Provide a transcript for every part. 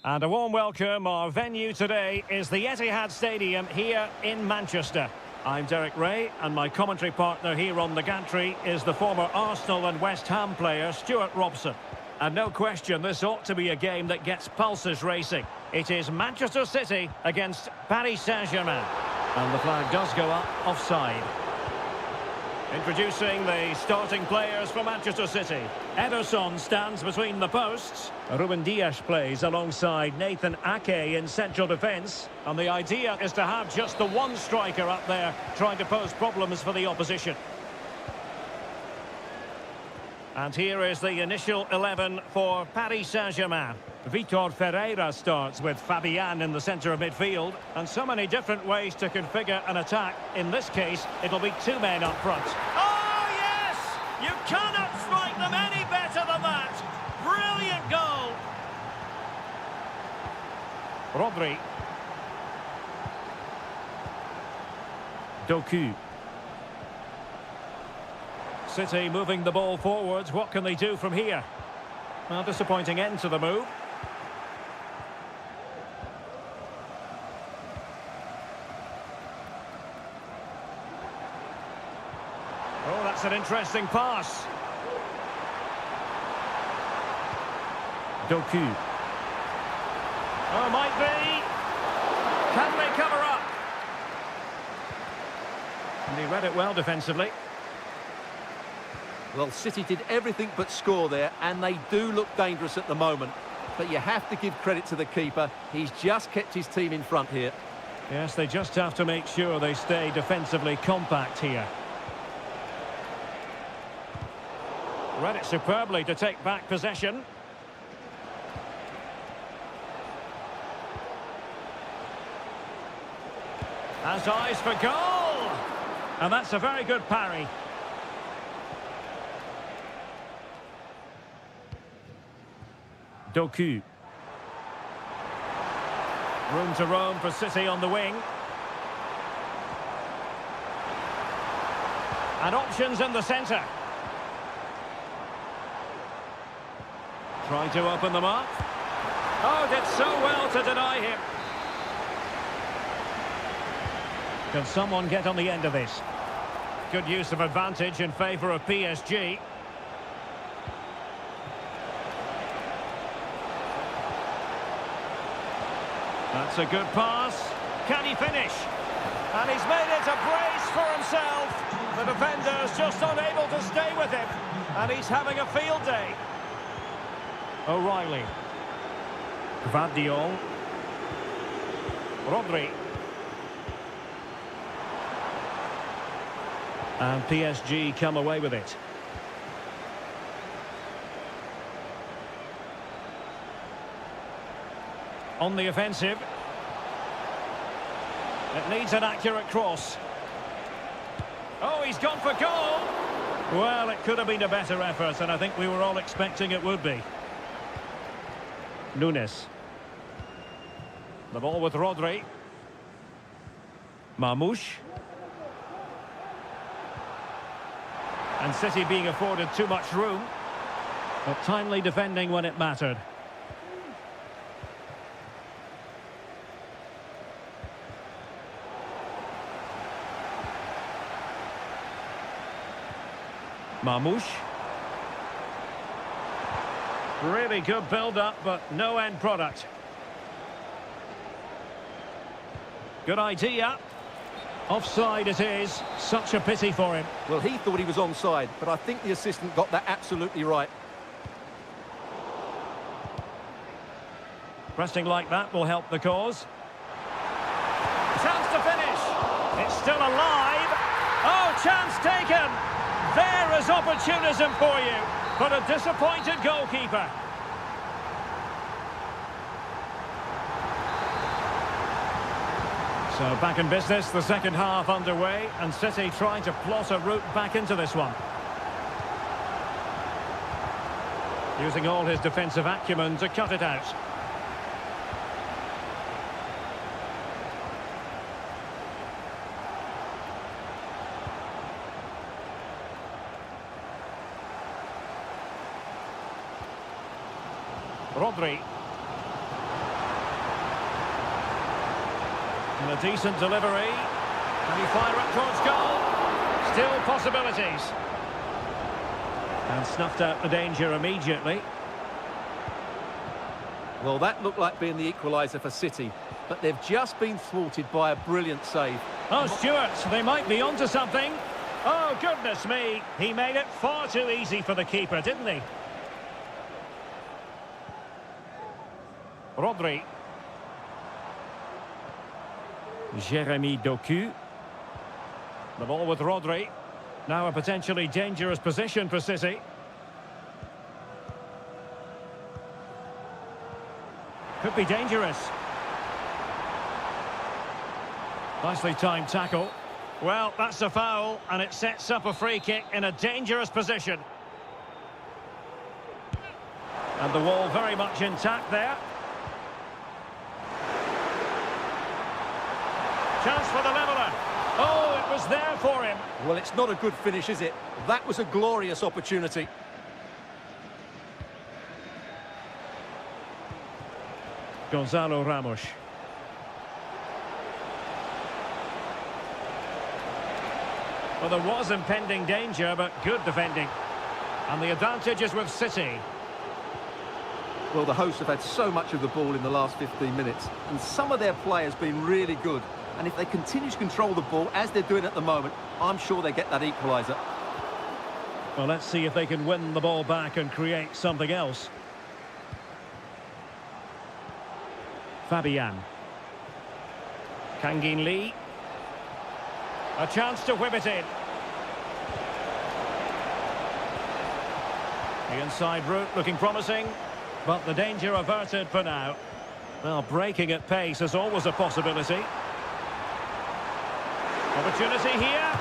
And a warm welcome. Our venue today is the Etihad Stadium here in Manchester. I'm Derek Ray, and my commentary partner here on the gantry is the former Arsenal and West Ham player Stuart Robson. And no question, this ought to be a game that gets pulses racing. It is Manchester City against Paris Saint-Germain. And the flag does go up offside. Introducing the starting players for Manchester City. Ederson stands between the posts. Ruben Dias plays alongside Nathan Ake in central defence. And the idea is to have just the one striker up there trying to pose problems for the opposition. And here is the initial 11 for Paris Saint-Germain. Vitor Ferreira starts with Fabian in the centre of midfield. And so many different ways to configure an attack. In this case, it'll be two men up front. Oh, yes! You cannot strike them any better than that! Brilliant goal! Rodri. Doku. City moving the ball forwards. What can they do from here? Well, disappointing end to the move. Oh, that's an interesting pass. Doku. Oh, might be. Can they cover up? And he read it well defensively. Well, City did everything but score there, and they do look dangerous at the moment. But you have to give credit to the keeper. He's just kept his team in front here. Yes, they just have to make sure they stay defensively compact here. Read it superbly to take back possession. Has eyes for goal! And that's a very good parry. Doku. Room to roam for City on the wing. And options in the centre. Trying to open them up. Oh, did so well to deny him. Can someone get on the end of this? Good use of advantage in favour of PSG. That's a good pass. Can he finish? And he's made it a brace for himself. The defender's just unable to stay with him. And he's having a field day. O'Reilly. Gvardiol. Rodri. And PSG come away with it. On the offensive. It needs an accurate cross. Oh, he's gone for goal! Well, it could have been a better effort, and I think we were all expecting it would be. Nunes. The ball with Rodri. Marmoush. And City being afforded too much room. But timely defending when it mattered. Marmoush. Really good build-up, but no end product. Good idea. Offside it is. Such a pity for him. Well, he thought he was onside, but I think the assistant got that absolutely right. Pressing like that will help the cause. Chance to finish. It's still alive. Oh, chance taken. There is opportunism for you, but a disappointed goalkeeper. So back in business, the second half underway, and City trying to plot a route back into this one. Using all his defensive acumen to cut it out. Rodri. And a decent delivery. Can he fire it towards goal? Still possibilities. And snuffed out the danger immediately. Well, that looked like being the equaliser for City, but they've just been thwarted by a brilliant save. Oh, Stuart, they might be onto something. Oh, goodness me. He made it far too easy for the keeper, didn't he? Rodri. Jeremy Doku. The ball with Rodri. Now a potentially dangerous position for City. Could be dangerous. Nicely timed tackle. Well, that's a foul, and it sets up a free kick in a dangerous position. And the wall very much intact there. Chance for the leveller. Oh, it was there for him. Well, it's not a good finish, is it? That was a glorious opportunity. Gonzalo Ramos. Well, there was impending danger, but good defending. And the advantage is with City. Well, the hosts have had so much of the ball in the last 15 minutes, and some of their players have been really good. And if they continue to control the ball, as they're doing at the moment, I'm sure they get that equaliser. Well, let's see if they can win the ball back and create something else. Fabian. Kangin Lee. A chance to whip it in. The inside route looking promising, but the danger averted for now. Well, breaking at pace is always a possibility. Opportunity here.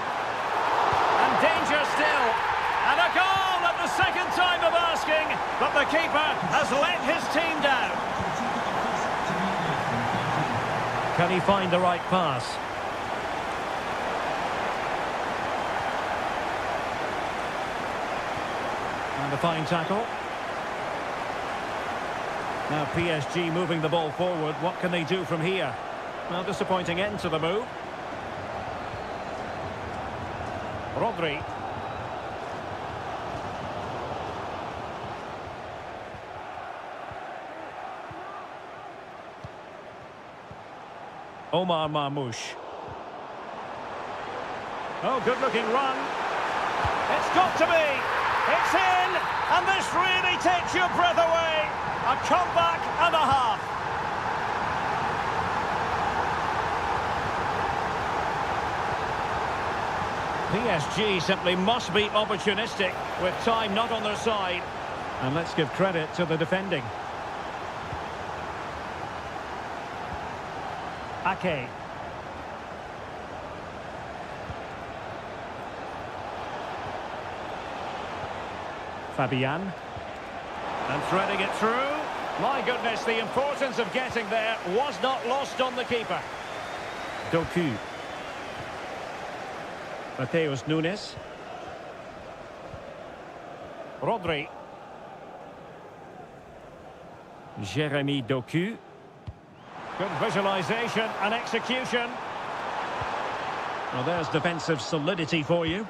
And danger still. And a goal at the second time of asking, but the keeper has let his team down. Can he find the right pass? And a fine tackle. Now PSG moving the ball forward. What can they do from here? Well, disappointing end to the move. Rodri. Omar Marmoush. Oh, good-looking run. It's got to be. It's in, and this really takes your breath away. A comeback and a half. PSG simply must be opportunistic with time not on their side. And let's give credit to the defending. Ake. Fabian. And threading it through. My goodness, the importance of getting there was not lost on the keeper. Doku. Mateus Nunes. Rodri. Jeremy Doku. Good visualization and execution. Well, there's defensive solidity for you.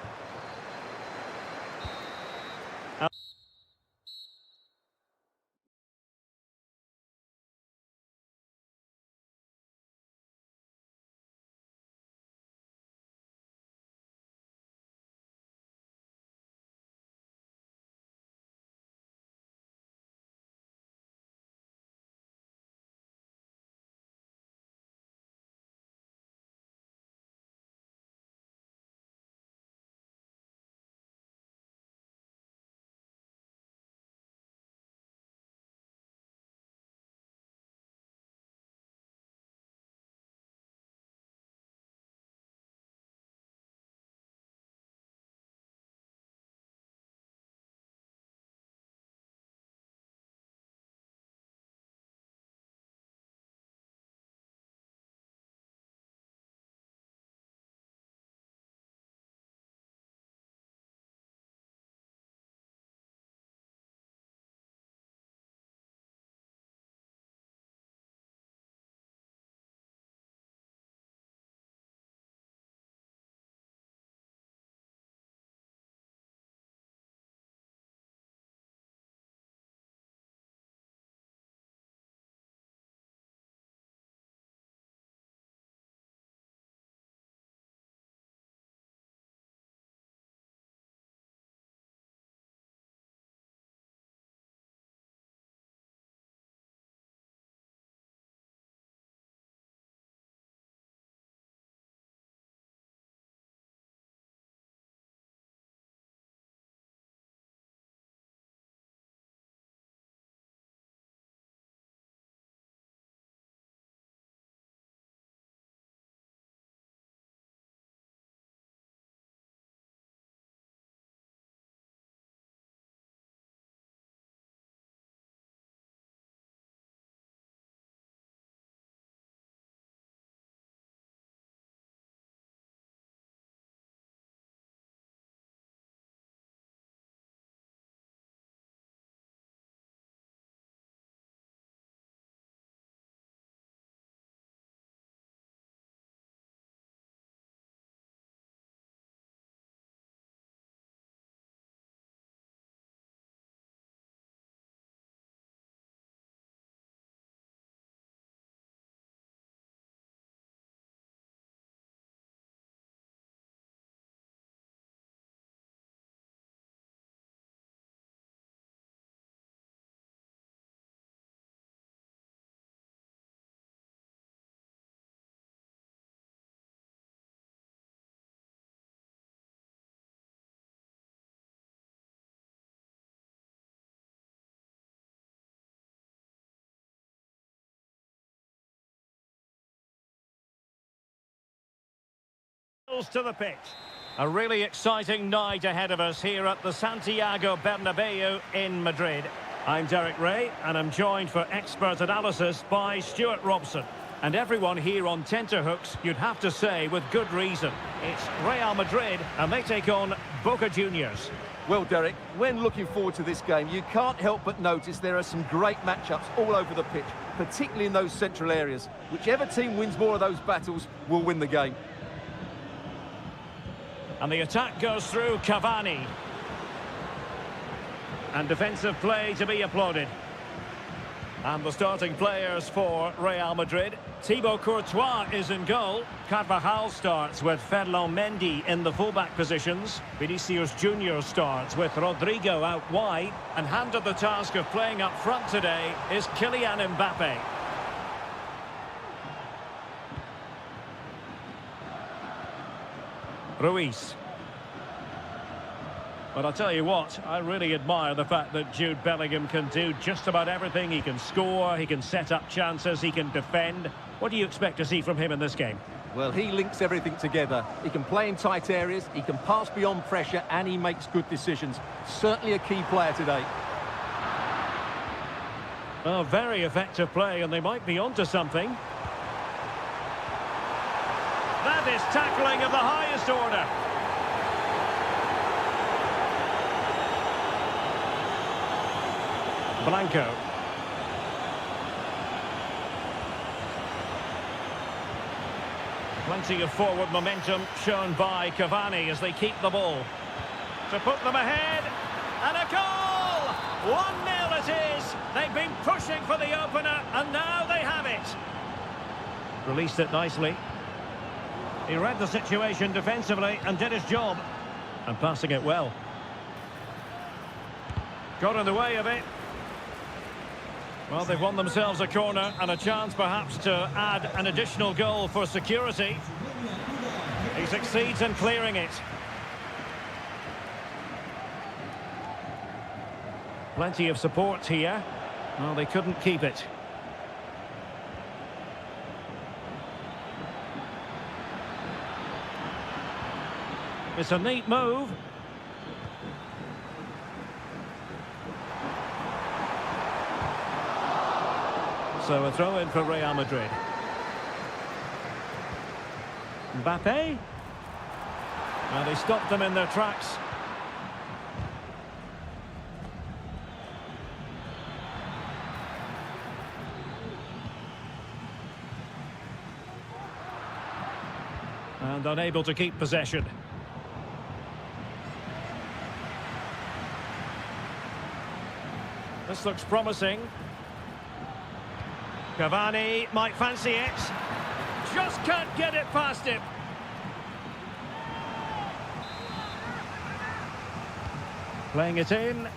To the pitch. A really exciting night ahead of us here at the Santiago Bernabeu in Madrid. I'm Derek Ray, and I'm joined for expert analysis by Stuart Robson. And everyone here on tenterhooks, you'd have to say, with good reason. It's Real Madrid, and they take on Boca Juniors. Well, Derek, when looking forward to this game, you can't help but notice there are some great matchups all over the pitch, particularly in those central areas. Whichever team wins more of those battles will win the game. And the attack goes through Cavani. And defensive play to be applauded. And the starting players for Real Madrid. Thibaut Courtois is in goal. Carvajal starts with Ferland Mendy in the fullback positions. Vinicius Junior starts with Rodrigo out wide. And handed the task of playing up front today is Kylian Mbappe. Ruiz. But I'll tell you what, I really admire the fact that Jude Bellingham can do just about everything. He can score, he can set up chances, he can defend. What do you expect to see from him in this game? Well, he links everything together. He can play in tight areas, he can pass beyond pressure, and he makes good decisions. Certainly a key player today. Oh, very effective play, and they might be onto something. That is tackling of the highest order. Blanco. Plenty of forward momentum shown by Cavani as they keep the ball. To put them ahead, and a goal! 1-0 it is. They've been pushing for the opener, and now they have it. Released it nicely. He read the situation defensively and did his job. And passing it well. Got in the way of it. Well, they've won themselves a corner and a chance perhaps to add an additional goal for security. He succeeds in clearing it. Plenty of support here. Well, they couldn't keep it. It's a neat move. So a throw in for Real Madrid. Mbappe. Well, they stopped them in their tracks. And unable to keep possession. This looks promising. Cavani might fancy it. Just can't get it past him. Playing it in.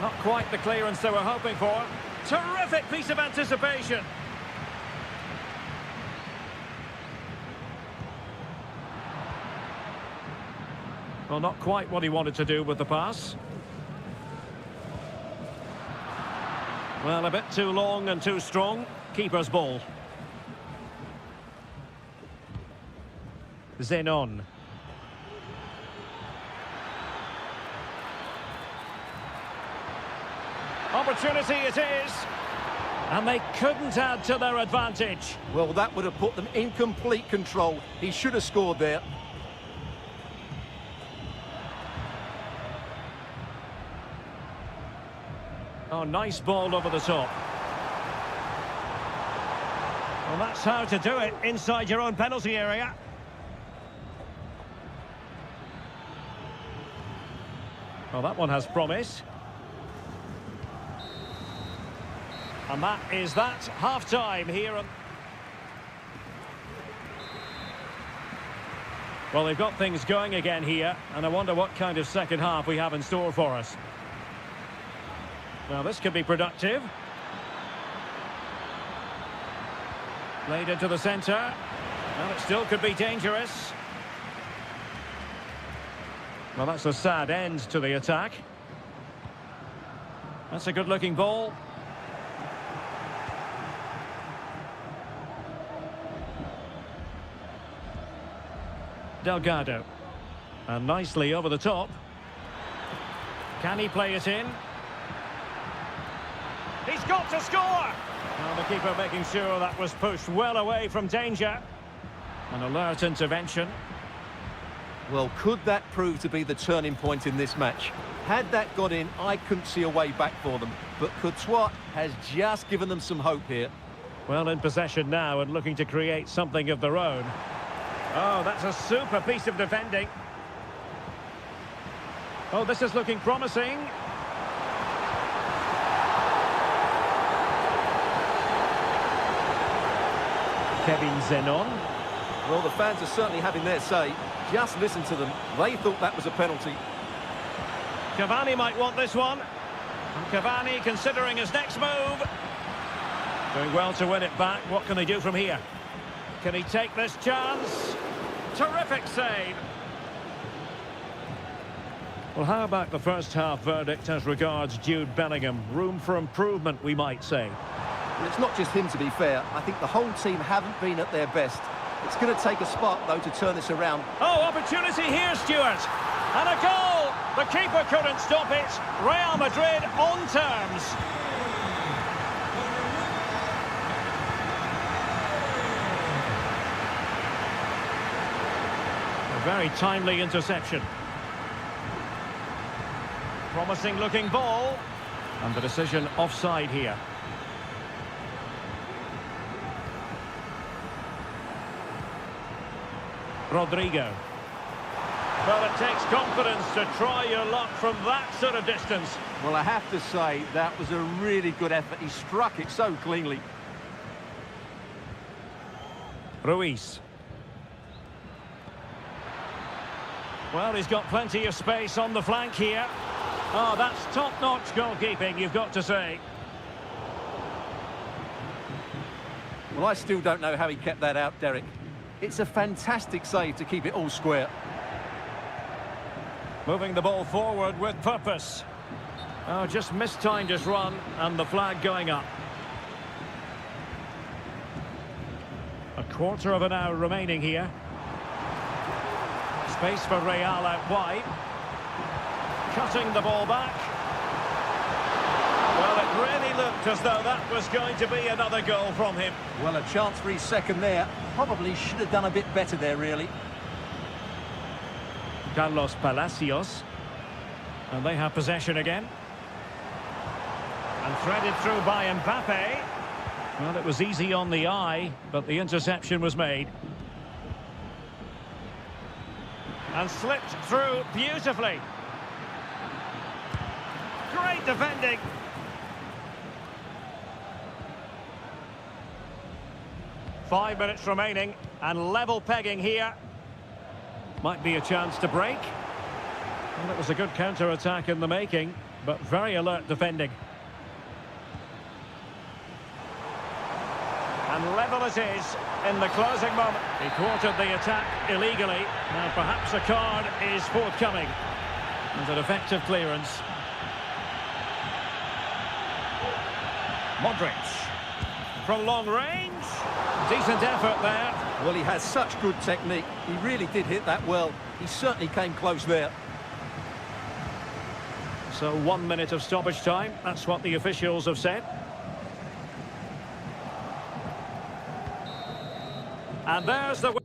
Not quite the clearance they were hoping for. Terrific piece of anticipation. Well, not quite what he wanted to do with the pass. Well, a bit too long and too strong. Keeper's ball. Zenon. Opportunity it is. And they couldn't add to their advantage. Well, that would have put them in complete control. He should have scored there. Oh, nice ball over the top. Well, that's how to do it inside your own penalty area. Well, that one has promise. And that is that. Half-time here. Well, they've got things going again here, and I wonder what kind of second half we have in store for us. Now, this could be productive. Played into the centre. Well, it still could be dangerous. Well, that's a sad end to the attack. That's a good-looking ball. Delgado. And nicely over the top. Can he play it in? He's got to score! Well, the keeper making sure that was pushed well away from danger. An alert intervention. Well, could that prove to be the turning point in this match? Had that got in, I couldn't see a way back for them. But Courtois has just given them some hope here. Well, in possession now and looking to create something of their own. Oh, that's a super piece of defending. Oh, this is looking promising. Kevin Zenon. Well, the fans are certainly having their say. Just listen to them. They thought that was a penalty. Cavani might want this one. And Cavani considering his next move. Doing well to win it back. What can they do from here? Can he take this chance? Terrific save. Well, how about the first half verdict as regards Jude Bellingham? Room for improvement, we might say. Well, it's not just him, to be fair. I think the whole team haven't been at their best. It's going to take a spark, though, to turn this around. Oh, opportunity here, Stuart. And a goal! The keeper couldn't stop it. Real Madrid on terms. A very timely interception. Promising looking ball. And the decision offside here. Rodrigo. Well, it takes confidence to try your luck from that sort of distance. Well, I have to say, that was a really good effort. He struck it so cleanly. Ruiz. Well, he's got plenty of space on the flank here. Oh, that's top-notch goalkeeping, you've got to say. Well, I still don't know how he kept that out, Derek. It's a fantastic save to keep it all square. Moving the ball forward with purpose. Oh, just mistimed his run and the flag going up. A quarter of an hour remaining here. Space for Real out wide. Cutting the ball back. Well, it really looked as though that was going to be another goal from him. Well, a chance for his second there. Probably should have done a bit better there, really. Carlos Palacios. And they have possession again. And threaded through by Mbappe. Well, it was easy on the eye, but the interception was made. And slipped through beautifully. Great defending. Five minutes remaining and level pegging here. Might be a chance to break. Well, it was a good counter-attack in the making, but very alert defending. And level it is in the closing moment. He thwarted the attack illegally. Now perhaps a card is forthcoming. And an effective clearance. Modric. From long range. Decent effort there. Well, he has such good technique. He really did hit that well. He certainly came close there. So 1 minute of stoppage time. That's what the officials have said. And there's the...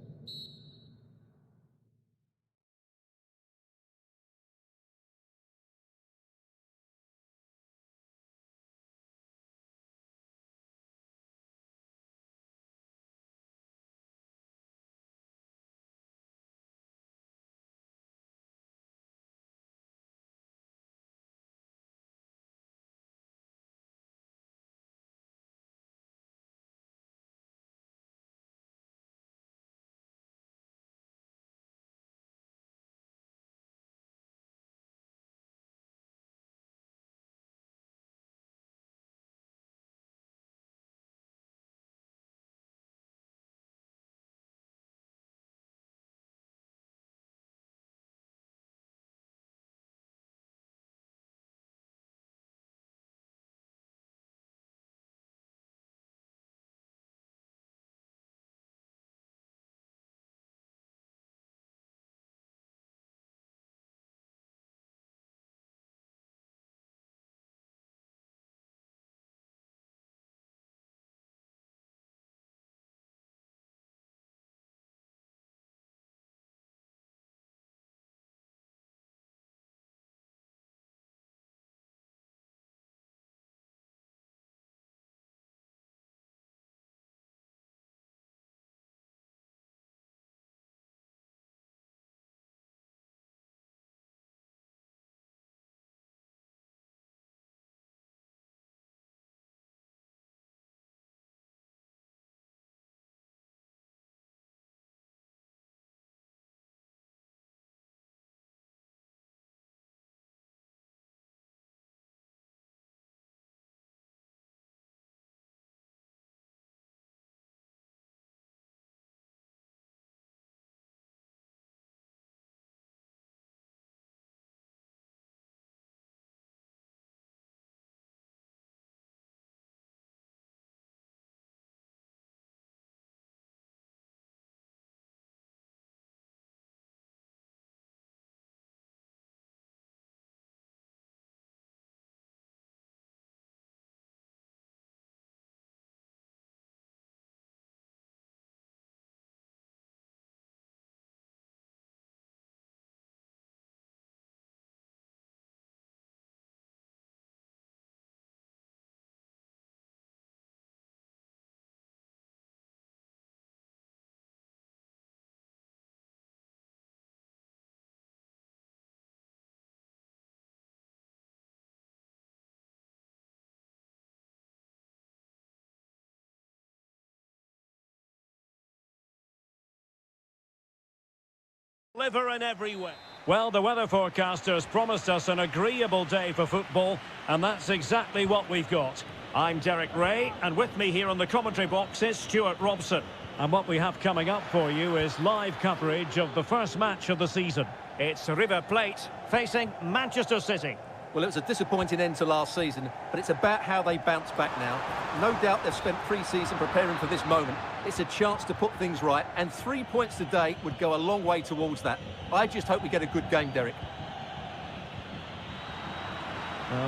Liver in every way. Well, the weather forecasters promised us an agreeable day for football, and that's exactly what we've got. I'm Derek Ray, and with me here on the commentary box is Stuart Robson. And what we have coming up for you is live coverage of the first match of the season. It's River Plate facing Manchester City. Well, it was a disappointing end to last season, but it's about how they bounce back now. No doubt they've spent pre-season preparing for this moment. It's a chance to put things right, and 3 points today would go a long way towards that. I just hope we get a good game, Derek.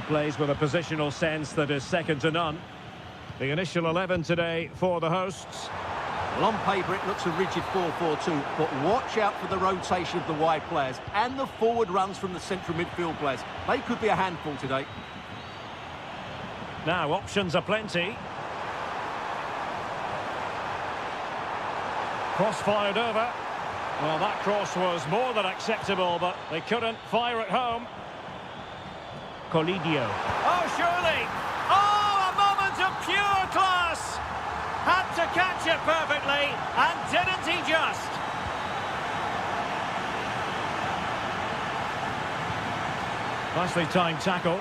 Plays with a positional sense that is second to none. The initial 11 today for the hosts. Well, on paper it looks a rigid 4-4-2, but watch out for the rotation of the wide players and the forward runs from the central midfield players. They could be a handful today. Now, options are plenty. Cross fired over. Well, that cross was more than acceptable, but they couldn't fire it home. Colidio. Oh, surely! Oh, a moment of pure class! Had to catch it perfectly, and didn't he just? Nicely timed tackle.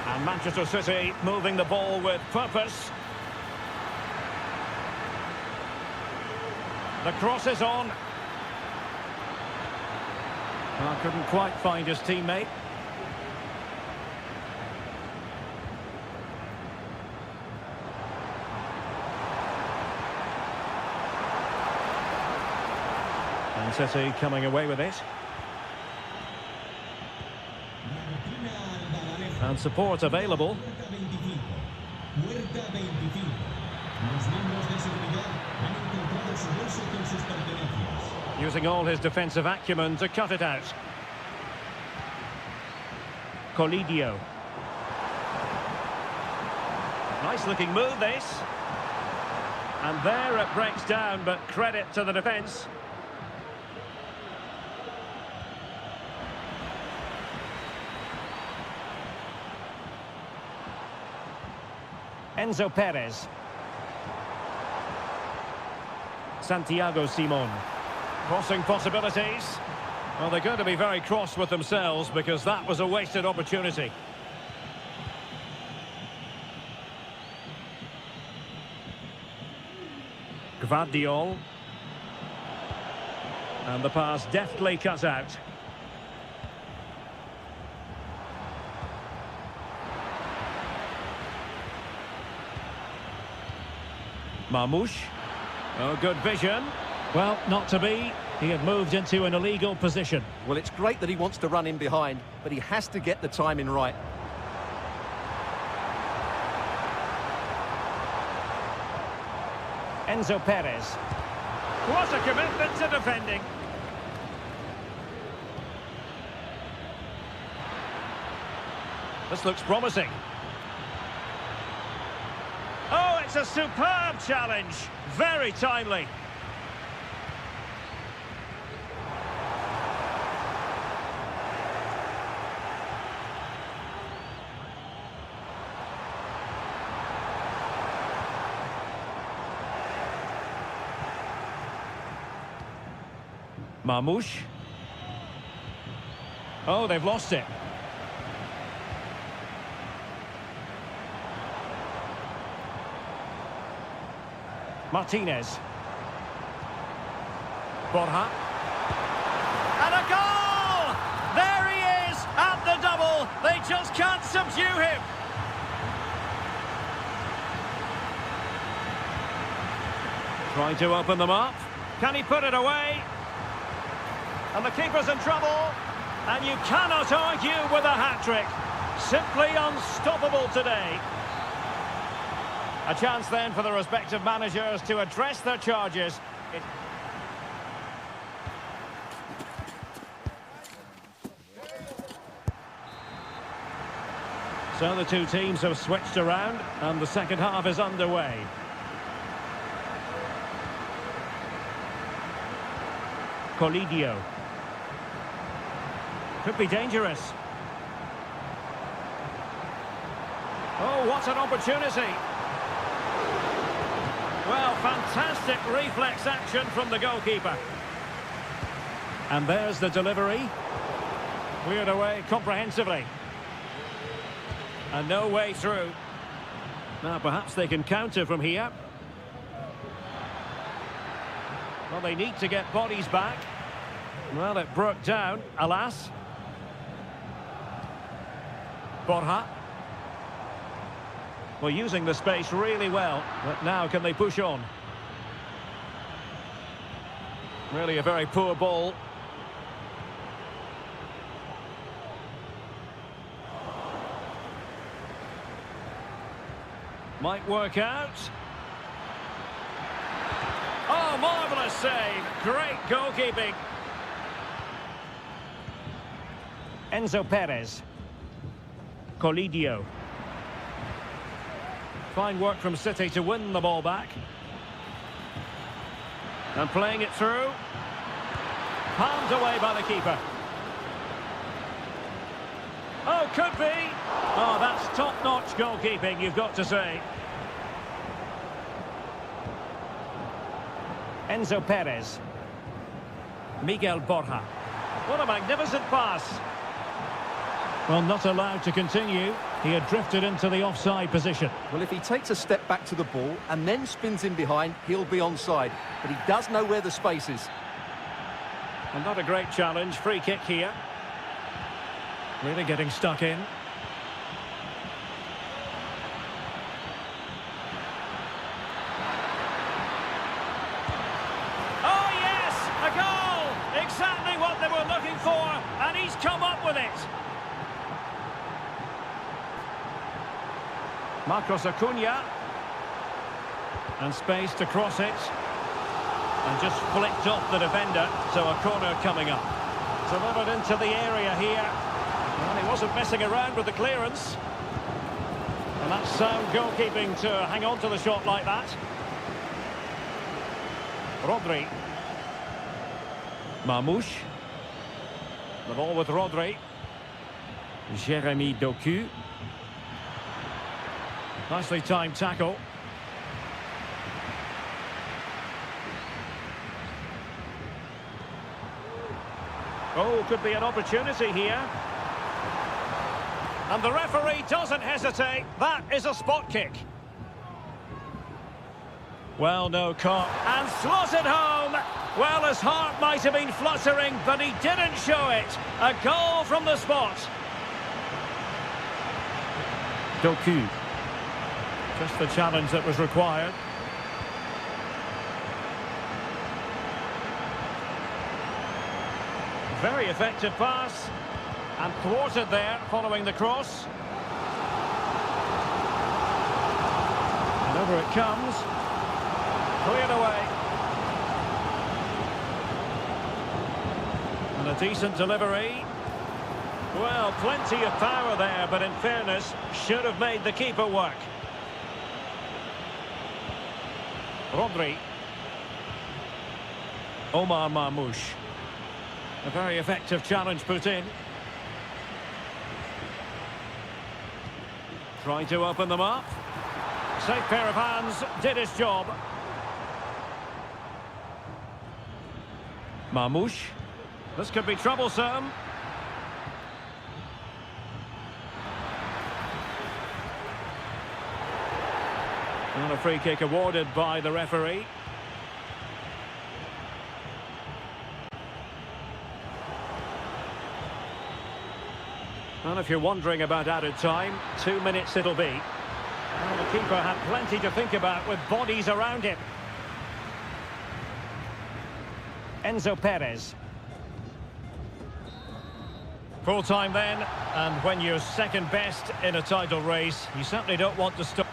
And Manchester City moving the ball with purpose. The cross is on. Well, couldn't quite find his teammate. And City coming away with it. And support available. Using all his defensive acumen to cut it out. Colidio. Nice looking move this. And there it breaks down, but credit to the defence. Enzo Perez. Santiago Simon. Crossing possibilities. Well, they're going to be very cross with themselves because that was a wasted opportunity. Gvardiol. And the pass deftly cut out. Marmouche. Oh, good vision. Well, not to be. He had moved into an illegal position. Well, it's great that he wants to run in behind, but he has to get the timing right. Enzo Perez. What a commitment to defending. This looks promising. Oh, it's a superb challenge. Very timely. Marmouche. Oh, they've lost it. Martinez. Borja. And a goal! There he is at the double. They just can't subdue him. Trying to open them up. Can he put it away? And the keeper's in trouble. And you cannot argue with a hat-trick. Simply unstoppable today. A chance then for the respective managers to address their charges. So the two teams have switched around and the second half is underway. Colidio. Could be dangerous. Oh, what an opportunity. Well, fantastic reflex action from the goalkeeper. And there's the delivery. Cleared away comprehensively. And no way through. Now, perhaps they can counter from here. Well, they need to get bodies back. Well, it broke down, alas. Borja. Well, using the space really well. But now, can they push on? Really a very poor ball. Might work out. Oh, marvellous save. Great goalkeeping. Enzo Perez. Colidio. Fine work from City to win the ball back. And playing it through. Palmed away by the keeper. Oh, could be. Oh, that's top-notch goalkeeping, you've got to say. Enzo Perez. Miguel Borja. What a magnificent pass. Well, not allowed to continue. He had drifted into the offside position. Well, if he takes a step back to the ball and then spins in behind, he'll be onside. But he does know where the space is. And not a great challenge. Free kick here. Really getting stuck in. Oh, yes! A goal! Exactly what they were looking for, and he's come up with it. Marcos Acuna. And space to cross it. And just flicked off the defender, so a corner coming up. Delivered into the area here. Well, he wasn't messing around with the clearance. And that's sound goalkeeping to hang on to the shot like that. Rodri. Marmouche. The ball with Rodri. Jeremy Doku. Nicely timed tackle. Oh, could be an opportunity here. And the referee doesn't hesitate. That is a spot kick. Well, no cop. And slotted home. Well, his heart might have been fluttering, but he didn't show it. A goal from the spot. Doku. Just the challenge that was required. Very effective pass. And thwarted there following the cross. And over it comes. Cleared away. And a decent delivery. Well, plenty of power there, but in fairness, should have made the keeper work. Rodri. Omar Marmouche. A very effective challenge put in. Trying to open them up. Safe pair of hands, did his job. Marmouche. This could be troublesome. And a free kick awarded by the referee. And if you're wondering about added time, 2 minutes it'll be. Well, the keeper had plenty to think about with bodies around him. Enzo Perez. Full time then, and when you're second best in a title race, you certainly don't want to stop.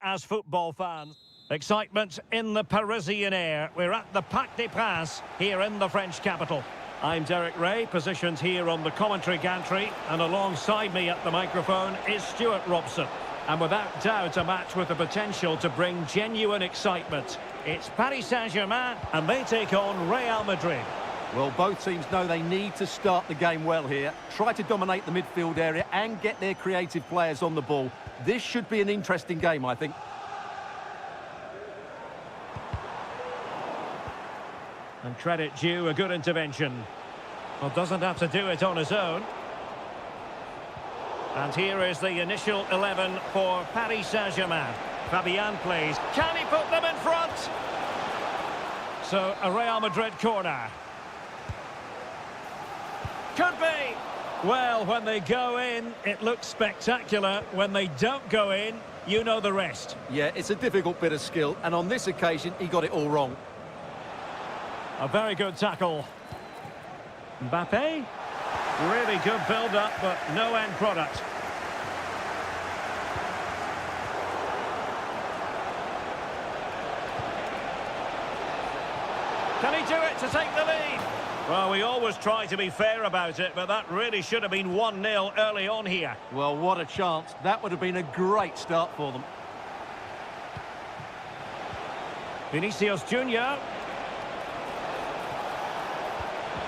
as football fans. Excitement in the Parisian air. We're at the Parc des Princes here in the French capital. I'm Derek Ray, positioned here on the commentary gantry, and alongside me at the microphone is Stuart Robson. And without doubt, a match with the potential to bring genuine excitement. It's Paris Saint-Germain, and they take on Real Madrid. Well, both teams know they need to start the game well here. Try to dominate the midfield area and get their creative players on the ball. This should be an interesting game, I think. And credit due, a good intervention. Well, doesn't have to do it on his own. And here is the initial 11 for Paris Saint-Germain. Fabian plays. Can he put them in front? So, a Real Madrid corner. Could be. Well, when they go in, it looks spectacular. When they don't go in, you know the rest. Yeah, it's a difficult bit of skill, and on this occasion, he got it all wrong. A very good tackle. Mbappe. Really good build-up, but no end product. Can he do it to take the lead? Well, we always try to be fair about it, but that really should have been 1-0 early on here. Well, what a chance. That would have been a great start for them. Vinicius Junior.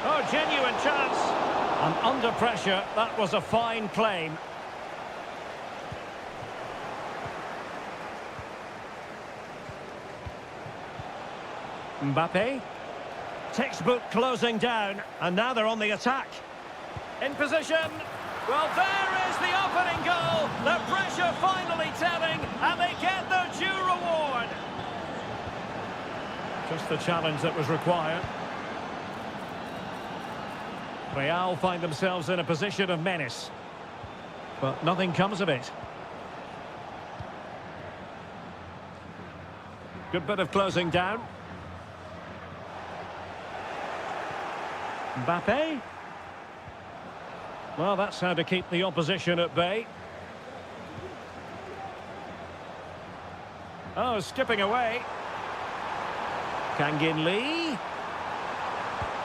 Oh, genuine chance. And under pressure, that was a fine claim. Mbappe. Textbook closing down, and now they're on the attack. In position. Well, there is the opening goal. The pressure finally telling, and they get their due reward. Just the challenge that was required. Real find themselves in a position of menace, but nothing comes of it. Good bit of closing down. Mbappe. Well, that's how to keep the opposition at bay. Oh, skipping away. Kangin Lee.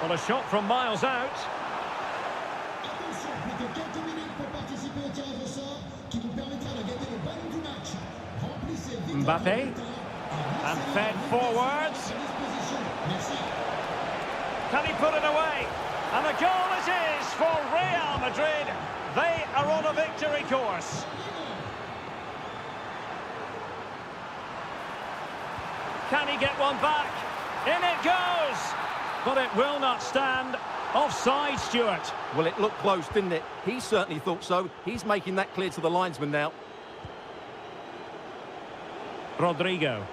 Well, a shot from miles out. Mbappe. And fed forwards. Can he put it away? And the goal it is for Real Madrid. They are on a victory course. Can he get one back? In it goes! But it will not stand. Offside, Stuart. Well, it looked close, didn't it? He certainly thought so. He's making that clear to the linesman now. Rodrigo.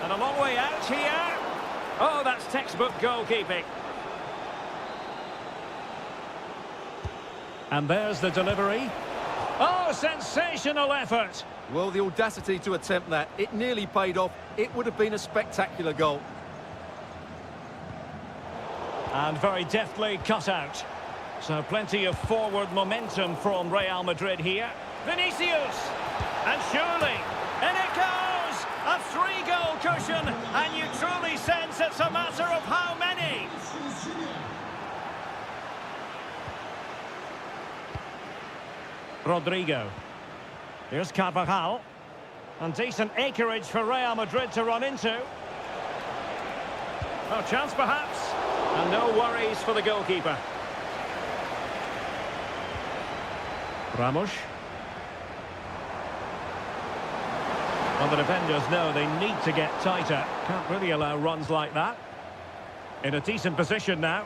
And a long way out here. Oh, that's textbook goalkeeping. And there's the delivery. Oh, sensational effort. Well, the audacity to attempt that. It nearly paid off. It would have been a spectacular goal. And very deftly cut out. So plenty of forward momentum from Real Madrid here. Vinicius. And surely, in it goes! A 3-goal cushion, and you truly sense it's a matter of how many. Rodrigo. Here's Carvajal. And decent acreage for Real Madrid to run into. Oh, chance perhaps. And no worries for the goalkeeper. Ramos. Well, the defenders know they need to get tighter. Can't really allow runs like that. In a decent position now.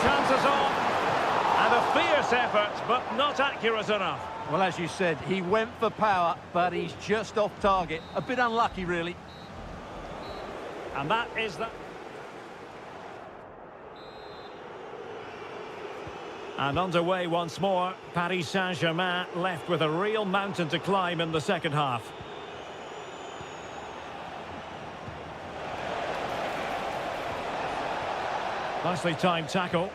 Chances on. And a fierce effort, but not accurate enough. Well, as you said, he went for power, but he's just off target. A bit unlucky, really. And that is that. And underway once more. Paris Saint-Germain left with a real mountain to climb in the second half. Nicely timed tackle.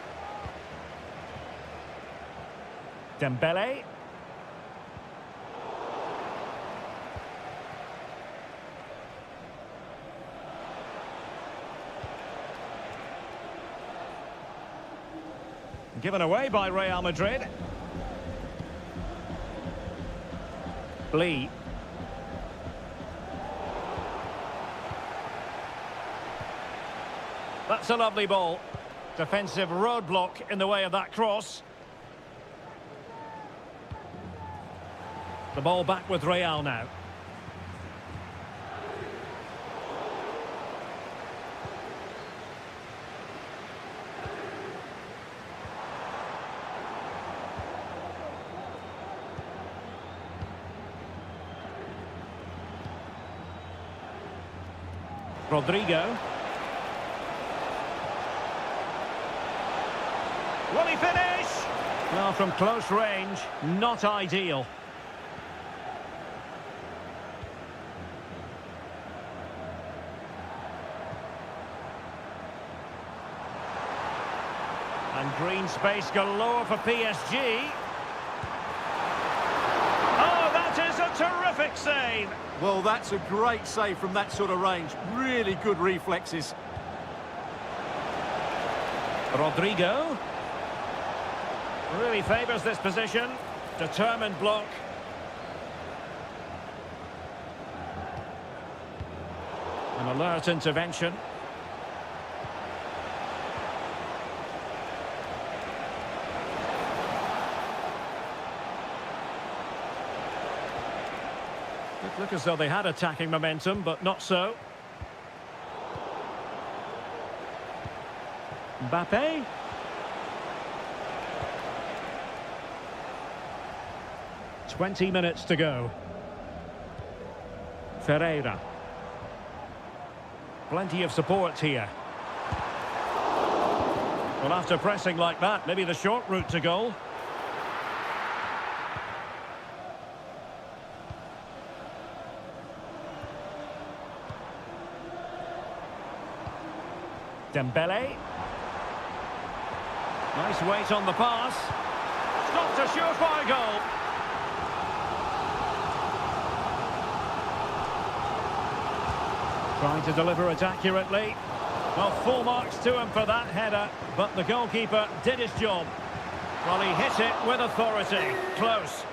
Dembele. Given away by Real Madrid. Lee. That's a lovely ball. Defensive roadblock in the way of that cross. The ball back with Real now. Rodrigo. Will he finish? Well, from close range, not ideal. And green space galore for PSG. Oh, that is a terrific save. Well, that's a great save from that sort of range. Really good reflexes. Rodrigo. Really favours this position. Determined block. An alert intervention. It looked as though they had attacking momentum, but not so. Mbappe. "20 minutes to go. Ferreira. Plenty of support here. Well, after pressing like that, maybe the short route to goal. Dembele. Nice weight on the pass. Stopped a surefire goal. Trying to deliver it accurately. Well, full marks to him for that header, but the goalkeeper did his job. Well, he hit it with authority. Close.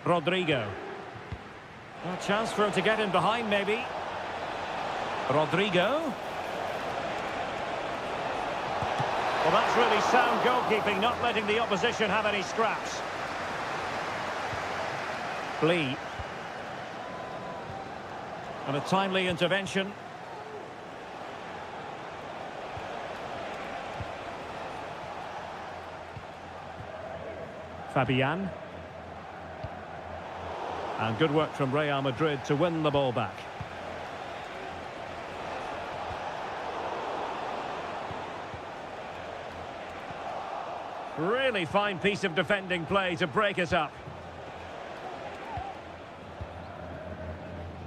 Rodrigo. A chance for him to get in behind, maybe. Rodrigo. Well, that's really sound goalkeeping, not letting the opposition have any scraps. Lee. And a timely intervention. Fabian. And good work from Real Madrid to win the ball back. Really fine piece of defending play to break it up.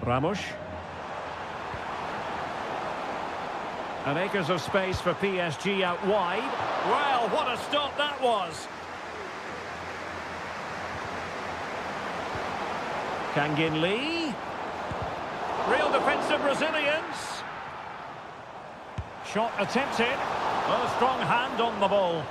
Ramos. And acres of space for PSG out wide. Well, what a stop that was. Kangin Lee. Real defensive resilience. Shot attempted. A strong hand on the ball.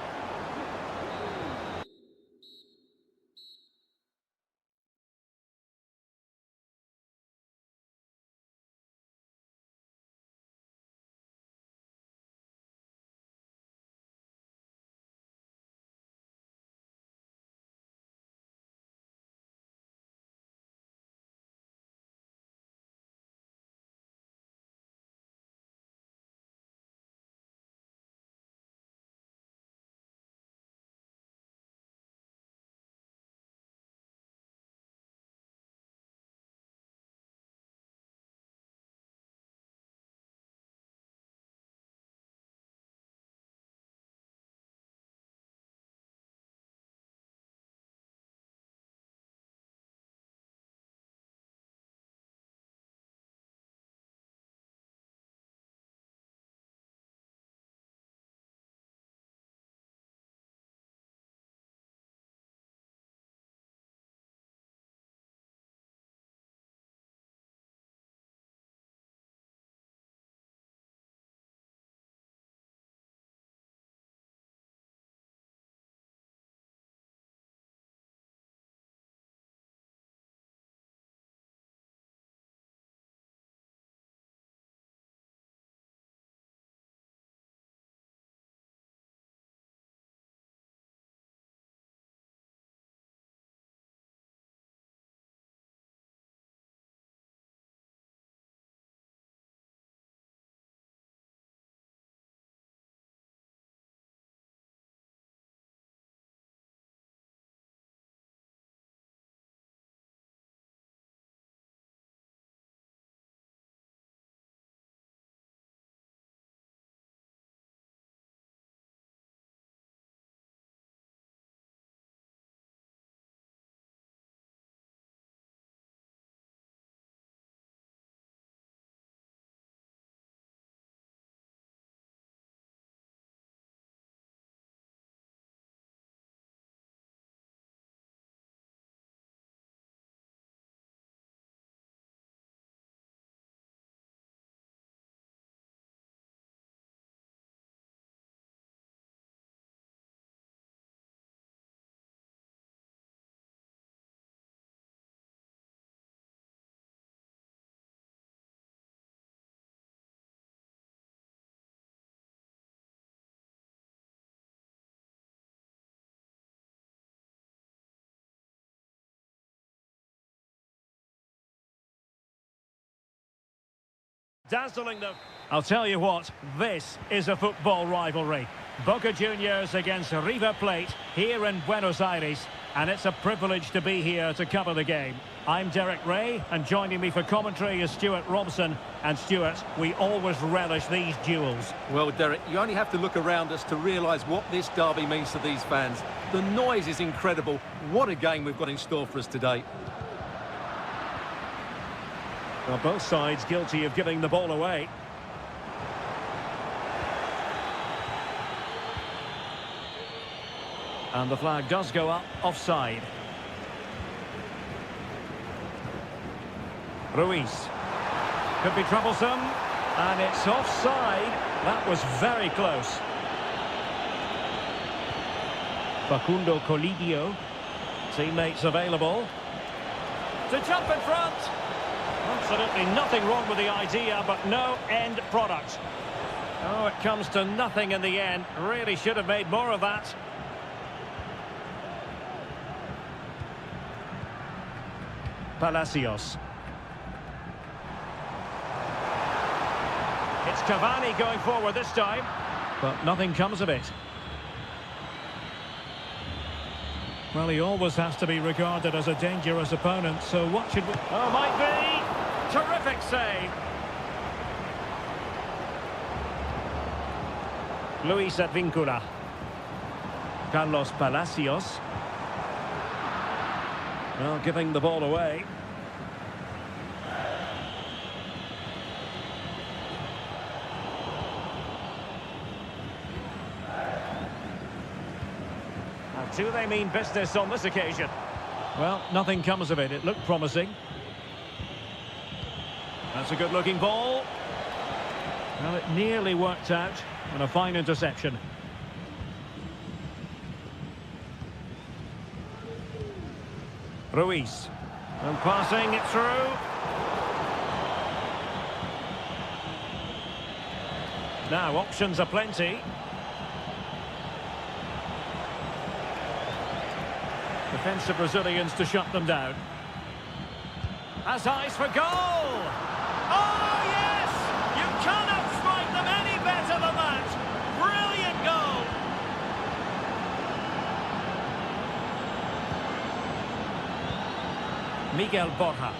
Dazzling them. I'll tell you what, this is a football rivalry. Boca Juniors against River Plate here in Buenos Aires. And it's a privilege to be here to cover the game. I'm Derek Ray, and joining me for commentary is Stuart Robson. And Stuart, we always relish these duels. Well, Derek, you only have to look around us to realise what this derby means to these fans. The noise is incredible. What a game we've got in store for us today. Well, both sides guilty of giving the ball away. And the flag does go up, offside. Ruiz. Could be troublesome. And it's offside. That was very close. Facundo Colidio. Teammates available. To jump in front. Absolutely nothing wrong with the idea, but no end product. Oh, it comes to nothing in the end. Really should have made more of that. Palacios. It's Cavani going forward this time, but nothing comes of it. Well, he always has to be regarded as a dangerous opponent, so what should we... Oh, might be! Terrific save! Luis Advíncula. Carlos Palacios. Well, giving the ball away. Now, do they mean business on this occasion? Well, nothing comes of it. It looked promising. That's a good-looking ball. Well, it nearly worked out, and a fine interception. Ruiz. And passing it through. Now, options are plenty. Defensive Brazilians to shut them down. Has eyes for goal! Oh, yes! You cannot strike them any better than that! Brilliant goal! Miguel Borja.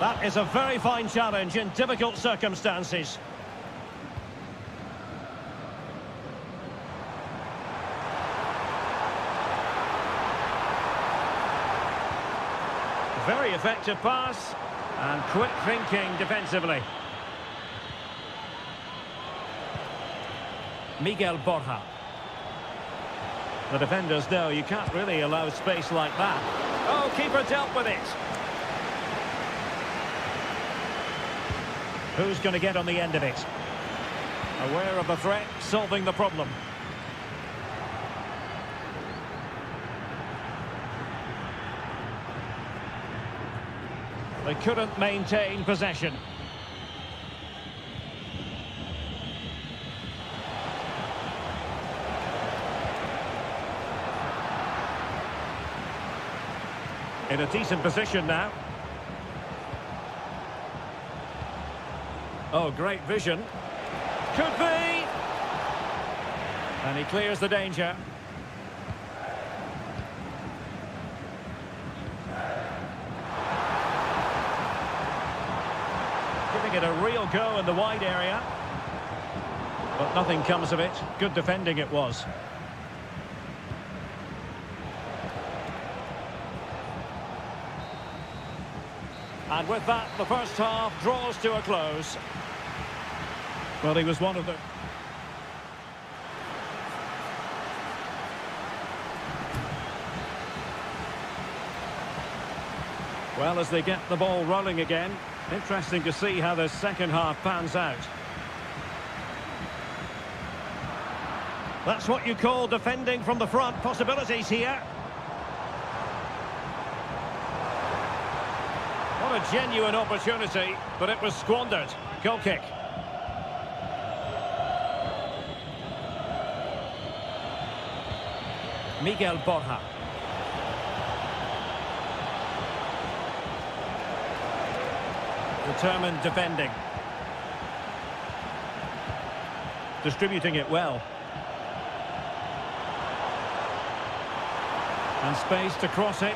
That is a very fine challenge in difficult circumstances. Very effective pass and quick thinking defensively. Miguel Borja. The defenders know you can't really allow space like that. Oh, keeper dealt with it. Who's going to get on the end of it? Aware of the threat, solving the problem. They couldn't maintain possession. In a decent position now. Oh, great vision. Could be! And he clears the danger. Giving it a real go in the wide area. But nothing comes of it. Good defending it was. And with that, the first half draws to a close. Well, he was one of the... Well, as they get the ball rolling again, interesting to see how the second half pans out. That's what you call defending from the front. Possibilities here. What a genuine opportunity, but it was squandered. Goal kick. Miguel Borja. Determined defending. Distributing it well. And space to cross it.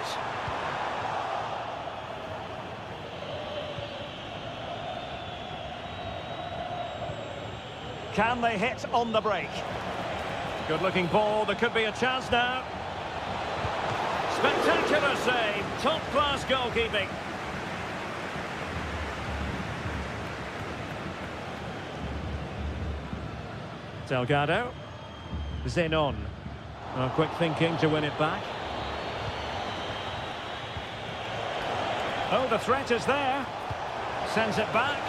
Can they hit on the break? Good looking ball, there could be a chance now. Spectacular save, top class goalkeeping. Delgado. Zenon. Oh, quick thinking to win it back. Oh, the threat is there. Sends it back.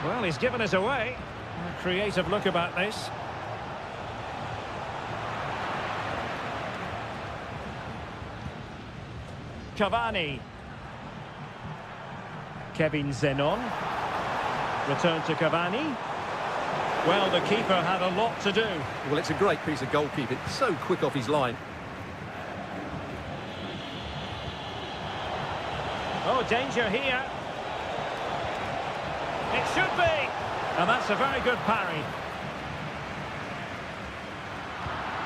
Well, he's given us away. A creative look about this. Cavani. Kevin Zenon. Return to Cavani. Well, the keeper had a lot to do. Well, it's a great piece of goalkeeping. So quick off his line. Oh, danger here. It should be. And that's a very good parry.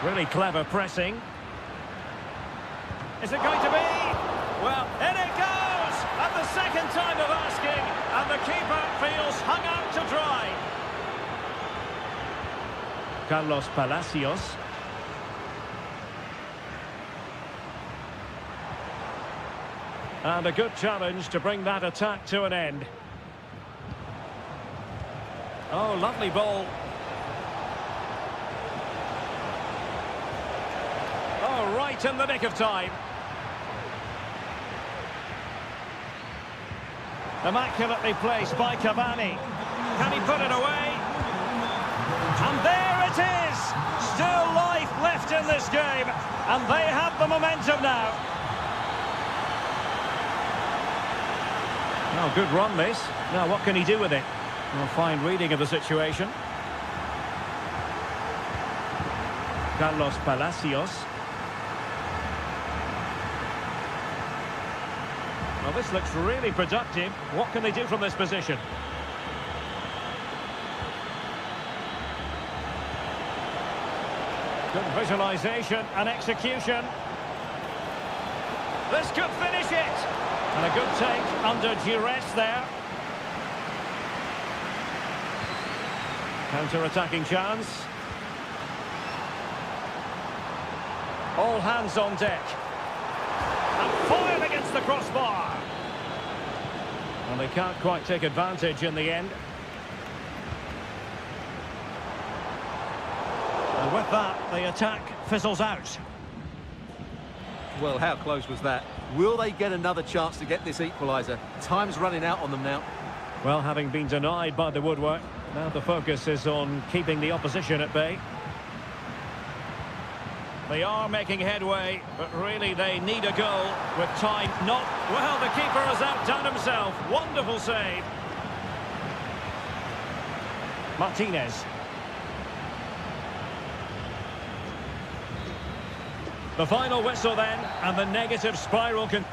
Really clever pressing. Is it going to be? Well, in it goes! At the second time of asking, and the keeper feels hung out to dry. Carlos Palacios. And a good challenge to bring that attack to an end. Oh, lovely ball. Oh, right in the nick of time. Immaculately placed by Cavani. Can he put it away? And there it is! Still life left in this game. And they have the momentum now. Oh, good run this. Now what can he do with it? Well, fine reading of the situation. Carlos Palacios. Well, this looks really productive. What can they do from this position? Good visualization and execution. This could finish it. And a good take under duress there. Counter-attacking chance. All hands on deck. And fired against the crossbar. And they can't quite take advantage in the end. And with that, the attack fizzles out. Well, how close was that? Will they get another chance to get this equaliser? Time's running out on them now. Well, having been denied by the woodwork, now the focus is on keeping the opposition at bay. They are making headway, but really they need a goal with time not... Well, the keeper has outdone himself. Wonderful save. Martinez. The final whistle then, and the negative spiral can...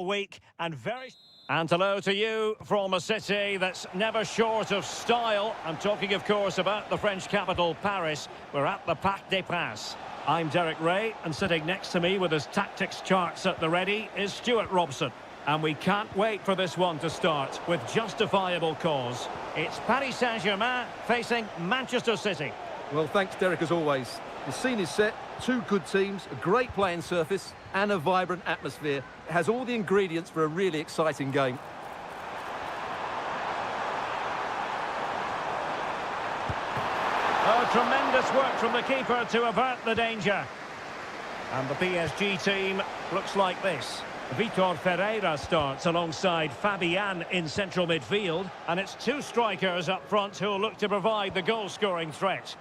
week and very... And hello to you from a city that's never short of style. I'm talking, of course, about the French capital, Paris. We're at the Parc des Princes. I'm Derek Ray, and sitting next to me with his tactics charts at the ready is Stuart Robson. And we can't wait for this one to start with justifiable cause. It's Paris Saint-Germain facing Manchester City. Well, thanks, Derek, as always. The scene is set, two good teams, a great playing surface and a vibrant atmosphere. It has all the ingredients for a really exciting game. Oh, tremendous work from the keeper to avert the danger. And the PSG team looks like this. Vitor Ferreira starts alongside Fabian in central midfield. And it's two strikers up front who will look to provide the goal-scoring threat.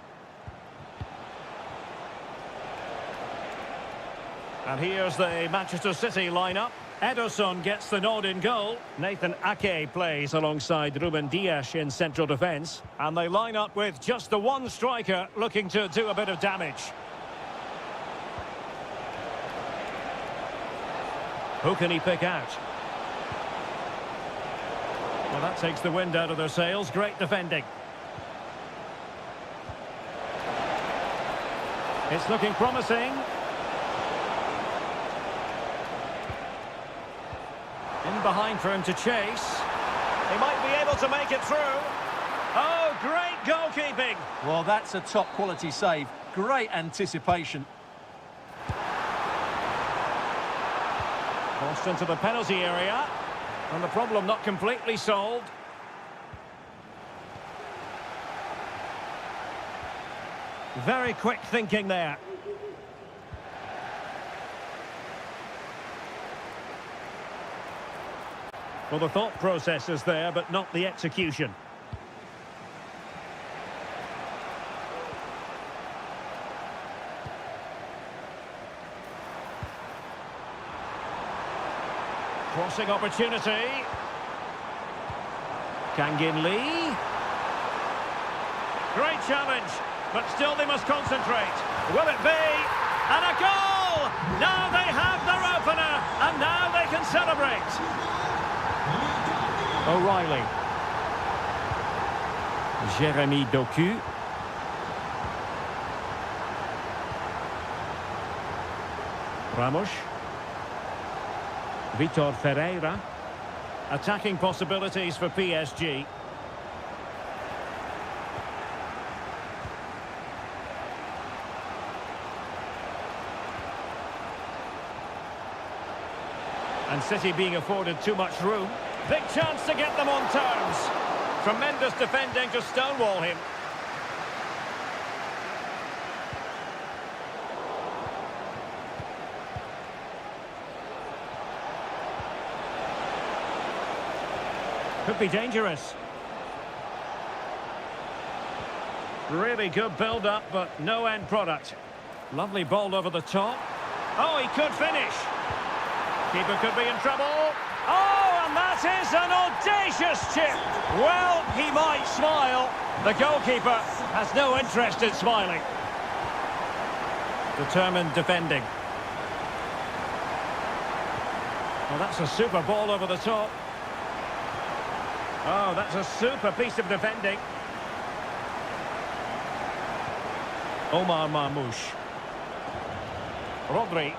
And here's the Manchester City lineup. Ederson gets the nod in goal. Nathan Ake plays alongside Ruben Dias in central defence. And they line up with just the one striker looking to do a bit of damage. Who can he pick out? Well, that takes the wind out of their sails. Great defending. It's looking promising. In behind for him to chase. He might be able to make it through. Oh, great goalkeeping. Well, that's a top-quality save. Great anticipation. Crossed into the penalty area. And the problem not completely solved. Very quick thinking there. Well, the thought process is there, but not the execution. Crossing opportunity. Kangin Lee. Great challenge, but still they must concentrate. Will it be? And a goal! Now they have their opener, and now they can celebrate. O'Reilly. Jeremy Doku. Ramos. Vitor Ferreira. Attacking possibilities for PSG. And City being afforded too much room. Big chance to get them on terms. Tremendous defending to stonewall him. Could be dangerous. Really good build-up, but no end product. Lovely ball over the top. Oh, he could finish. Keeper could be in trouble. Oh, and that is an audacious chip. Well, he might smile. The goalkeeper has no interest in smiling. Determined defending. Well, that's a super ball over the top. Oh, that's a super piece of defending. Omar Marmoush. Rodri.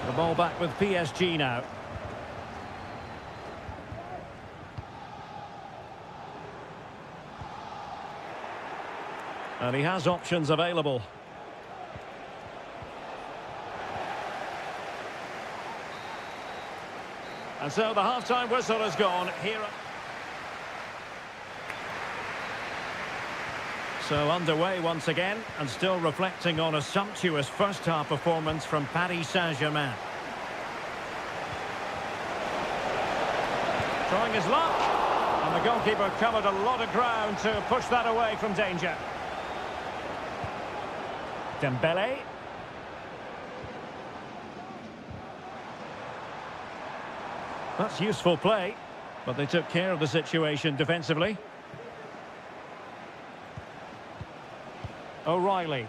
The ball back with PSG now. And he has options available. And so the half-time whistle has gone here. So underway once again, and still reflecting on a sumptuous first-half performance from Paris Saint-Germain. Trying his luck, and the goalkeeper covered a lot of ground to push that away from danger. Dembele. That's useful play, but they took care of the situation defensively. O'Reilly.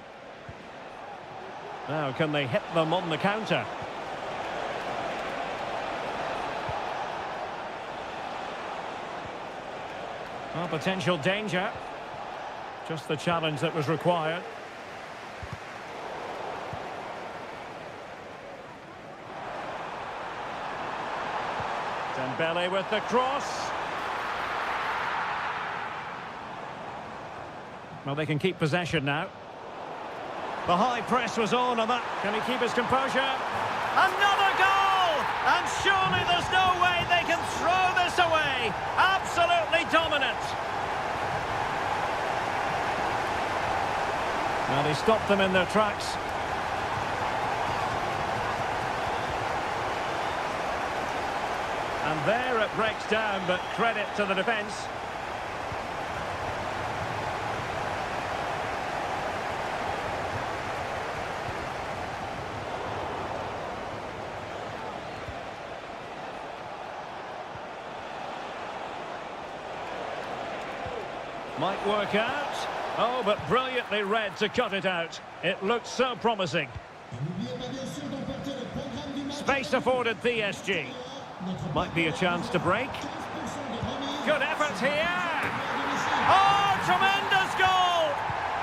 Now, can they hit them on the counter? Well, potential danger. Just the challenge that was required. Dembele with the cross. Well, they can keep possession now. The high press was on, and that... Can he keep his composure? Another goal! And surely there's no way they can throw this away. Absolutely dominant. Well, he stopped them in their tracks. And there it breaks down, but credit to the defence. Might work out. Oh, but brilliantly read to cut it out. It looked so promising. Space afforded PSG. Might be a chance to break. Good effort here. Oh, tremendous goal!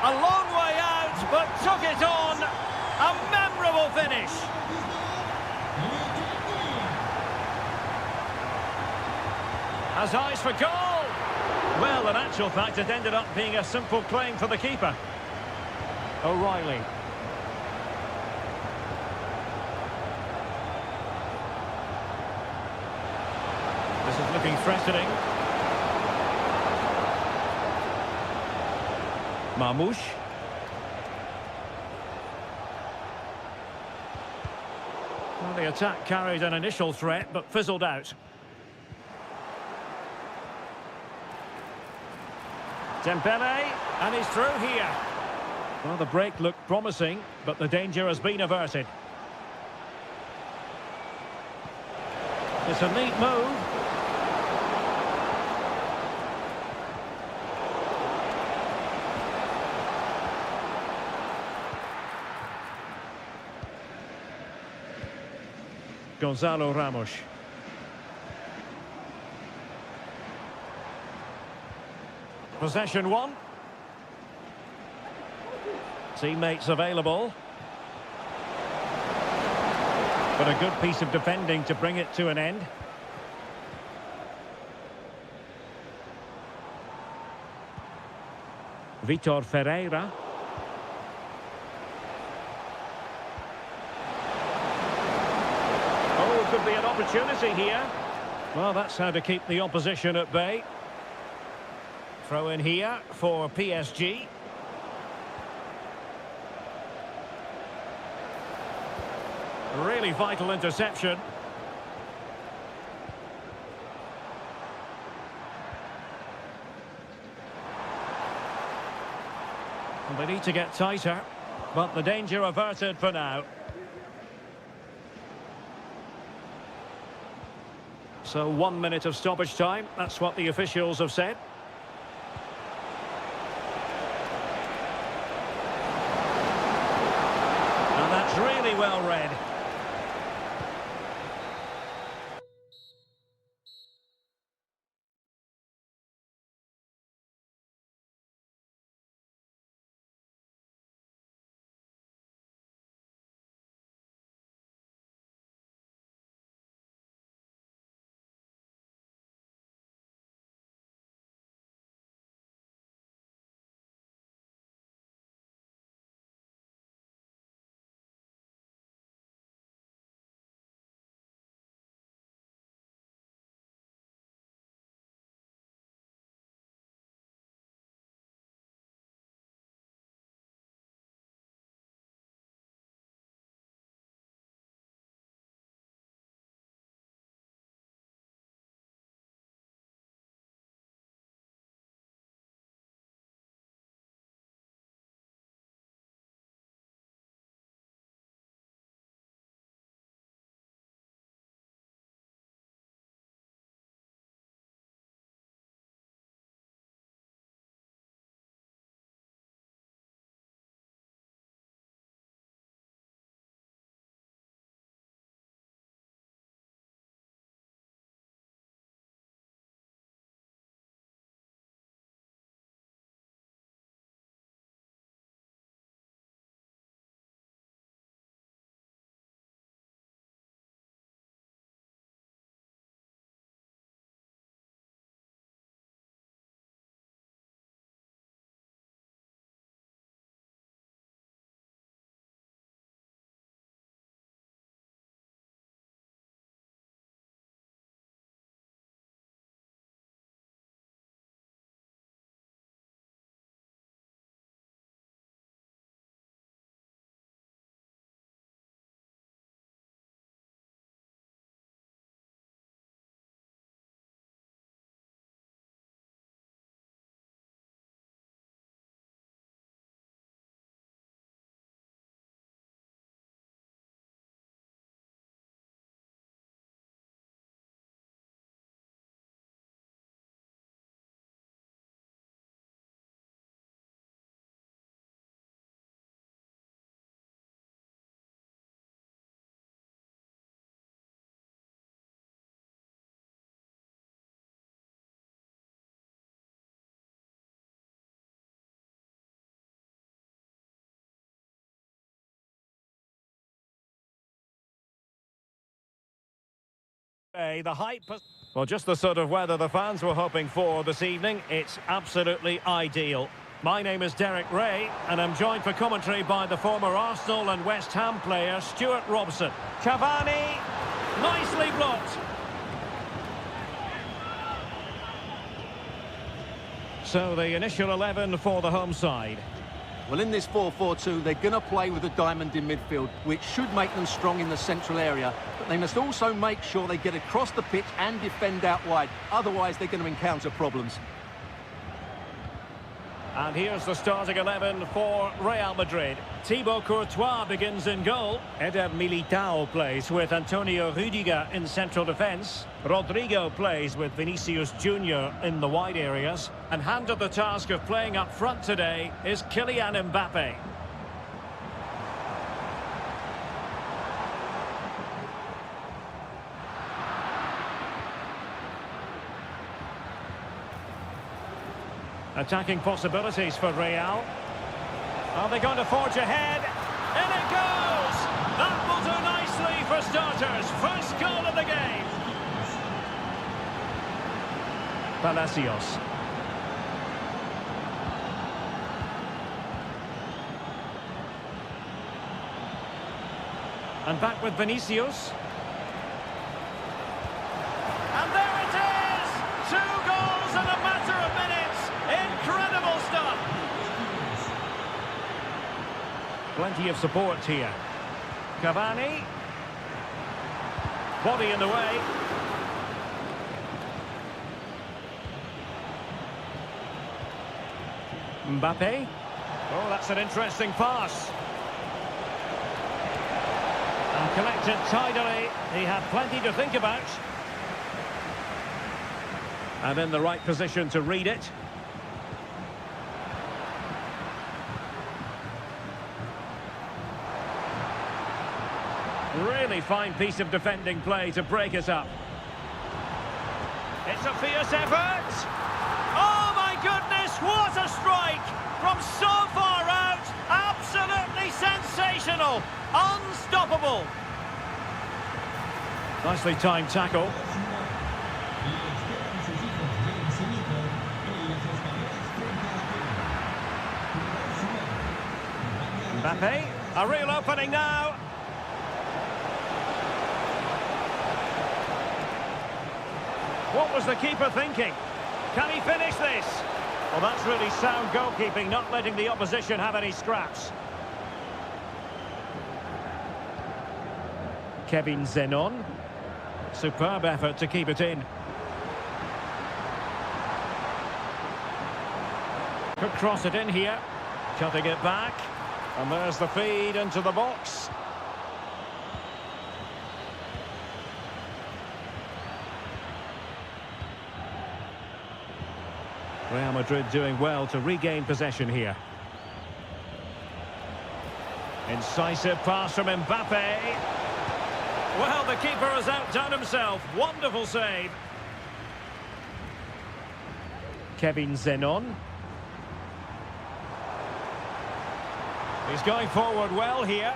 A long way out, but took it on. A memorable finish. Has eyes for goal. Well, in actual fact, it ended up being a simple claim for the keeper. O'Reilly. This is looking threatening. Marmouche. Well, the attack carried an initial threat, but fizzled out. Dembele, and he's through here. Well, the break looked promising, but the danger has been averted. It's a neat move. Gonzalo Ramos. Possession one. Teammates available. But a good piece of defending to bring it to an end. Vitor Ferreira. Oh, could be an opportunity here. Well, that's how to keep the opposition at bay. Throw in here for PSG. Really vital interception. And they need to get tighter, but the danger averted for now. So 1 minute of stoppage time, that's what the officials have said. And that's really well read. The hype. Well, just the sort of weather the fans were hoping for this evening. It's absolutely ideal. My name is Derek Ray, and I'm joined for commentary by the former Arsenal and West Ham player, Stuart Robson. Cavani, nicely blocked. So the initial 11 for the home side. Well, in this 4-4-2, they're going to play with a diamond in midfield, which should make them strong in the central area. But they must also make sure they get across the pitch and defend out wide. Otherwise, they're going to encounter problems. And here's the starting 11 for Real Madrid. Thibaut Courtois begins in goal. Eder Militao plays with Antonio Rüdiger in central defence. Rodrigo plays with Vinicius Junior in the wide areas. And handed the task of playing up front today is Kylian Mbappe. Attacking possibilities for Real. Are they going to forge ahead? In it goes! That will do nicely for starters. First goal of the game. Palacios. And back with Vinicius. And there it is! 2 goals in a matter of minutes. Incredible stuff. Plenty of support here. Cavani. Body in the way. Mbappe. Oh, that's an interesting pass. And collected tidily. He had plenty to think about. And in the right position to read it. Really fine piece of defending play to break us up. It's a fierce effort. Oh my goodness, what a strike! From so far out, absolutely sensational, unstoppable. Nicely timed tackle. Mbappe, a real opening now. What was the keeper thinking? Can he finish this? Well, that's really sound goalkeeping, not letting the opposition have any scraps. Kevin Zenon. Superb effort to keep it in. Could cross it in here. Cutting it back. And there's the feed into the box. Real Madrid doing well to regain possession here. Incisive pass from Mbappe. Well, the keeper has outdone himself. Wonderful save. Kevin Zenon. He's going forward well here.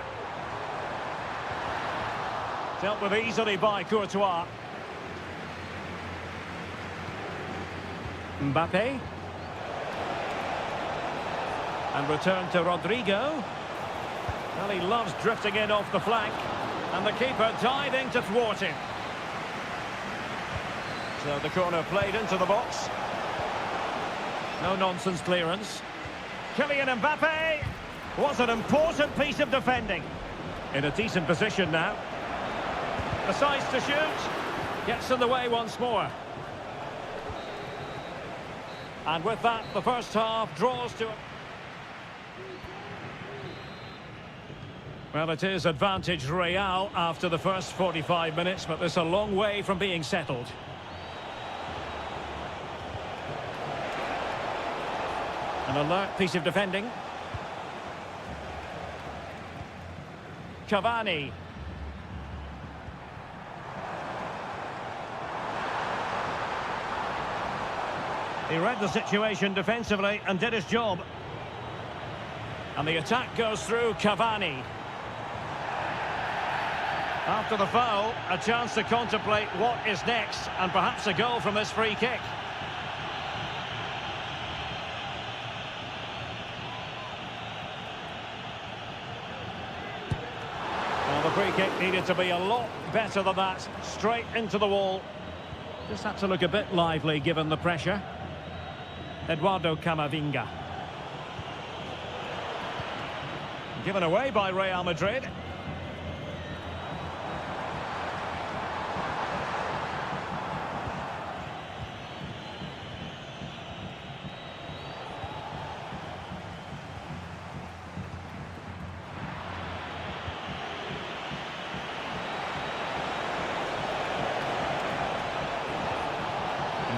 Dealt with easily by Courtois. Mbappe. And return to Rodrigo. Well, he loves drifting in off the flank. And the keeper diving to thwart him. So the corner played into the box. No nonsense clearance. Kylian Mbappe. Was an important piece of defending. In a decent position now. Decides to shoot. Gets in the way once more. And with that, the first half draws to... Well, it is advantage Real after the first 45 minutes, but there's a long way from being settled. An alert piece of defending. Cavani. He read the situation defensively and did his job. And the attack goes through Cavani. After the foul, a chance to contemplate what is next, and perhaps a goal from this free kick. Well, the free kick needed to be a lot better than that. Straight into the wall. Just had to look a bit lively given the pressure. Eduardo Camavinga. Given away by Real Madrid.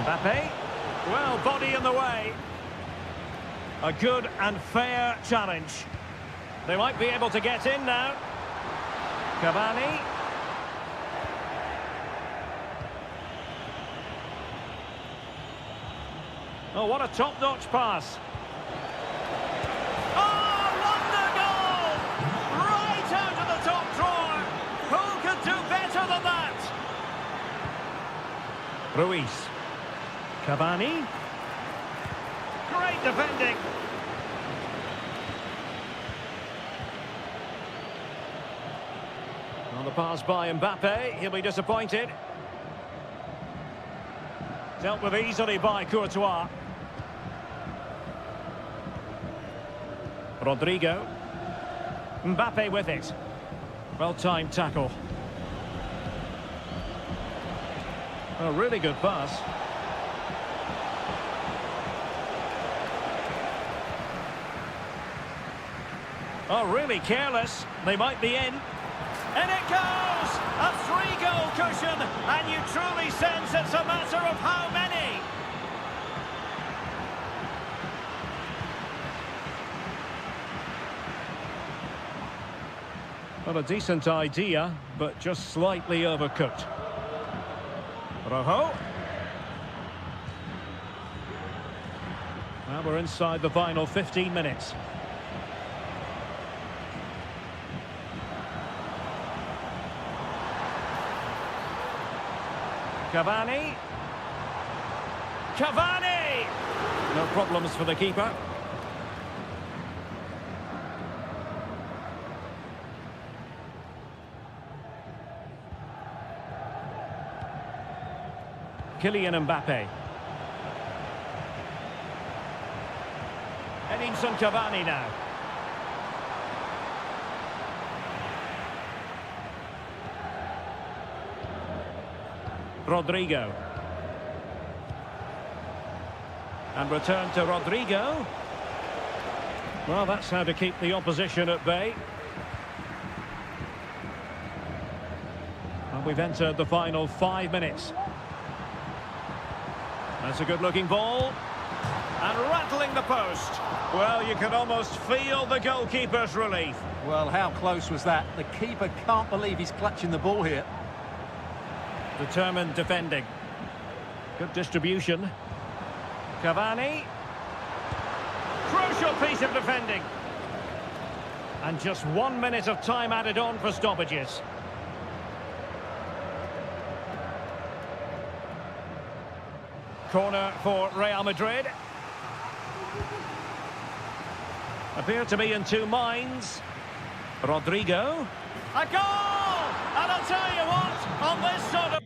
Mbappe, well, body in the way. A good and fair challenge. They might be able to get in now. Cavani. Oh, what a top-notch pass. Oh, wonder goal! Right out of the top drawer. Who could do better than that? Ruiz. Cavani. Great defending. On the pass by Mbappe, he'll be disappointed. Dealt with easily by Courtois. Rodrigo. Mbappe with it. Well-timed tackle. A really good pass. Oh, really careless. They might be in. And it goes! A 3-goal cushion, and you truly sense it's a matter of how many. Well, a decent idea, but just slightly overcooked. Rojo. Well, we're inside the final 15 minutes. Cavani. Cavani! No problems for the keeper. Kylian Mbappe. Edinson Cavani now. Rodrigo. And return to Rodrigo. Well, that's how to keep the opposition at bay. And we've entered the final 5 minutes. That's a good-looking ball. And rattling the post. Well, you can almost feel the goalkeeper's relief. Well, how close was that? The keeper can't believe he's clutching the ball here. Determined defending. Good distribution. Cavani. Crucial piece of defending. And just 1 minute of time added on for stoppages. Corner for Real Madrid. Appear to be in two minds. Rodrigo. A goal! And I'll tell you what, on this sort of...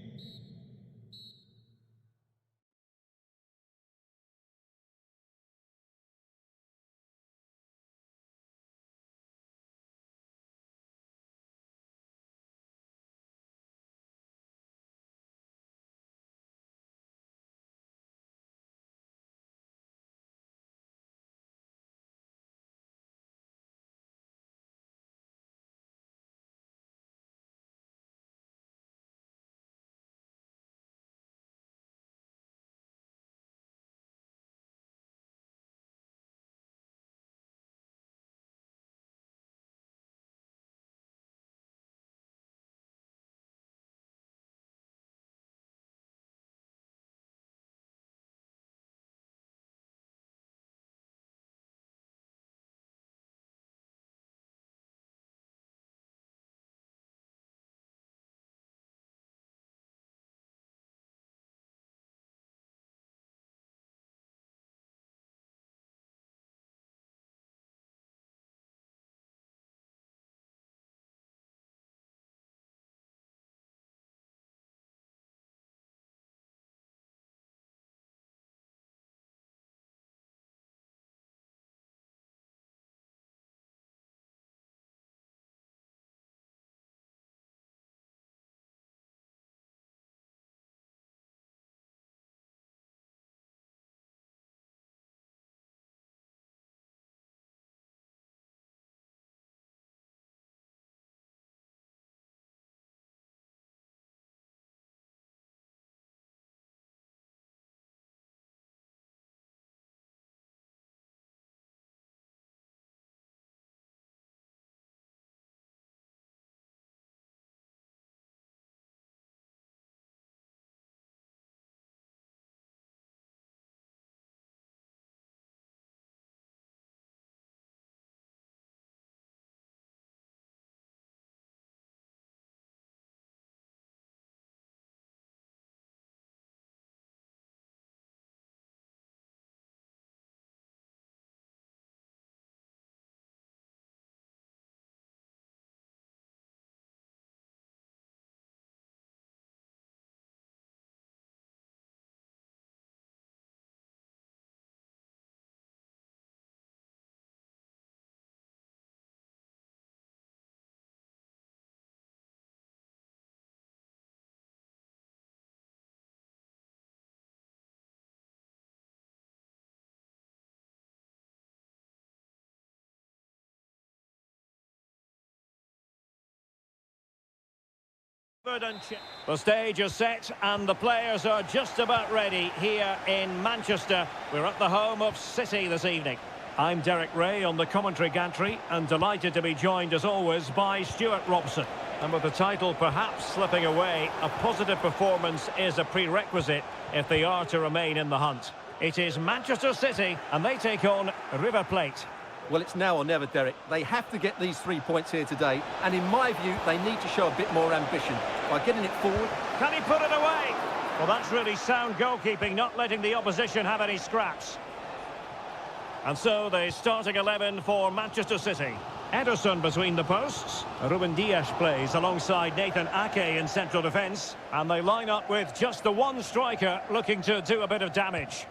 The stage is set and the players are just about ready here in Manchester. We're at the home of City this evening. I'm Derek Ray on the commentary gantry and delighted to be joined as always by Stuart Robson. And with the title perhaps slipping away, a positive performance is a prerequisite if they are to remain in the hunt. It is Manchester City and they take on River Plate. Well, it's now or never, Derek. They have to get these 3 points here today. And in my view, they need to show a bit more ambition by getting it forward. Can he put it away? Well, that's really sound goalkeeping, not letting the opposition have any scraps. And so the starting 11 for Manchester City. Ederson between the posts. Ruben Dias plays alongside Nathan Ake in central defence. And they line up with just the one striker looking to do a bit of damage.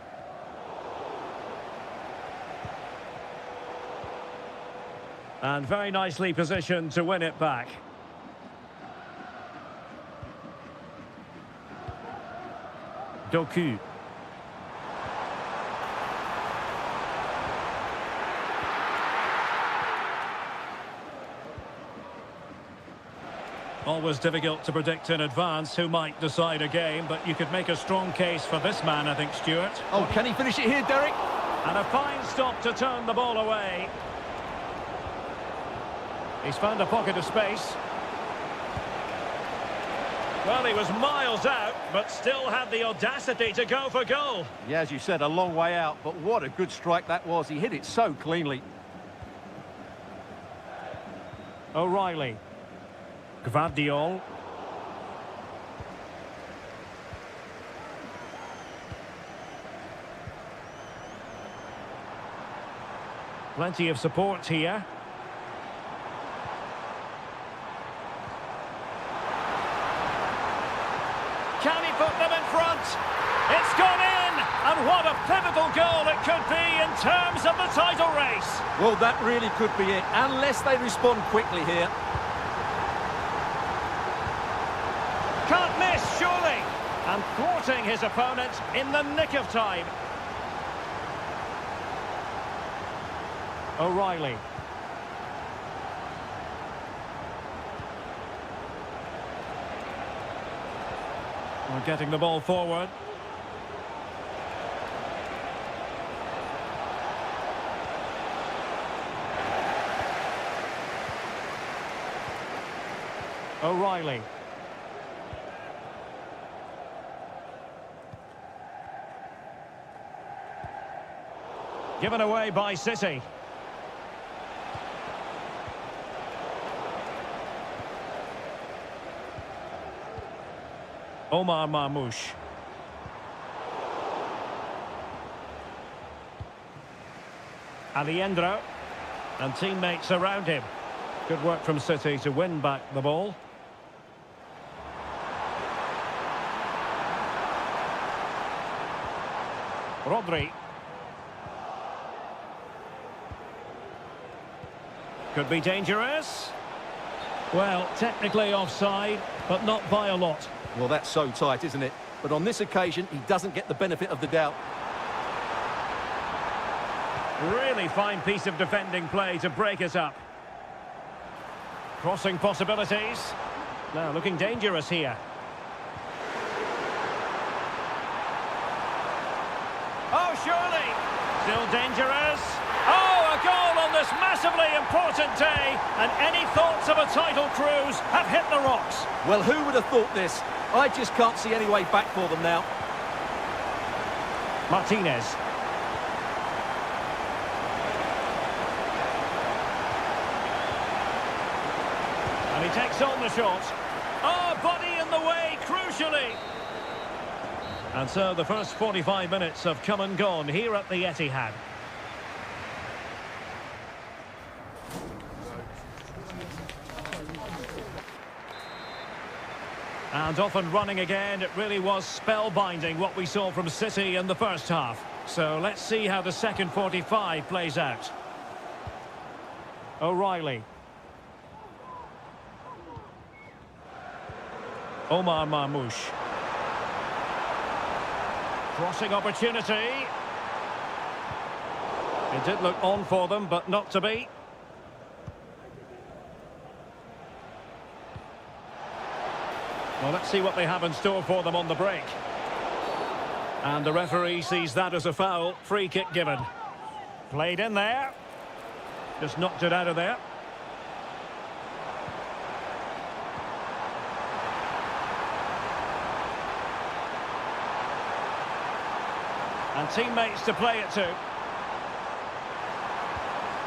And very nicely positioned to win it back. Doku. Always difficult to predict in advance who might decide a game, but you could make a strong case for this man, I think, Stuart. Oh, can he finish it here, Derek? And a fine stop to turn the ball away. He's found a pocket of space. Well, he was miles out, but still had the audacity to go for goal. Yeah, as you said, a long way out, but what a good strike that was. He hit it so cleanly. O'Reilly. Gvardiol. Plenty of support here. Can he put them in front? It's gone in! And what a pivotal goal it could be in terms of the title race. Well, that really could be it, unless they respond quickly here. Can't miss, surely. And thwarting his opponent in the nick of time. O'Reilly. We're getting the ball forward. O'Reilly. Given away by City. Omar Marmoush. Aliendro. And teammates around him. Good work from City to win back the ball. Rodri. Could be dangerous. Well, technically offside, but not by a lot. Well, that's so tight, isn't it? But on this occasion, he doesn't get the benefit of the doubt. Really fine piece of defending play to break it up. Crossing possibilities. Now looking dangerous here. Oh, surely. Still dangerous. Oh, a goal on this massively important day. And any thoughts of a title cruise have hit the rocks. Well, who would have thought this? I just can't see any way back for them now. Martinez. And he takes on the shot. Oh, body in the way, crucially. And so the first 45 minutes have come and gone here at the Etihad. And off and running again. It really was spellbinding what we saw from City in the first half. So let's see how the second 45 plays out. O'Reilly. Omar Marmoush. Crossing opportunity. It did look on for them, but not to be. Well, let's see what they have in store for them on the break. And the referee sees that as a foul. Free kick given. Played in there. Just knocked it out of there. And teammates to play it to.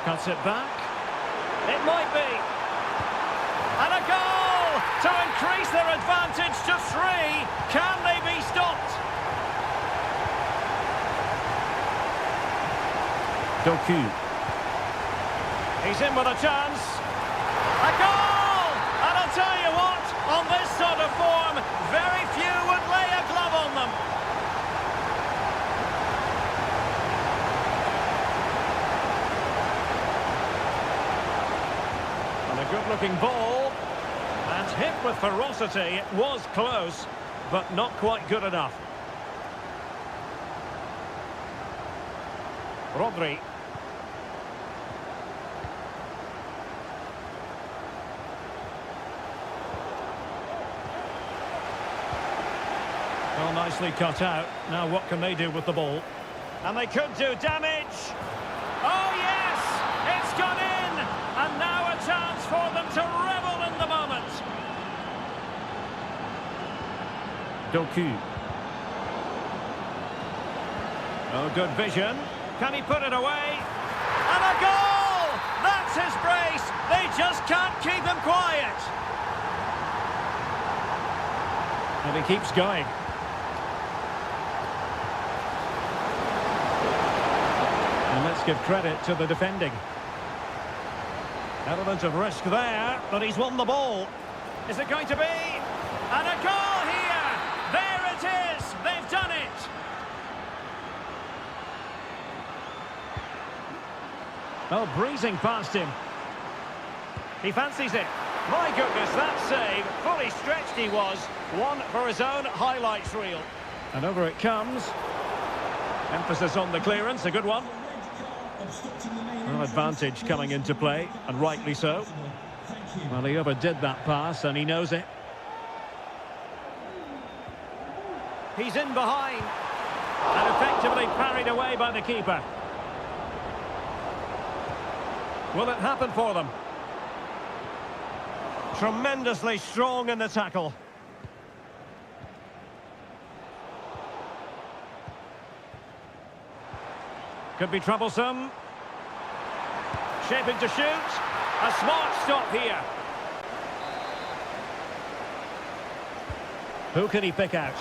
Cuts it back. It might be. And a goal to increase their advantage to 3. Can they be stopped? Doku. He's in with a chance. A goal! And I'll tell you what, on this sort of form, very few would lay a glove on them. And a good-looking ball. And hit with ferocity. It was close, but not quite good enough. Rodri. Well, nicely cut out. Now what can they do with the ball? And they could do damage. Oh, yes! It's gone in! And now a chance for them to revel in the moment. Doku. Oh, good vision. Can he put it away? And a goal! That's his brace! They just can't keep him quiet. And he keeps going. And let's give credit to the defending. Element of risk there, but he's won the ball. Is it going to be? And a goal here! There it is! They've done it! Oh, breezing past him. He fancies it. My goodness, that save. Fully stretched he was. One for his own highlights reel. And over it comes. Emphasis on the clearance, a good one. Well, advantage coming into play, and rightly so. Well, he overdid that pass, and he knows it. He's in behind. And effectively parried away by the keeper. Will it happen for them? Tremendously strong in the tackle. Could be troublesome. Shaping to shoot. A smart stop here. Who can he pick out?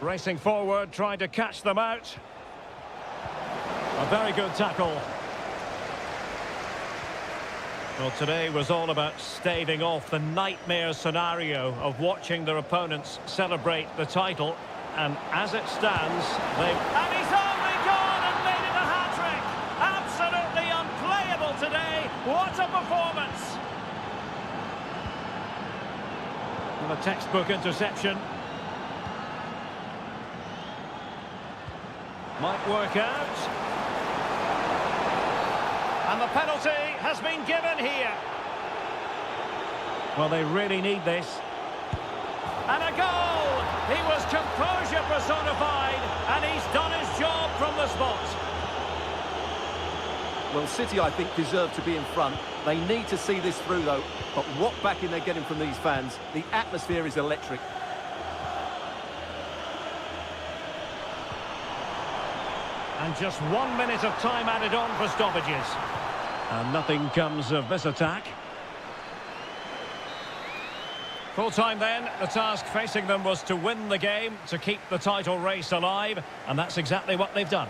Racing forward, trying to catch them out. A very good tackle. Well, today was all about staving off the nightmare scenario of watching their opponents celebrate the title. And as it stands, they've... And he's only gone and made it a hat-trick! Absolutely unplayable today! What a performance! And a textbook interception. Might work out. And the penalty has been given here. Well, they really need this. And a goal! He was composure personified, and he's done his job from the spot. Well, City, I think, deserve to be in front. They need to see this through, though. But what backing they're getting from these fans. The atmosphere is electric. And just 1 minute of time added on for stoppages. And nothing comes of this attack. Full time then, the task facing them was to win the game, to keep the title race alive, and that's exactly what they've done.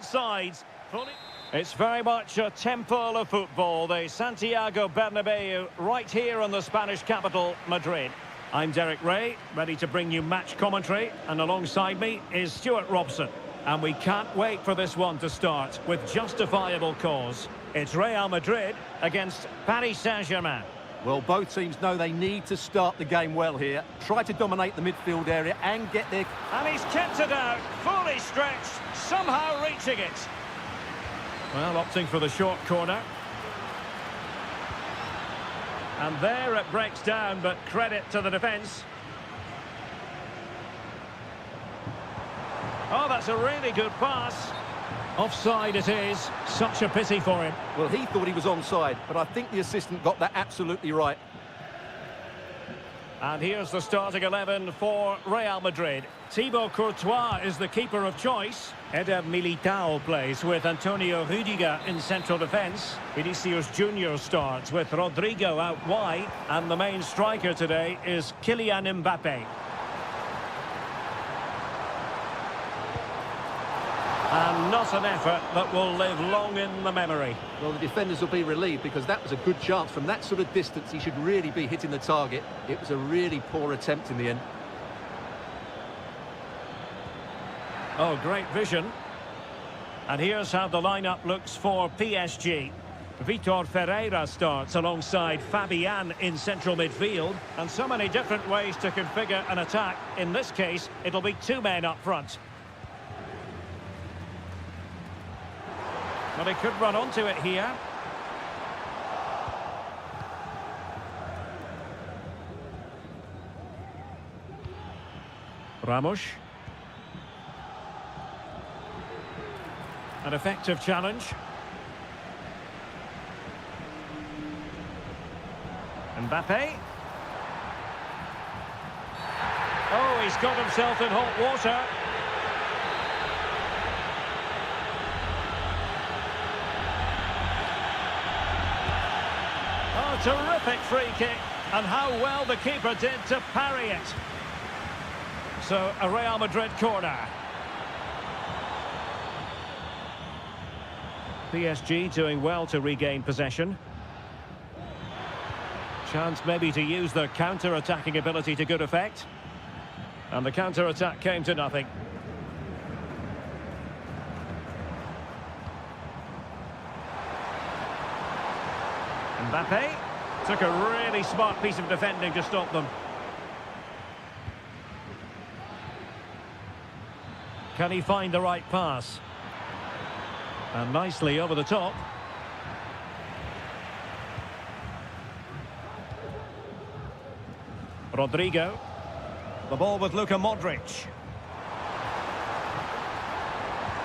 Sides. It's very much a temple of football, the Santiago Bernabeu, right here in the Spanish capital, Madrid. I'm Derek Ray, ready to bring you match commentary, and alongside me is Stuart Robson. And we can't wait for this one to start with justifiable cause. It's Real Madrid against Paris Saint-Germain. Well, both teams know they need to start the game well here. Try to dominate the midfield area and get their... And he's kept it out, fully stretched, somehow reaching it. Well, opting for the short corner. And there it breaks down, but credit to the defence. Oh, that's a really good pass. Offside it is. Such a pity for him. Well, he thought he was onside, but I think the assistant got that absolutely right. And here's the starting 11 for Real Madrid. Thibaut Courtois is the keeper of choice. Eder Militao plays with Antonio Rüdiger in central defence. Vinicius Junior starts with Rodrigo out wide. And the main striker today is Kylian Mbappe. And not an effort that will live long in the memory. Well, the defenders will be relieved because that was a good chance. From that sort of distance, he should really be hitting the target. It was a really poor attempt in the end. Oh, great vision. And here's how the lineup looks for PSG. Vitor Ferreira starts alongside Fabian in central midfield. And so many different ways to configure an attack. In this case, it'll be two men up front. But he could run onto it here. Ramos. An effective challenge. Mbappe. Oh, he's got himself in hot water. Terrific free kick, and how well the keeper did to parry it. So, a Real Madrid corner. PSG doing well to regain possession. Chance maybe to use their counter-attacking ability to good effect. And the counter-attack came to nothing. Mbappe took a really smart piece of defending to stop them. Can he find the right pass? And nicely over the top. Rodrigo. The ball with Luka Modric.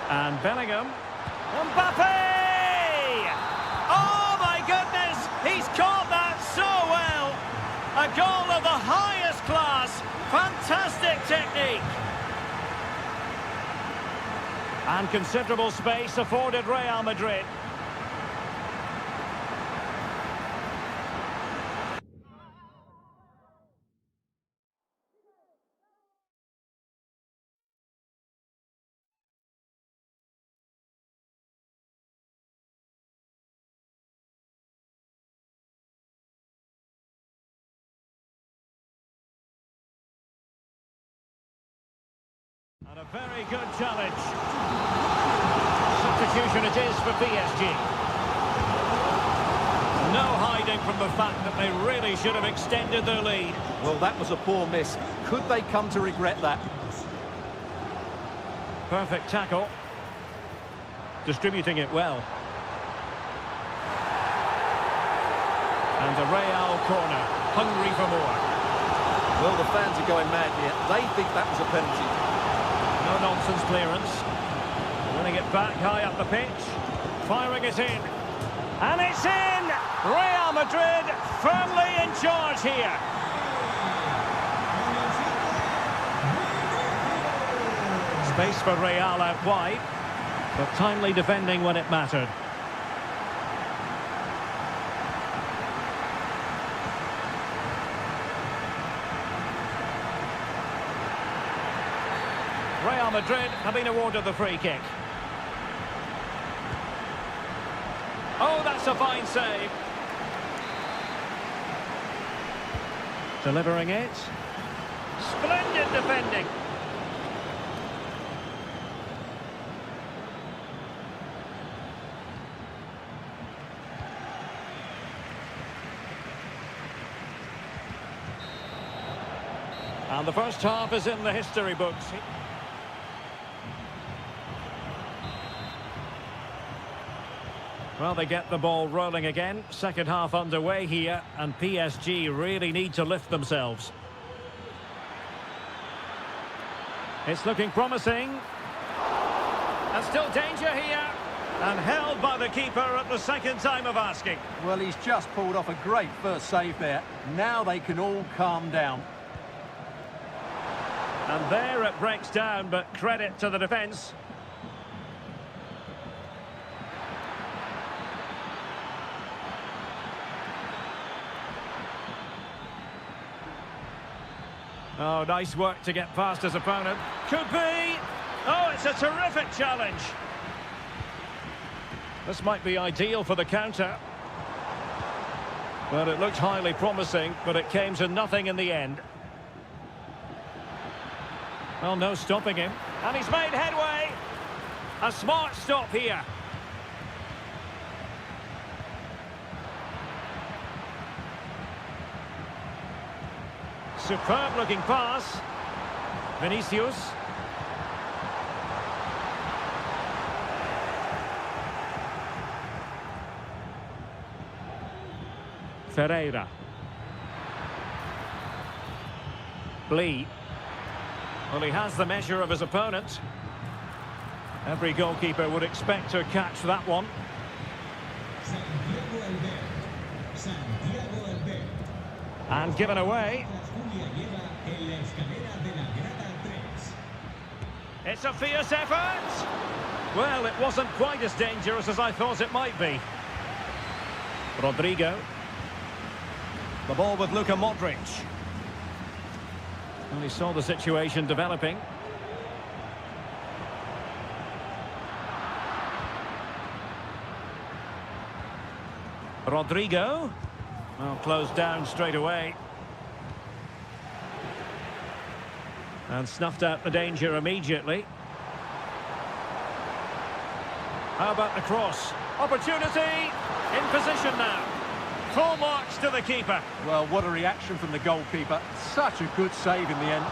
And Bellingham. Mbappe! Oh my goodness! He's caught that so well! A goal of the highest class! Fantastic technique! And considerable space afforded Real Madrid. And a very good challenge. Substitution it is for PSG. No hiding from the fact that they really should have extended their lead. Well, that was a poor miss. Could they come to regret that? Perfect tackle. Distributing it well. And a Real corner. Hungry for more. Well, the fans are going mad here. They think that was a penalty. No-nonsense clearance. Winning it back high up the pitch. Firing it in. And it's in! Real Madrid firmly in charge here. Space for Real out wide. But timely defending when it mattered. Real Madrid have been awarded the free kick. Oh, that's a fine save. Delivering it. Splendid defending. And the first half is in the history books. Well, they get the ball rolling again. Second half underway here, and PSG really need to lift themselves. It's looking promising. And still danger here. And held by the keeper at the second time of asking. Well, he's just pulled off a great first save there. Now they can all calm down. And there it breaks down, but credit to the defence. Oh, nice work to get past his opponent. Could be! Oh, it's a terrific challenge. This might be ideal for the counter. Well, it looked highly promising, but it came to nothing in the end. Well, no stopping him. And he's made headway. A smart stop here. Superb looking pass. Vinicius. Ferreira. Lee. Well, he has the measure of his opponent. Every goalkeeper would expect to catch that one. And given away. It's a fierce effort. Well, it wasn't quite as dangerous as I thought it might be. Rodrigo. The ball with Luka Modric. And he saw the situation developing. Rodrigo. Well, closed down straight away. And snuffed out the danger immediately. How about the cross? Opportunity! In position now. Full marks to the keeper. Well, what a reaction from the goalkeeper. Such a good save in the end.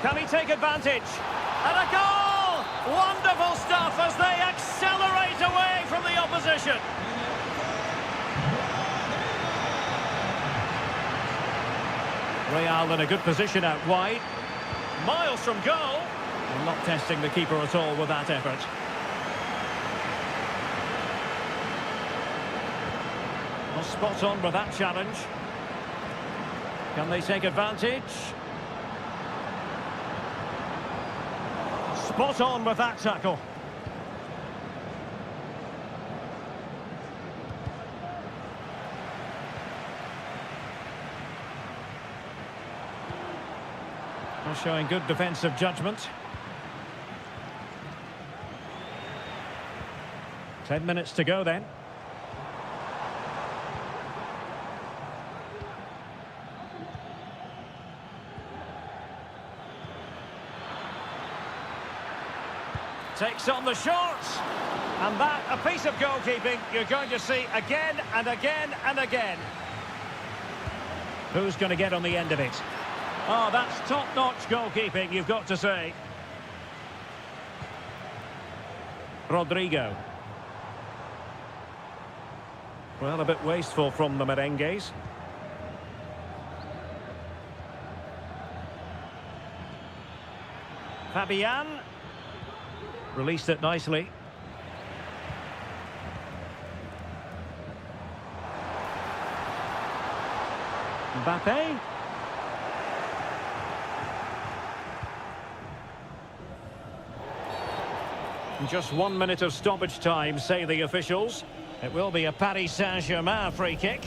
Can he take advantage? And a goal! Wonderful stuff as they accelerate away from the opposition. Real in a good position out wide. Miles from goal. Well, not testing the keeper at all with that effort. Well, spot on with that challenge. Can they take advantage? Spot on with that tackle. Well, showing good defensive judgment. 10 minutes to go then. Takes on the shot. And that, a piece of goalkeeping you're going to see again and again and again. Who's going to get on the end of it? Oh, that's top-notch goalkeeping, you've got to say. Rodrigo. Well, a bit wasteful from the merengues. Fabian. Released it nicely. Mbappe. Just 1 minute of stoppage time, say the officials. It will be a Paris Saint-Germain free kick.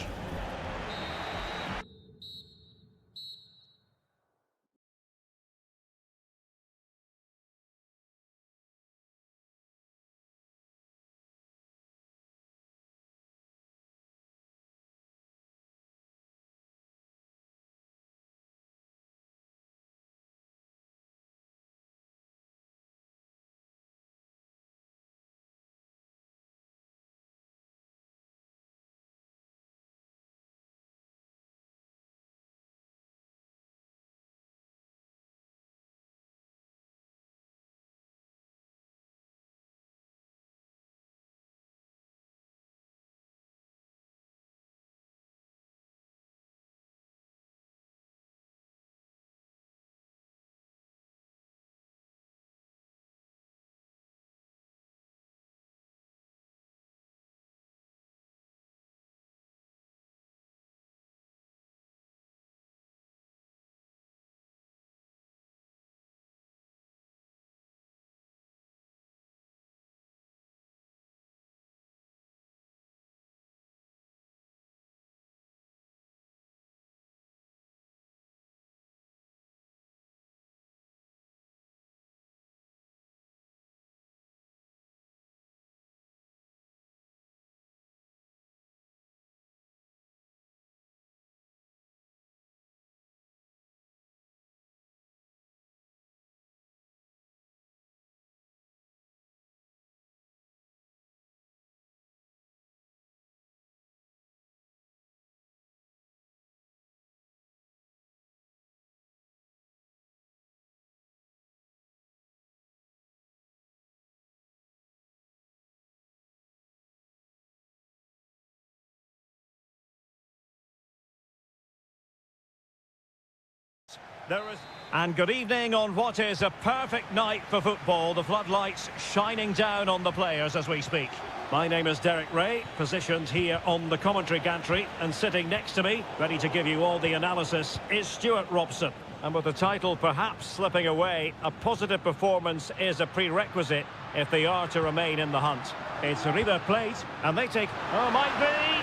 There is... And good evening on what is a perfect night for football. The floodlights shining down on the players as we speak. My name is Derek Ray, positioned here on the commentary gantry, and sitting next to me, ready to give you all the analysis, is Stuart Robson. And with the title perhaps slipping away, a positive performance is a prerequisite if they are to remain in the hunt. It's River Plate, and they take... Oh, might be!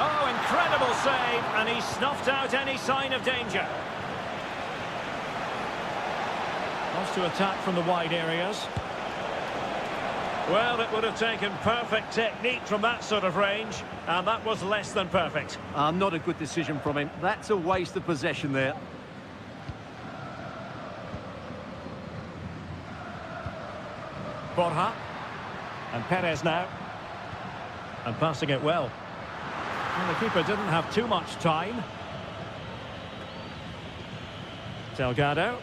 Oh, incredible save, and he snuffed out any sign of danger. Wants to attack from the wide areas. Well, it would have taken perfect technique from that sort of range, and that was less than perfect. Not a good decision from him. That's a waste of possession there. Borja. And Perez now. And passing it well. And the keeper didn't have too much time. Delgado.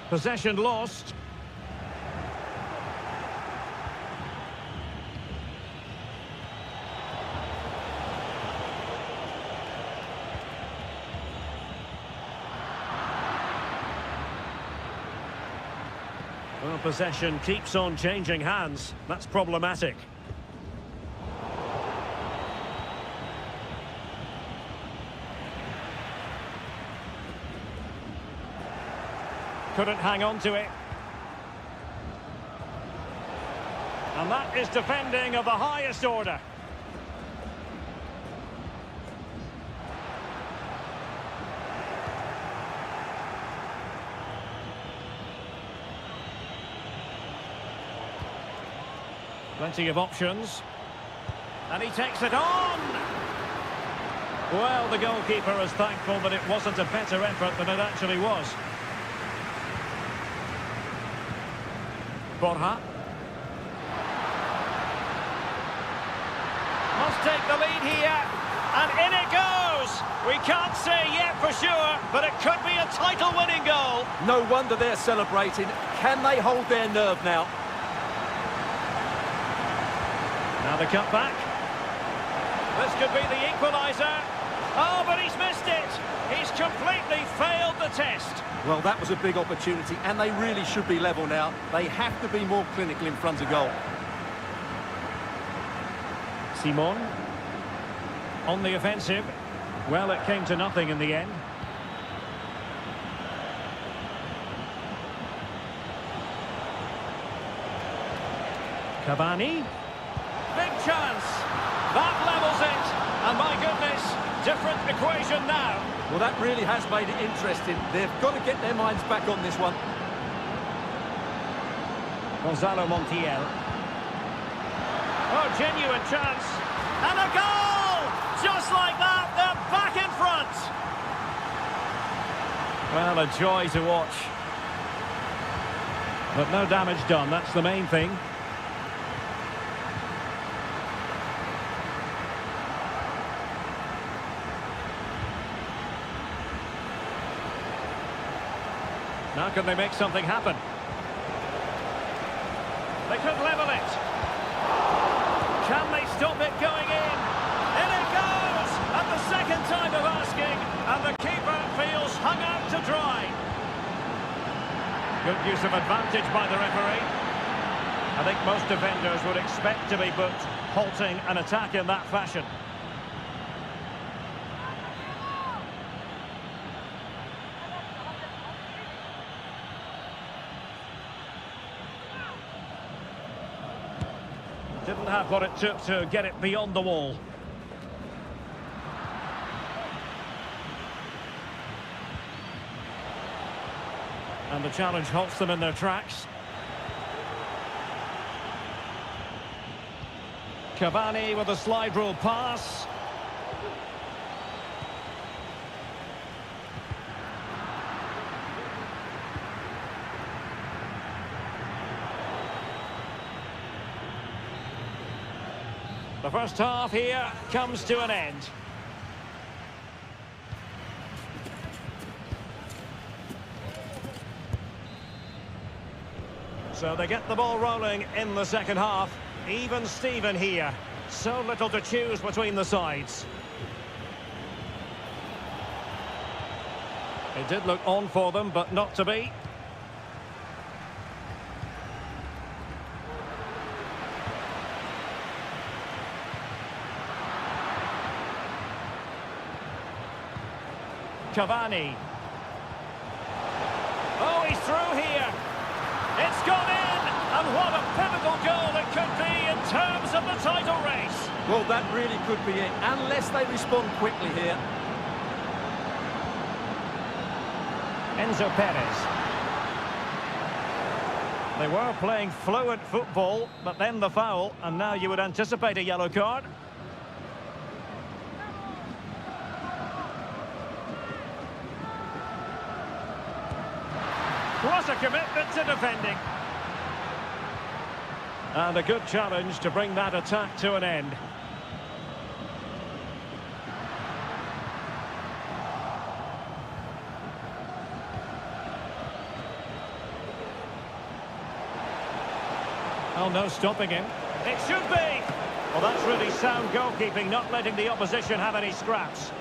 Possession lost. Well, possession keeps on changing hands. That's problematic. Couldn't hang on to it. And that is defending of the highest order. Plenty of options. And he takes it on! Well, the goalkeeper is thankful that it wasn't a better effort than it actually was. Borja. Must take the lead here. And in it goes! We can't say yet for sure, but it could be a title-winning goal. No wonder they're celebrating. Can they hold their nerve now? Now the cutback. This could be the equaliser. Oh, but he's missed it. He's completely failed the test. Well, that was a big opportunity, and they really should be level now. They have to be more clinical in front of goal. Simon. On the offensive. Well, it came to nothing in the end. Cavani. Big chance. That levels it. And my goodness, different equation now. Well, that really has made it interesting. They've got to get their minds back on this one. Gonzalo Montiel. Oh, genuine chance. And a goal! Just like that, they're back in front. Well, a joy to watch. But no damage done, that's the main thing. Now can they make something happen? They could level it. Can they stop it going in? In it goes! At the second time of asking, and the keeper feels hung out to dry. Good use of advantage by the referee. I think most defenders would expect to be booked, halting an attack in that fashion. Didn't have what it took to get it beyond the wall. And the challenge halts them in their tracks. Cavani with a slide rule pass. The first half here comes to an end. So they get the ball rolling in the second half. Even Steven here. So little to choose between the sides. It did look on for them, but not to be. Cavani. Oh, he's through here. It's gone in, and what a pivotal goal it could be in terms of the title race. Well, that really could be it, unless they respond quickly here. Enzo Perez. They were playing fluent football, but then the foul, and now you would anticipate a yellow card. What a commitment to defending. And a good challenge to bring that attack to an end. Oh, no stopping him. It should be. Well, that's really sound goalkeeping, not letting the opposition have any scraps.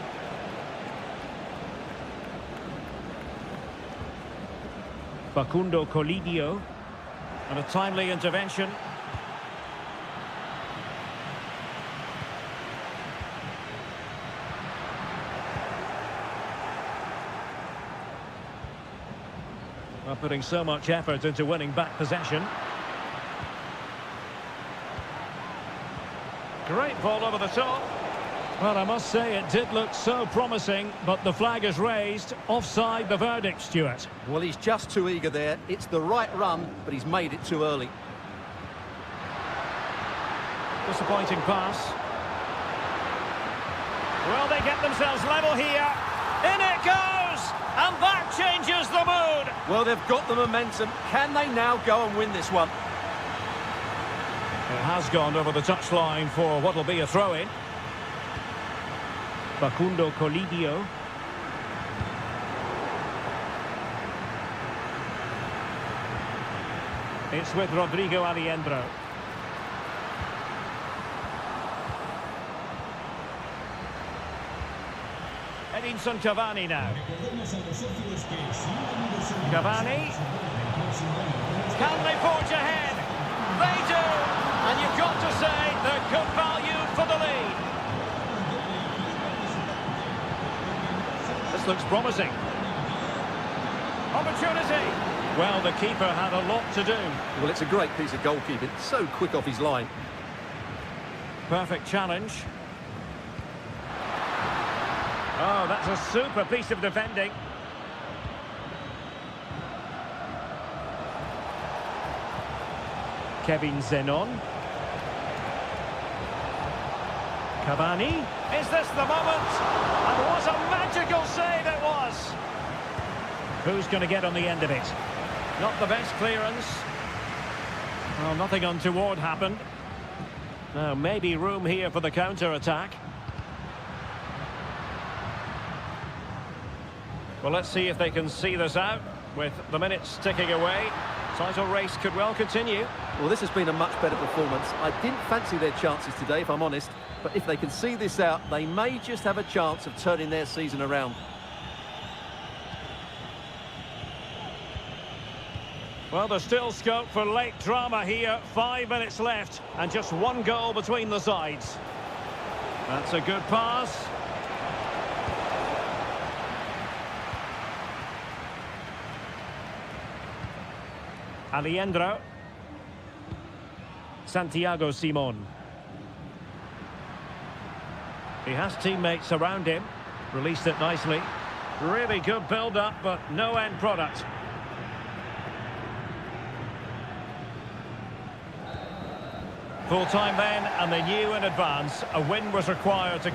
Facundo Colidio. And a timely intervention. Well, putting so much effort into winning back possession. Great ball over the top. Well, I must say it did look so promising, but the flag is raised. Offside the verdict, Stuart. Well, he's just too eager there. It's the right run, but he's made it too early. Disappointing pass. Well, they get themselves level here. In it goes! And that changes the mood. Well, they've got the momentum. Can they now go and win this one? It has gone over the touchline for what will be a throw-in. Facundo Colidio. It's with Rodrigo Aliendro. Edinson Cavani now. Cavani. Can they forge ahead? They do! And you've got to say they're good value for the lead. This looks promising. Opportunity. Well, the keeper had a lot to do. Well, it's a great piece of goalkeeping. So quick off his line. Perfect challenge. Oh, that's a super piece of defending. Kevin Zenon. Cavani. Is this the moment? And what a magical save it was. Who's going to get on the end of it? Not the best clearance. Well, nothing untoward happened. Now, maybe room here for the counter-attack. Well, let's see if they can see this out. With the minutes ticking away, title race could well continue. Well, this has been a much better performance. I didn't fancy their chances today, if I'm honest. But if they can see this out, they may just have a chance of turning their season around. Well, there's still scope for late drama here. 5 minutes left and just one goal between the sides. That's a good pass. Aliendro. Santiago Simon. He has teammates around him. Released it nicely. Really good build-up, but no end product. Full time then, and they knew in advance a win was required to...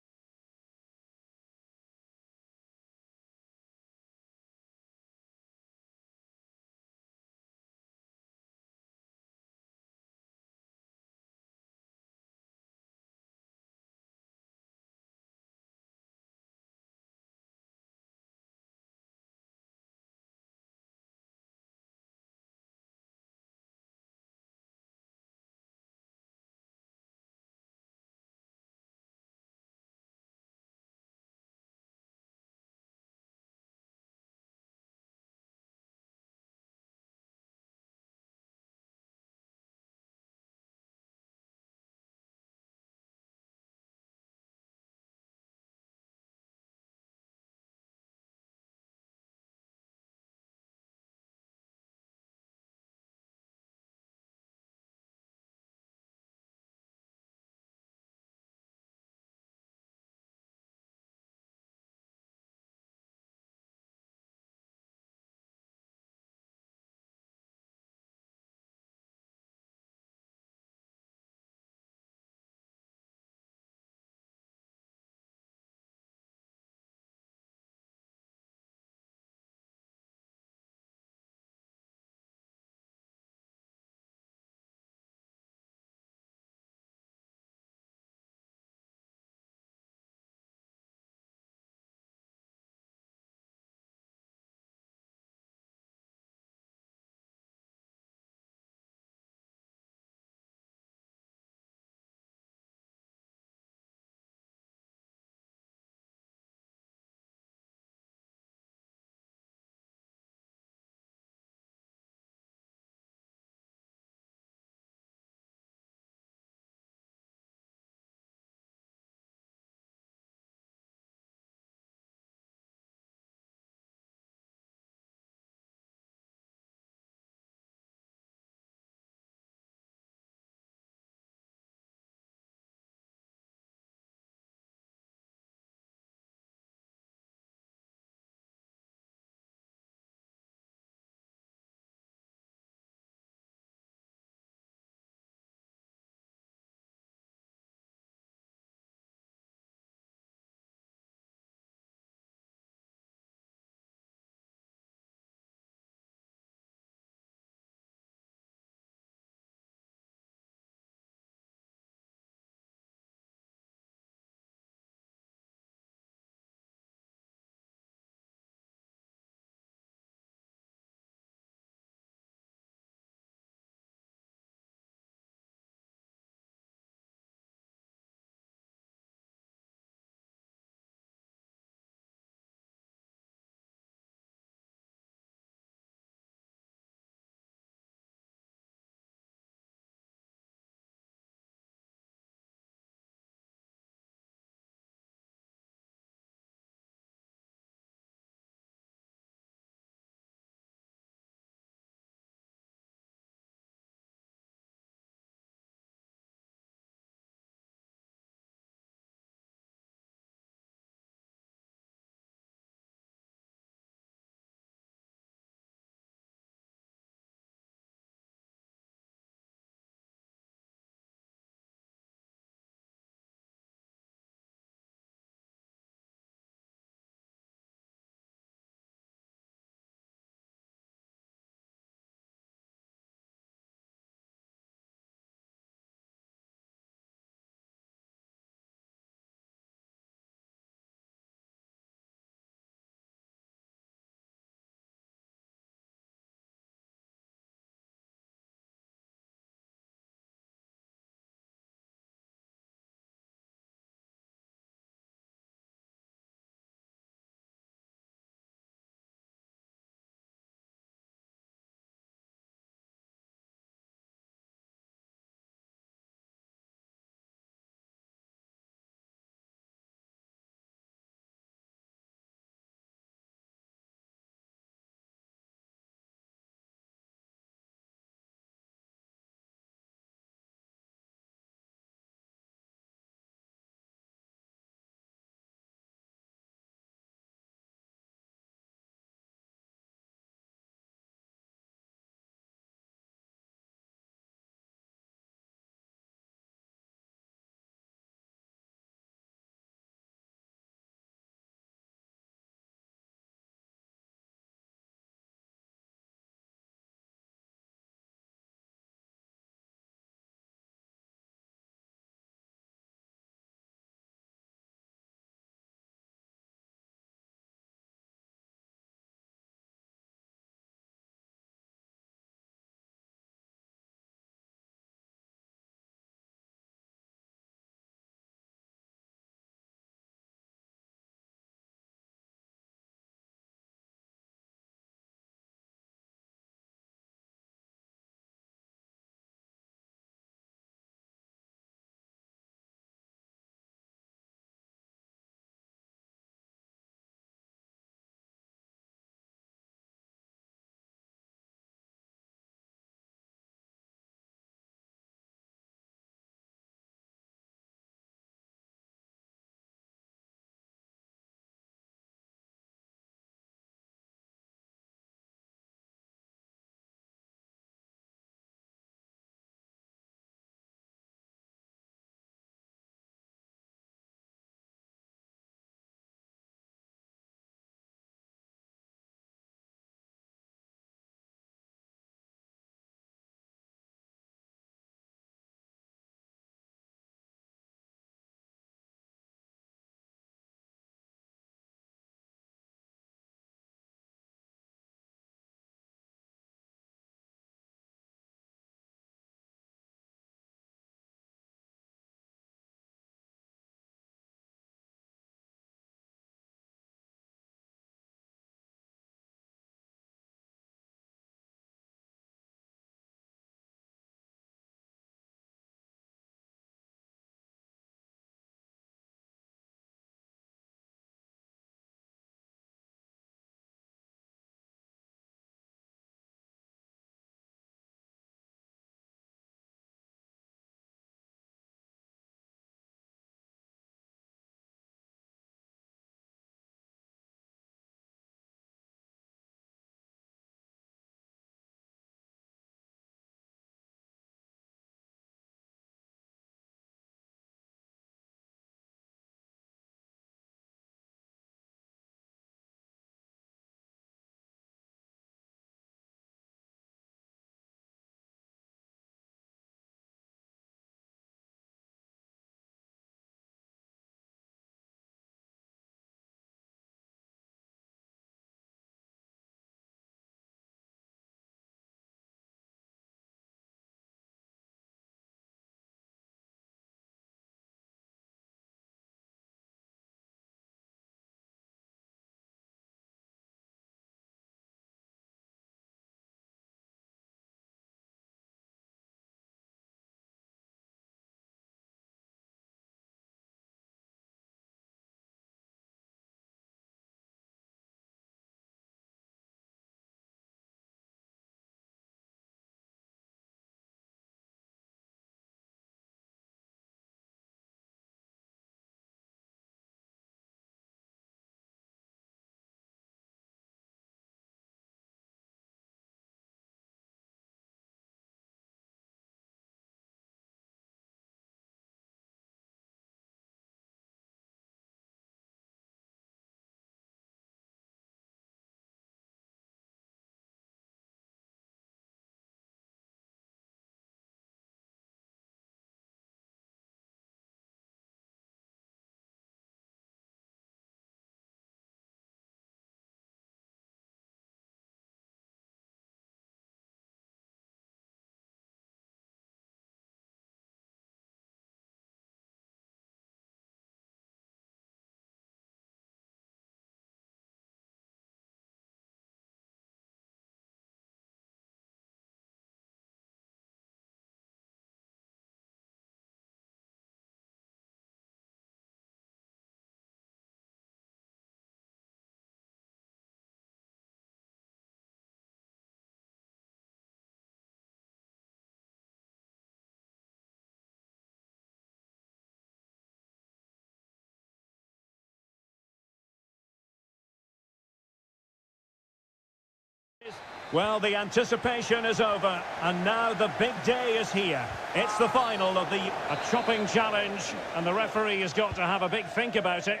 Well, the anticipation is over, and now the big day is here. It's the final of a chopping challenge, and the referee has got to have a big think about it.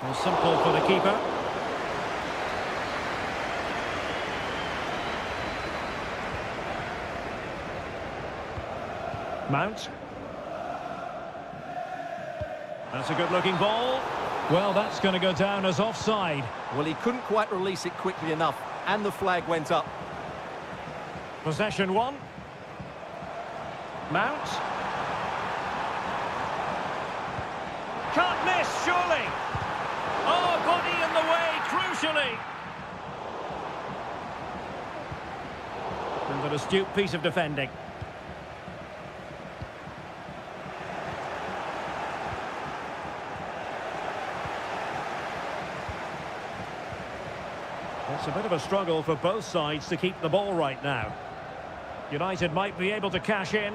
Well, simple for the keeper. Mount. That's a good-looking ball. Well, that's going to go down as offside. Well, he couldn't quite release it quickly enough, and the flag went up. Possession one. Mount. Can't miss, surely. Oh, body in the way, crucially. And an astute piece of defending. It's a bit of a struggle for both sides to keep the ball right now. United might be able to cash in.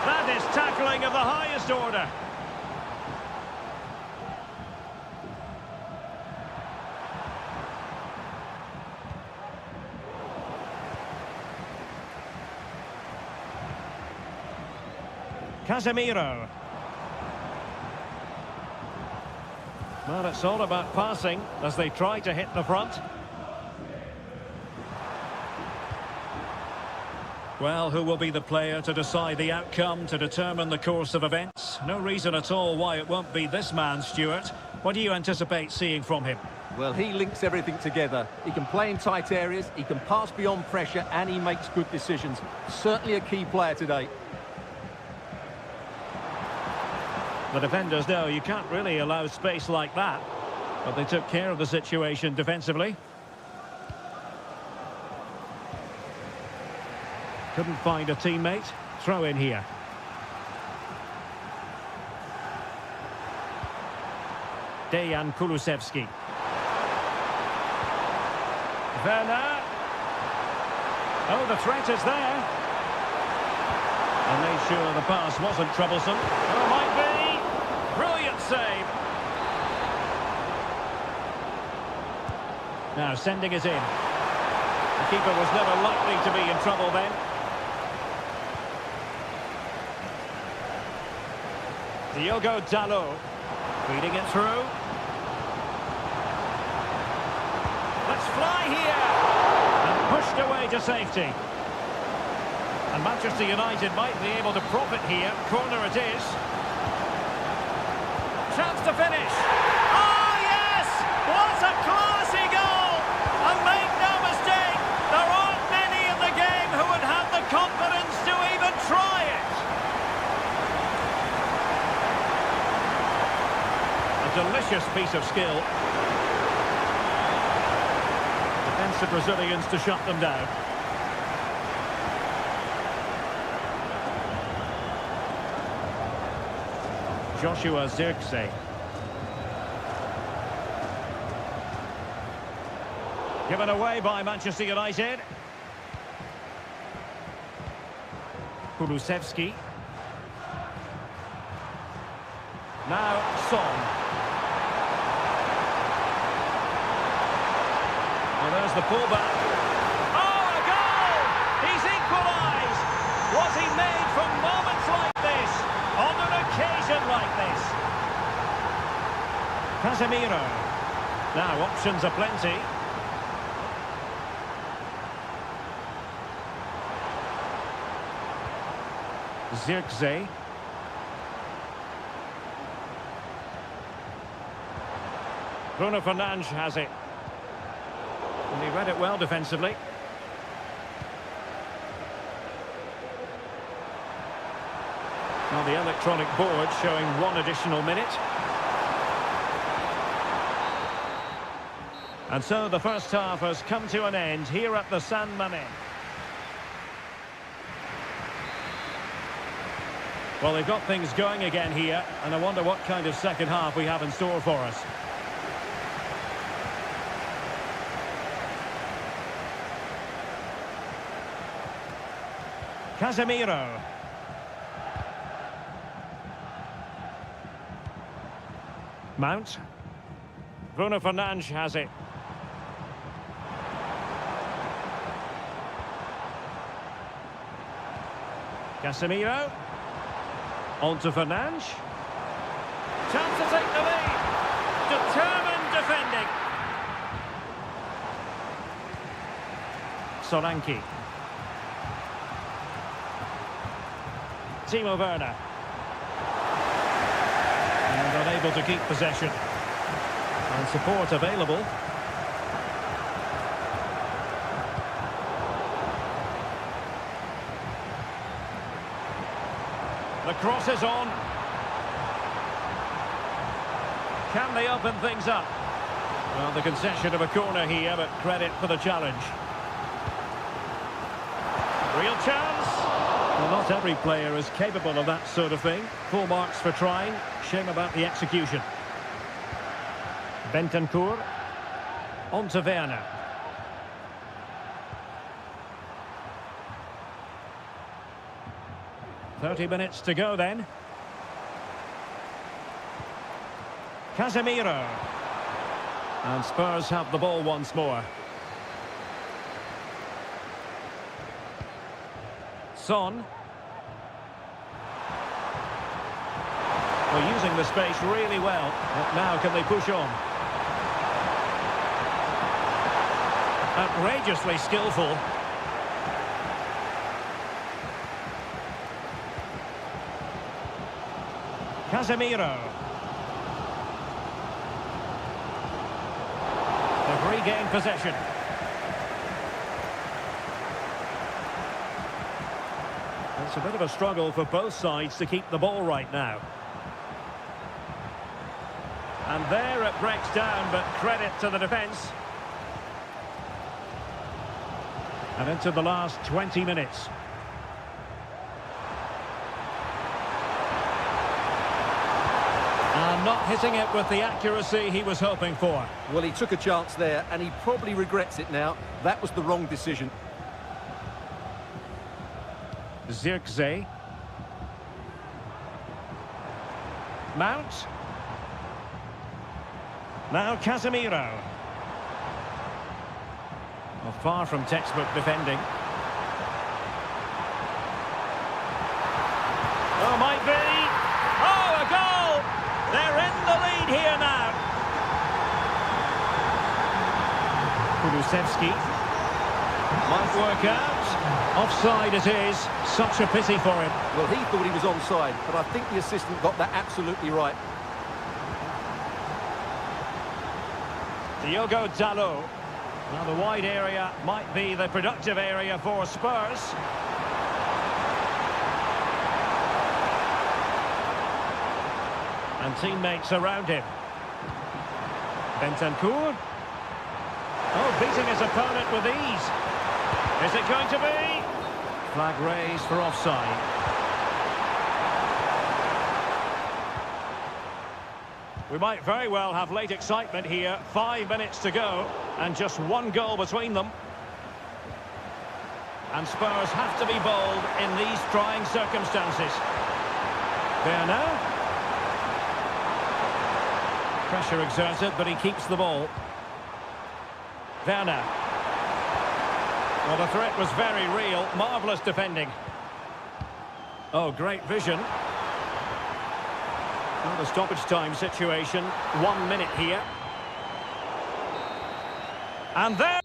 That is tackling of the highest order. Casemiro. Well, it's all about passing as they try to hit the front. Well, who will be the player to decide the outcome, to determine the course of events? No reason at all why it won't be this man, Stuart. What do you anticipate seeing from him? Well, he links everything together. He can play in tight areas, he can pass beyond pressure, and he makes good decisions. Certainly a key player today. The defenders know you can't really allow space like that, but they took care of the situation defensively. Couldn't find a teammate. Throw in here. Dejan Kulusevski. Werner. Oh, the threat is there. And made sure the pass wasn't troublesome. Oh, might be. Brilliant save. Now sending it in. The keeper was never likely to be in trouble then. Diogo Dalot feeding it through. Let's fly here. And pushed away to safety. And Manchester United might be able to profit here. Corner it is. Chance to finish. Oh, yes! What a classy goal! And make no mistake, there aren't many in the game who would have the confidence to even try it. A delicious piece of skill. Defensive Brazilians to shut them down. Joshua Zirkzee. Given away by Manchester United. Kulusevski. Now Son. Well, there's the pullback. Oh, a goal! He's equalised! Was he made from moments like this? On an occasion like this. Casemiro. Now options are plenty. Zirkzee. Bruno Fernandes has it. And he read it well defensively. On the electronic board showing 1 additional minute. And so the first half has come to an end here at the San Mamés. Well, they've got things going again here, and I wonder what kind of second half we have in store for us. Casemiro. Mount. Bruno Fernandes has it. Casemiro. On to Fernandes. Chance to take the lead. Determined defending. Solanke. Timo Werner. And unable to keep possession. And support available. The cross is on. Can they open things up? Well, the concession of a corner here, but credit for the challenge. Real chance. Well, not every player is capable of that sort of thing. Full marks for trying. Shame about the execution. Bentancur. On to Werner. "30 minutes to go then. Casemiro. And Spurs have the ball once more. Son. Well, using the space really well. But now can they push on? Outrageously skillful. Casemiro. They've regained possession. It's a bit of a struggle for both sides to keep the ball right now. And there it breaks down, but credit to the defence. And into the last 20 minutes. And not hitting it with the accuracy he was hoping for. Well, he took a chance there, and he probably regrets it now. That was the wrong decision. Zirkzee. Mount. Now Casemiro. Well, far from textbook defending. Oh, might be. Oh, a goal! They're in the lead here now. Kulusevski. Might work out. Offside it is. Such a pity for him. Well, he thought he was onside, but I think the assistant got that absolutely right. Diogo Dalot. Now the wide area might be the productive area for Spurs. And teammates around him. Bentancur. Oh, beating his opponent with ease. Is it going to be? Flag raised for offside. We might very well have late excitement here. 5 minutes to go, and just one goal between them. And Spurs have to be bold in these trying circumstances. Werner. Pressure exerted, but he keeps the ball. Werner. Well, the threat was very real. Marvellous defending. Oh, great vision. Well, the stoppage time situation. 1 minute here. And there...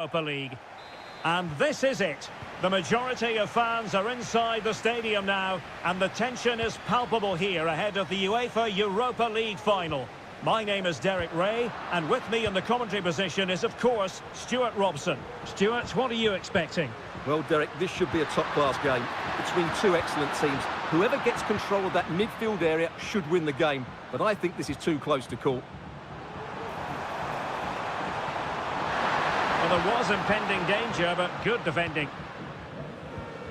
Europa League. And this is it. The majority of fans are inside the stadium now, and the tension is palpable here ahead of the UEFA Europa League final. My name is Derek Ray, and with me in the commentary position is, of course, Stuart Robson. Stuart, what are you expecting? Well, Derek, this should be a top-class game between two excellent teams. Whoever gets control of that midfield area should win the game, but I think this is too close to call. Well, there was impending danger, but good defending.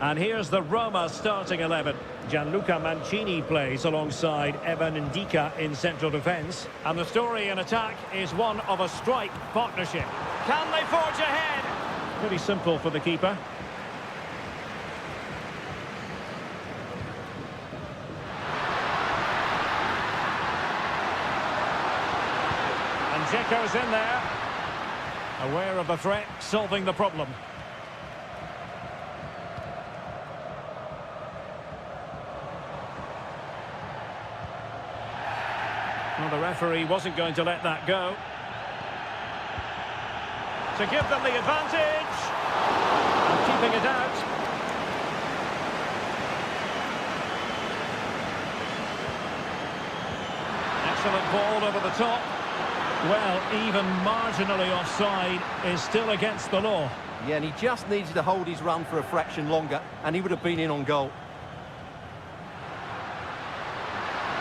And here's the Roma starting 11. Gianluca Mancini plays alongside Evan Ndika in central defence. And the story in attack is one of a strike partnership. Can they forge ahead? Pretty simple for the keeper. And Dzeko's in there. Aware of the threat, solving the problem. Well, the referee wasn't going to let that go. To give them the advantage. And keeping it out. Excellent ball over the top. Well, even marginally offside is still against the law. Yeah, and he just needed to hold his run for a fraction longer, and he would have been in on goal.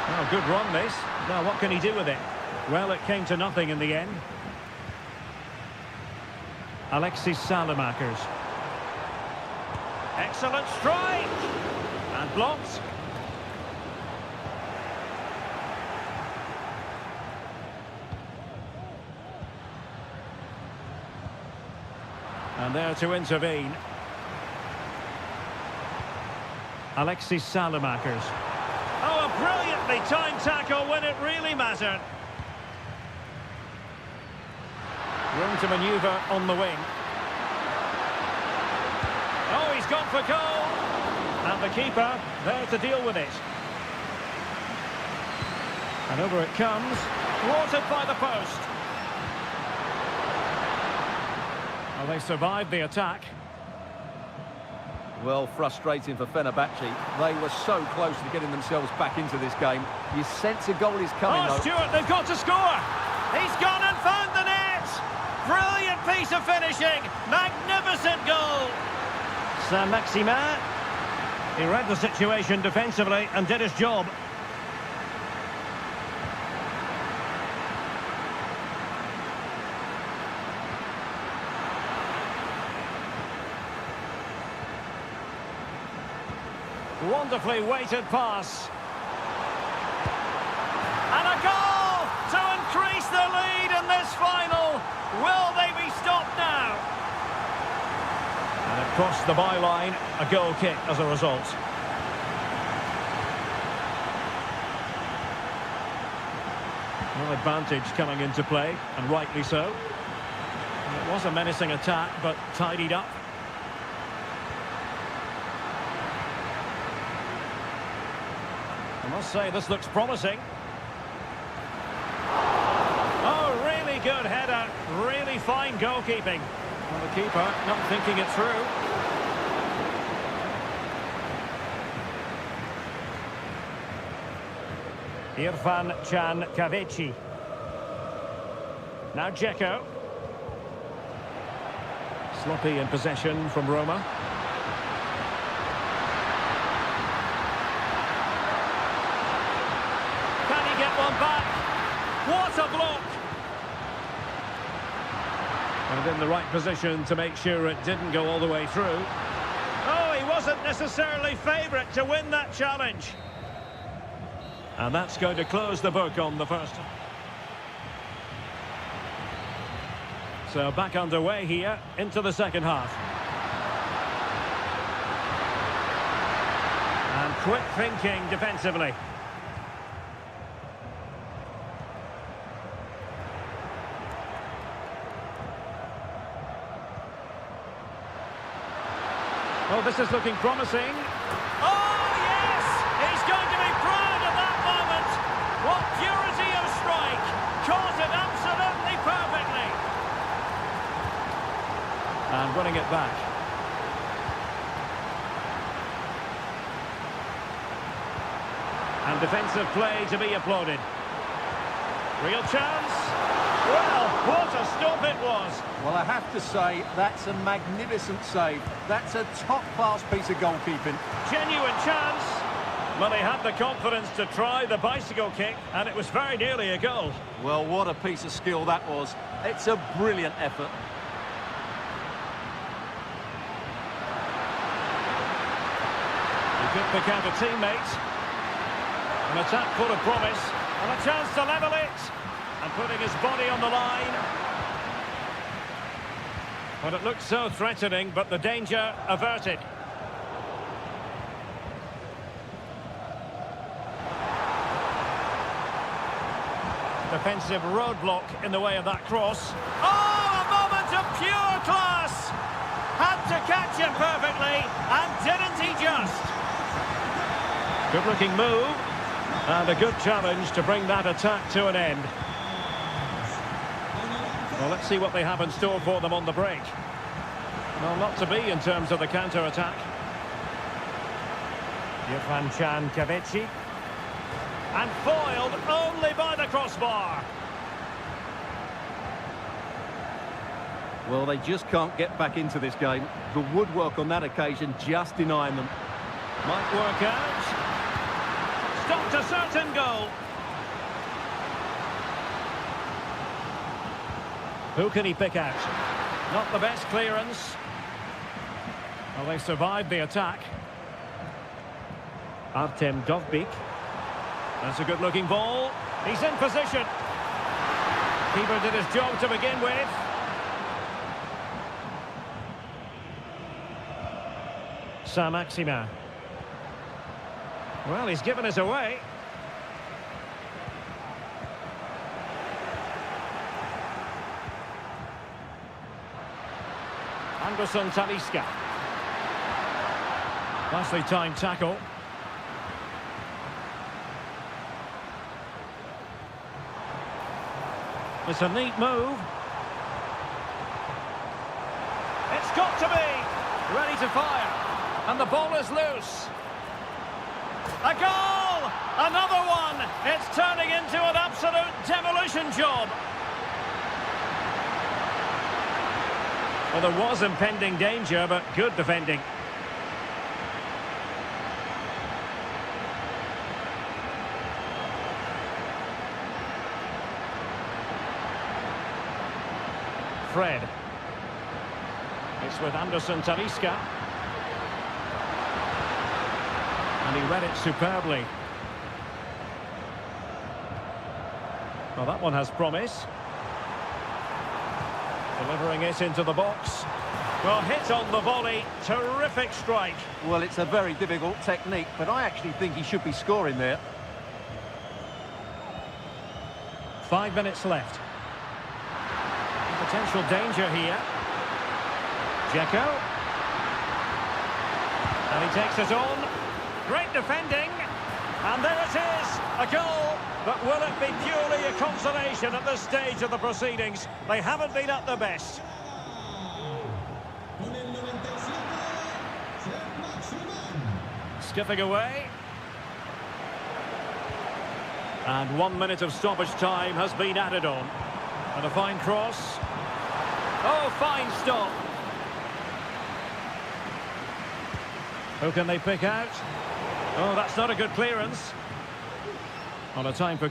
Oh, good run, this. Now, what can he do with it? Well, it came to nothing in the end. Alexis Salamakers. Excellent strike! And blocked. And there to intervene. Alexis Salamakers. Oh, a brilliantly timed tackle when it really mattered. Room to manoeuvre on the wing. Oh, he's gone for goal. And the keeper there to deal with it. And over it comes. Thwarted by the post. Well, they survived the attack. Well, frustrating for Fenerbahce. They were so close to getting themselves back into this game. You sense a goal is coming, though. Stuart, they've got to score. He's gone and found the net. Brilliant piece of finishing. Magnificent goal. Saint-Maximin. He read the situation defensively and did his job. Wonderfully weighted pass. And a goal to increase the lead in this final. Will they be stopped now? And it crossed the byline, a goal kick as a result. Well, advantage coming into play, and rightly so. And it was a menacing attack, but tidied up. I must say, this looks promising. Oh, really good header. Really fine goalkeeping. Well, the keeper not thinking it through. Irfan Can Kavici. Now Dzeko. Sloppy in possession from Roma. Back. What a block! And in the right position to make sure it didn't go all the way through. Oh, he wasn't necessarily favourite to win that challenge. And that's going to close the book on the first. So back underway here into the second half. And quick thinking defensively. Oh, this is looking promising. Oh, yes! He's going to be proud of that moment. What purity of strike. Caught it absolutely perfectly. And winning it back. And defensive play to be applauded. Real chance. Well, what a stop it was. Well, I have to say, that's a magnificent save. That's a top-class piece of goalkeeping. Genuine chance. Well, he had the confidence to try the bicycle kick, and it was very nearly a goal. Well, what a piece of skill that was. It's a brilliant effort. He could pick out a teammate. An attack full of promise. And a chance to level it. And putting his body on the line. But it looked so threatening, but the danger averted. Defensive roadblock in the way of that cross. Oh, a moment of pure class! Had to catch him perfectly, and didn't he just? Good-looking move, and a good challenge to bring that attack to an end. Well, let's see what they have in store for them on the break. Well, not to be in terms of the counter-attack. Yefan Kavici. And foiled only by the crossbar. Well, they just can't get back into this game. The woodwork on that occasion just denying them. Might work out. Stopped a certain goal. Who can he pick out? Not the best clearance. Well, they survived the attack. Artem Dovbik. That's a good-looking ball. He's in position. Keeper did his job to begin with. Saint-Maximin. Well, he's given us away. Anderson Talisca. Nicely timed tackle. It's a neat move. It's got to be ready to fire. And the ball is loose. A goal! Another one! It's turning into an absolute demolition job. Well, there was impending danger, but good defending. Fred. It's with Anderson Talisca. And he read it superbly. Well, that one has promise. Delivering it into the box. Well, hit on the volley. Terrific strike. Well, it's a very difficult technique, but I actually think he should be scoring there. 5 minutes left. Potential danger here. Dzeko. And he takes it on. Great defending. And there it is, a goal. But will it be purely a consolation at this stage of the proceedings? They haven't been at their best. Skipping away. And 1 minute of stoppage time has been added on. And a fine cross. Oh, fine stop. Who can they pick out? Oh, that's not a good clearance. On a time for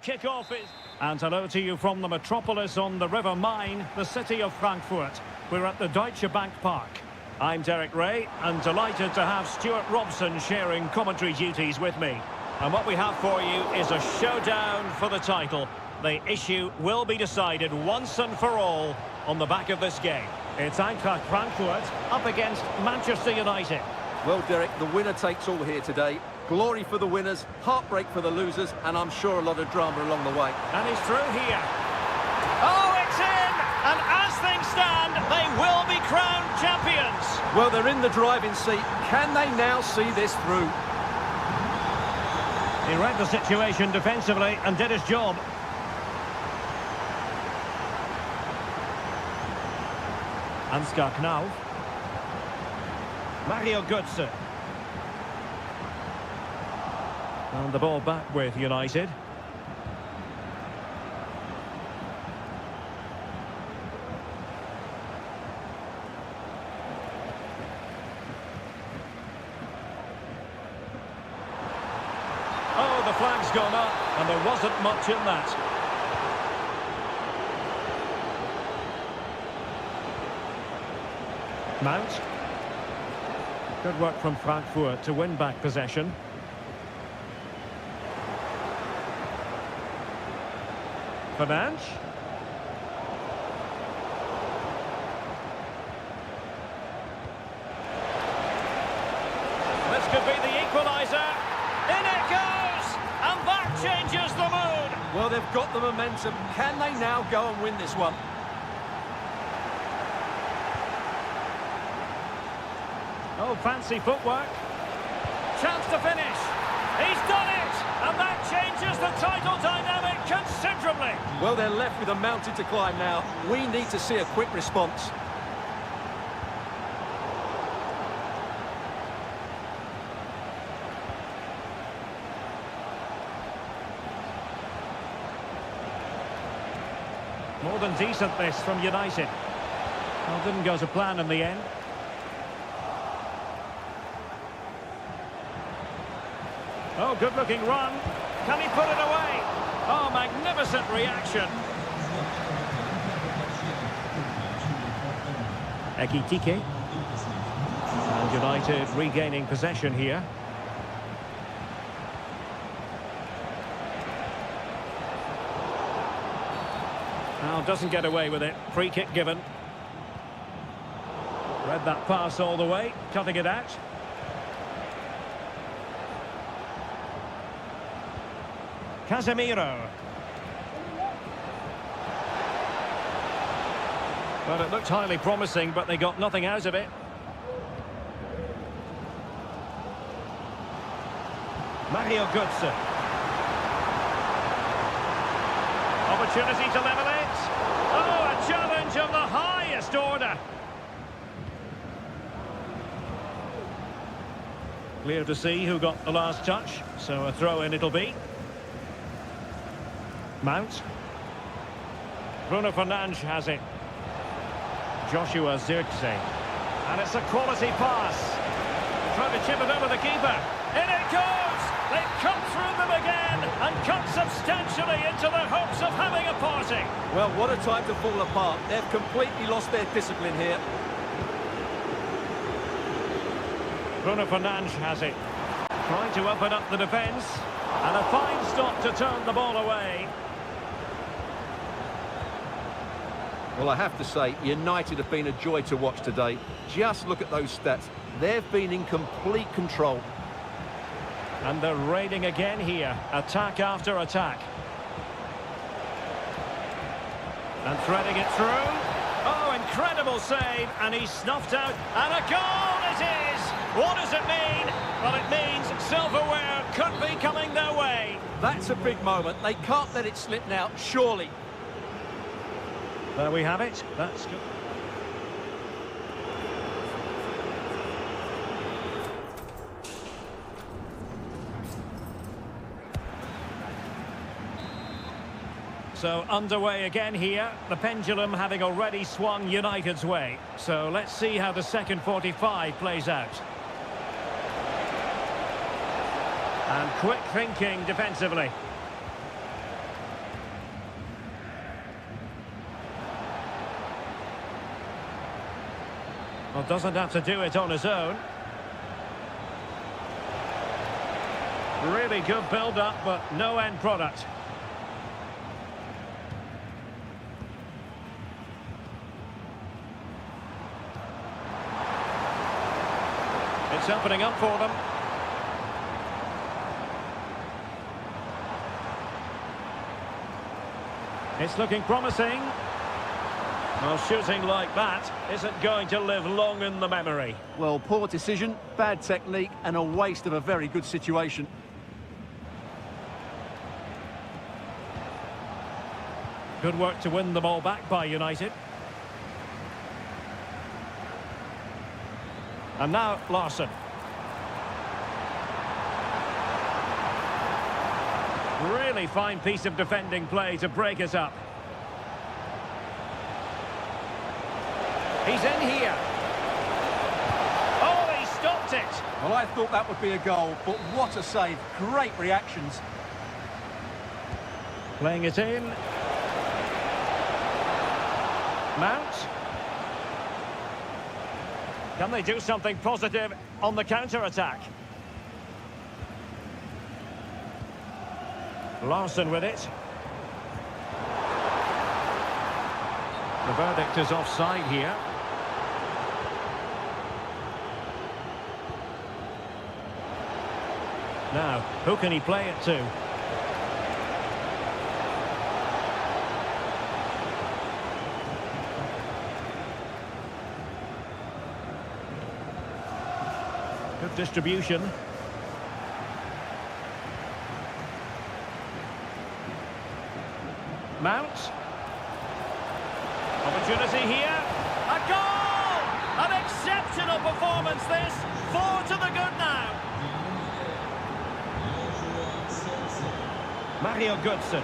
Kick-off is... And hello to you from the metropolis on the River Main, the city of Frankfurt. We're at the Deutsche Bank Park. I'm Derek Ray, and delighted to have Stuart Robson sharing commentary duties with me. And what we have for you is a showdown for the title. The issue will be decided once and for all on the back of this game. It's Eintracht Frankfurt up against Manchester United. Well, Derek, the winner takes all here today. Glory for the winners, heartbreak for the losers, and I'm sure a lot of drama along the way. And he's through here. Oh, it's in! And as things stand, they will be crowned champions. Well, they're in the driving seat. Can they now see this through? He read the situation defensively and did his job. Ansgar Knauf. Mario Götze. And the ball back with United. Oh, the flag's gone up, and there wasn't much in that. Mount. Good work from Frankfurt to win back possession. Fernandes. This could be the equaliser. In it goes! And that changes the mood. Well, they've got the momentum. Can they now go and win this one? Oh, fancy footwork. Chance to finish. He's done it! And that changes the title dynamic considerably. Well, they're left with a mountain to climb now. We need to see a quick response. More than decent this from United. Well, didn't go to plan in the end. Oh, good-looking run. Can he put it away? Oh, magnificent reaction. Ekitike. And United regaining possession here. Now doesn't get away with it. Free kick given. Read that pass all the way, cutting it out. Casemiro. Well, it looked highly promising, but they got nothing out of it. Mario Götze. Opportunity to level it. Oh, a challenge of the highest order. Clear to see who got the last touch, so a throw-in it'll be. Mount. Bruno Fernandes has it. Joshua Zirkzee. And it's a quality pass. Trying to chip it over the keeper. In it goes! They've come through them again and cut substantially into their hopes of having a party. Well, what a time to fall apart. They've completely lost their discipline here. Bruno Fernandes has it. Trying to open up the defence. And a fine stop to turn the ball away. Well, I have to say, United have been a joy to watch today. Just look at those stats. They've been in complete control. And they're raiding again here. Attack after attack. And threading it through. Oh, incredible save. And he's snuffed out. And a goal it is! What does it mean? Well, it means silverware could be coming their way. That's a big moment. They can't let it slip now, surely. There we have it. That's good. So underway again here, the pendulum having already swung United's way. So let's see how the second 45 plays out. And quick thinking defensively. Well, doesn't have to do it on his own. Really good build-up, but no end product. It's opening up for them. It's looking promising. Well, shooting like that isn't going to live long in the memory. Well, poor decision, bad technique, and a waste of a very good situation. Good work to win the ball back by United. And now Larsson. Really fine piece of defending play to break us up. He's in here. Oh, he stopped it. Well, I thought that would be a goal, but what a save. Great reactions. Playing it in. Mount. Can they do something positive on the counter-attack? Larsson with it. The verdict is offside here. Now, who can he play it to? Good distribution. Mount. Opportunity here. A goal! An exceptional performance this. 4 to the good now. Mario Götze.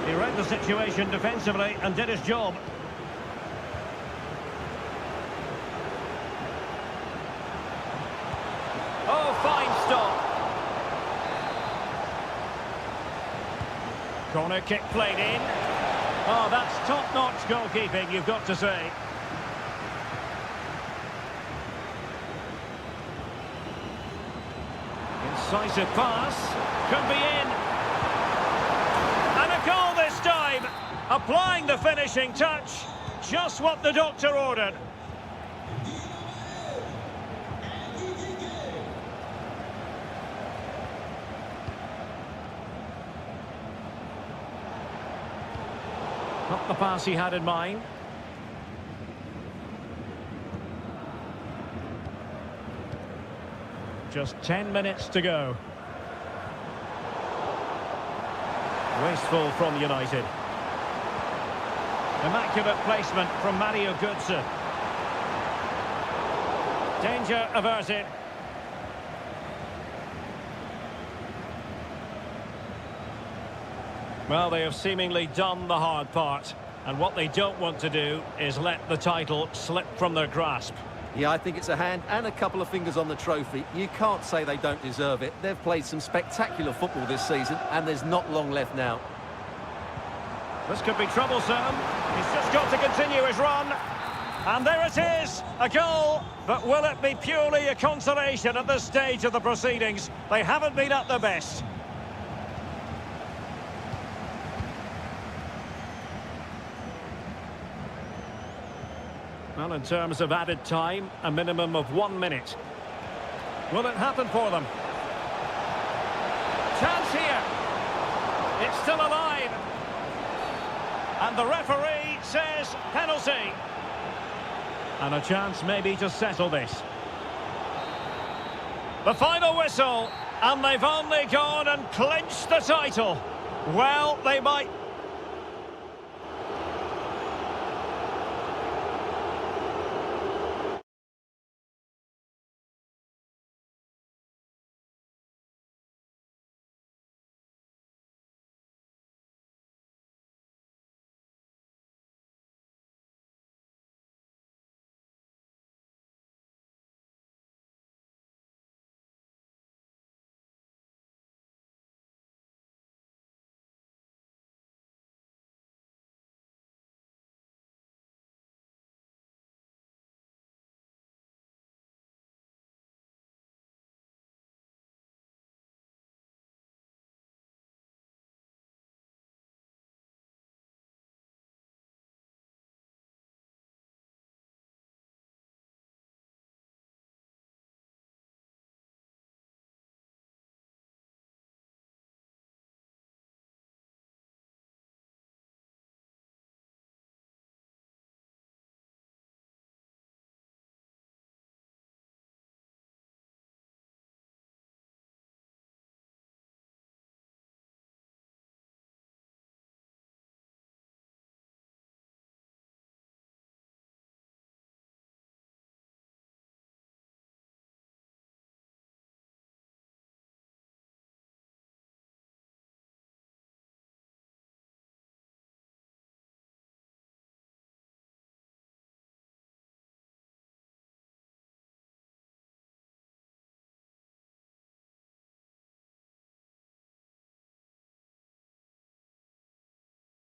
He read the situation defensively and did his job. Oh, fine stop. Corner kick played in. Oh, that's top-notch goalkeeping, you've got to say. Incisive pass. Could be in. And a goal this time. Applying the finishing touch. Just what the doctor ordered. Not the pass he had in mind. Just 10 minutes to go. Wasteful from United. Immaculate placement from Mario Götze. Danger averted. Well, they have seemingly done the hard part. And what they don't want to do is let the title slip from their grasp. Yeah, I think it's a hand and a couple of fingers on the trophy. You can't say they don't deserve it. They've played some spectacular football this season, and there's not long left now. This could be troublesome. He's just got to continue his run. And there it is, a goal. But will it be purely a consolation at this stage of the proceedings? They haven't been at their best. Well, in terms of added time, a minimum of 1 minute. Will it happen for them? Chance here. It's still alive. And the referee says penalty. And a chance maybe to settle this. The final whistle. And they've only gone and clinched the title. Well, they might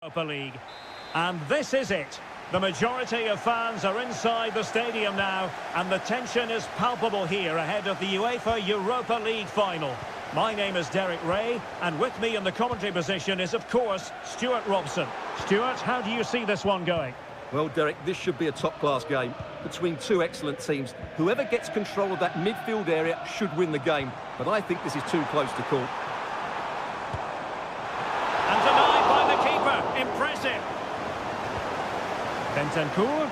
Europa League. And this is it. The majority of fans are inside the stadium now, and the tension is palpable here ahead of the UEFA Europa League final. My name is Derek Ray, and with me in the commentary position is, of course, Stuart Robson. Stuart, how do you see this one going? Well, Derek, this should be a top-class game between two excellent teams. Whoever gets control of that midfield area should win the game, but I think this is too close to call. And denied by the keeper. Impressive. Bentancur.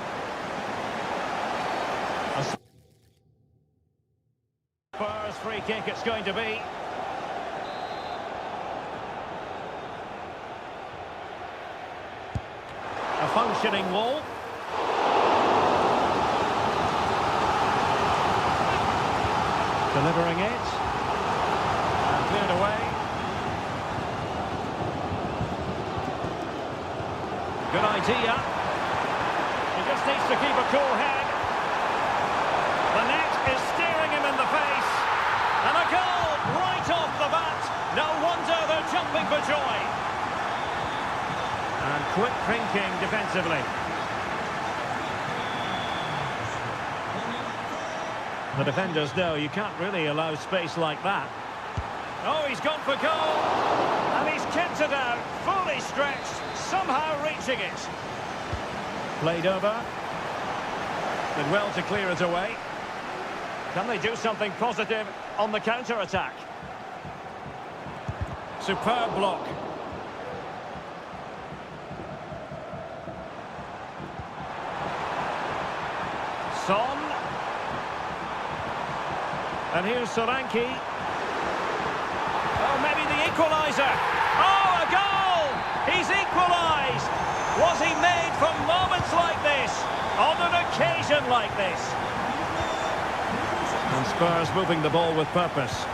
A Spurs free kick it's going to be. A functioning wall. Delivering it. And cleared away. Good idea. He just needs to keep a cool head. The net is staring him in the face. And a goal right off the bat. No wonder they're jumping for joy. And quick thinking defensively. The defenders know you can't really allow space like that. Oh, he's gone for goal. And he's kept it out, fully stretched, somehow reaching it. Played over. Did well to clear it away. Can they do something positive on the counter-attack? Superb block. Son. And here's Solanke. Oh, maybe the equaliser. Oh, a goal! He's equalised! Was he made for moments like this? On an occasion like this? And Spurs moving the ball with purpose.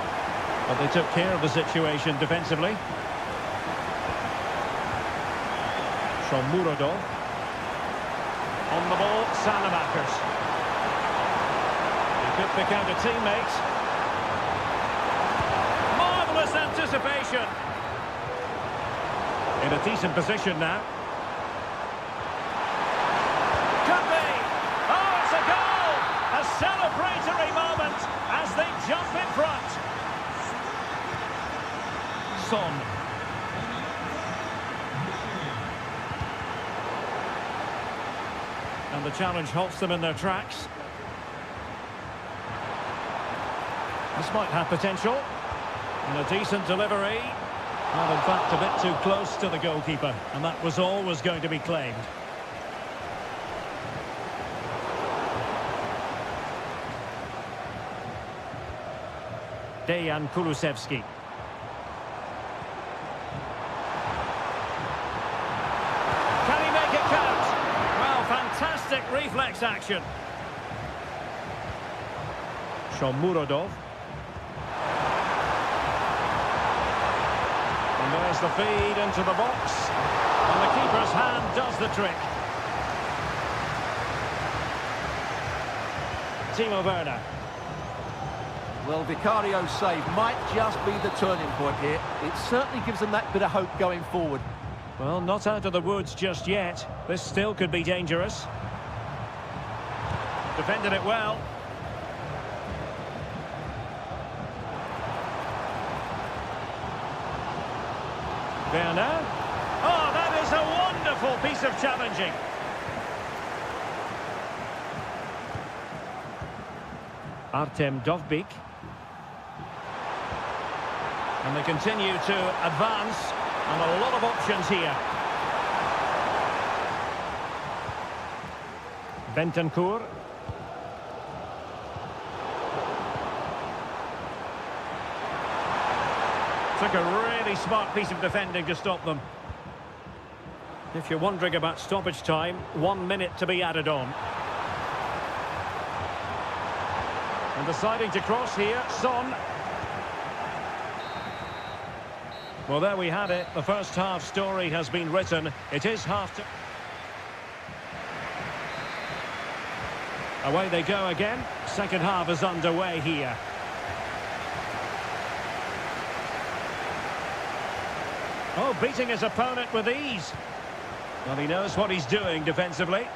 But they took care of the situation defensively. Shomurodov. On the ball, Salamakers. He could pick out a teammate. Marvellous anticipation. In a decent position now. Could be. Oh, it's a goal! A celebratory moment as they jump in front. Son. And the challenge halts them in their tracks. This might have potential. And a decent delivery. Well, in fact, a bit too close to the goalkeeper. And that was always going to be claimed. Dejan Kulusevski. Can he make it count? Well, fantastic reflex action. Shomurodov. And there's the feed into the box. And the keeper's hand does the trick. Timo Werner. Well, Vicario's save might just be the turning point here. It certainly gives them that bit of hope going forward. Well, not out of the woods just yet. This still could be dangerous. Defended it well. Werner. Oh, that is a wonderful piece of challenging. Artem Dovbyk. And they continue to advance, and a lot of options here. Bentancur. Took a really smart piece of defending to stop them. If you're wondering about stoppage time, 1 minute to be added on. And deciding to cross here, Son. Well, there we had it. The first half story has been written. It is half time. Away they go again. Second half is underway here. Oh, beating his opponent with ease. Well, he knows what he's doing defensively.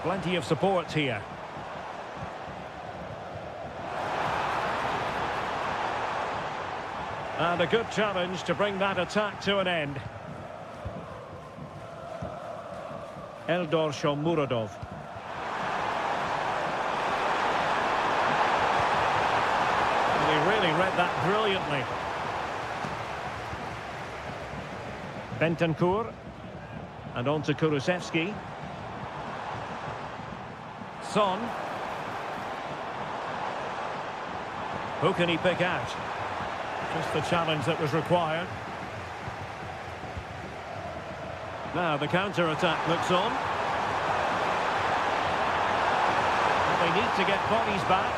Plenty of support here. And a good challenge to bring that attack to an end. Eldor Shomurodov. Well, he really read that brilliantly. Bentancur. And on to Kulusevski. Son. Who can he pick out? Just the challenge that was required. Now the counter-attack looks on. Well, they need to get bodies back.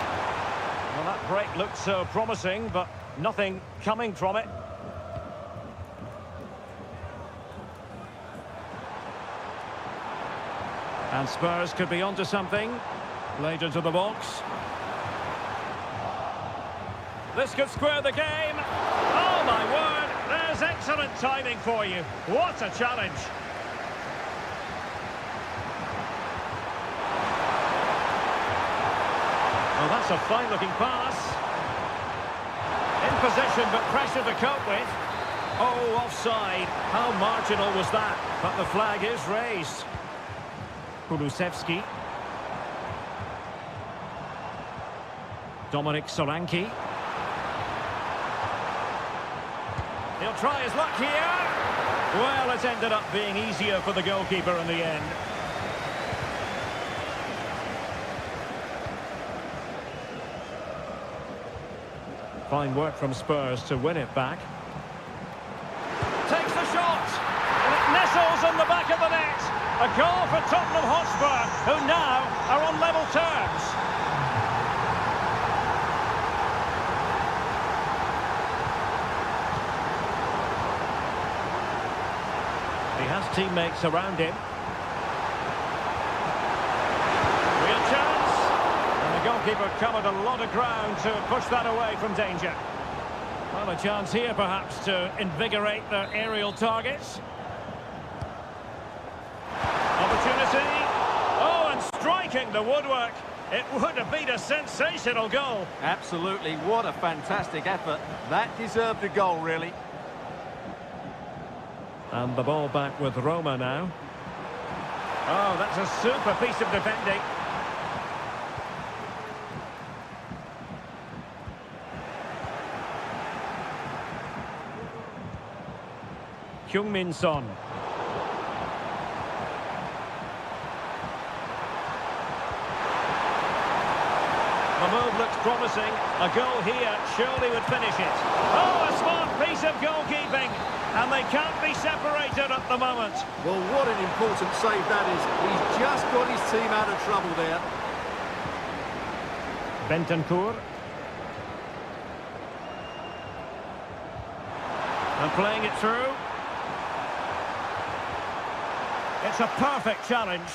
Well, that break looked so promising, but nothing coming from it. And Spurs could be onto something. Played into the box. This could square the game. Oh, my word. There's excellent timing for you. What a challenge. Well, that's a fine-looking pass. In possession, but pressure to cope with. Oh, offside. How marginal was that? But the flag is raised. Kulusevski. Dominic Solanke. He'll try his luck here. Well, it's ended up being easier for the goalkeeper in the end. Fine work from Spurs to win it back. Takes the shot. And it nestles in the back of the net. A goal for Tottenham Hotspur, who now are on level terms. He has teammates around him. Real chance. And the goalkeeper covered a lot of ground to push that away from danger. Well, a chance here perhaps to invigorate their aerial targets. Opportunity. Oh, and striking the woodwork. It would have been a sensational goal. Absolutely, what a fantastic effort. That deserved a goal, really. And the ball back with Roma now. Oh, that's a super piece of defending. Heung-min Son. The move looks promising. A goal here surely would finish it. Oh, a smart piece of goalkeeping. And they can't be separated at the moment. Well, what an important save that is. He's just got his team out of trouble there. Bentancur. And playing it through. It's a perfect challenge.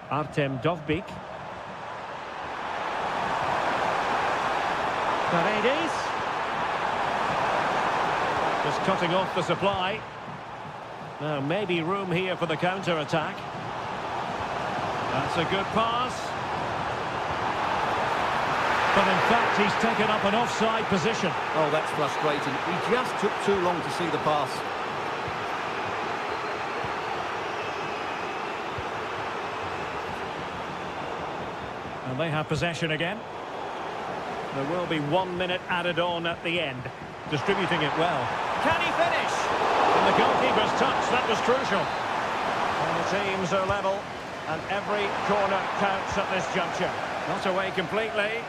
Artem Dovbyk. Paredes. Just cutting off the supply. Now maybe room here for the counter-attack. That's a good pass. But in fact he's taken up an offside position. Oh, that's frustrating. He just took too long to see the pass. And they have possession again. There will be 1 minute added on at the end. Distributing it well. Can he finish? And the goalkeeper's touch, that was crucial. And the teams are level, and every corner counts at this juncture. Not away completely.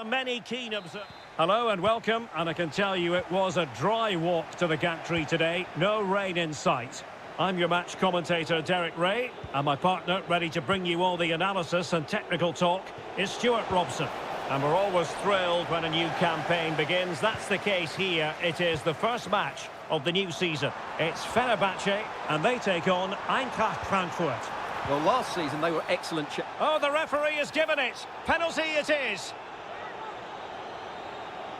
Many keen observers. Hello and welcome, and I can tell you it was a dry walk to the gantry today. No rain in sight. I'm your match commentator, Derek Ray, and my partner, ready to bring you all the analysis and technical talk, is Stuart Robson. And we're always thrilled when a new campaign begins. That's the case here. It is the first match of the new season. It's Fenerbahce, and they take on Eintracht Frankfurt. Well, last season they were excellent. Oh, the referee has given it. Penalty it is.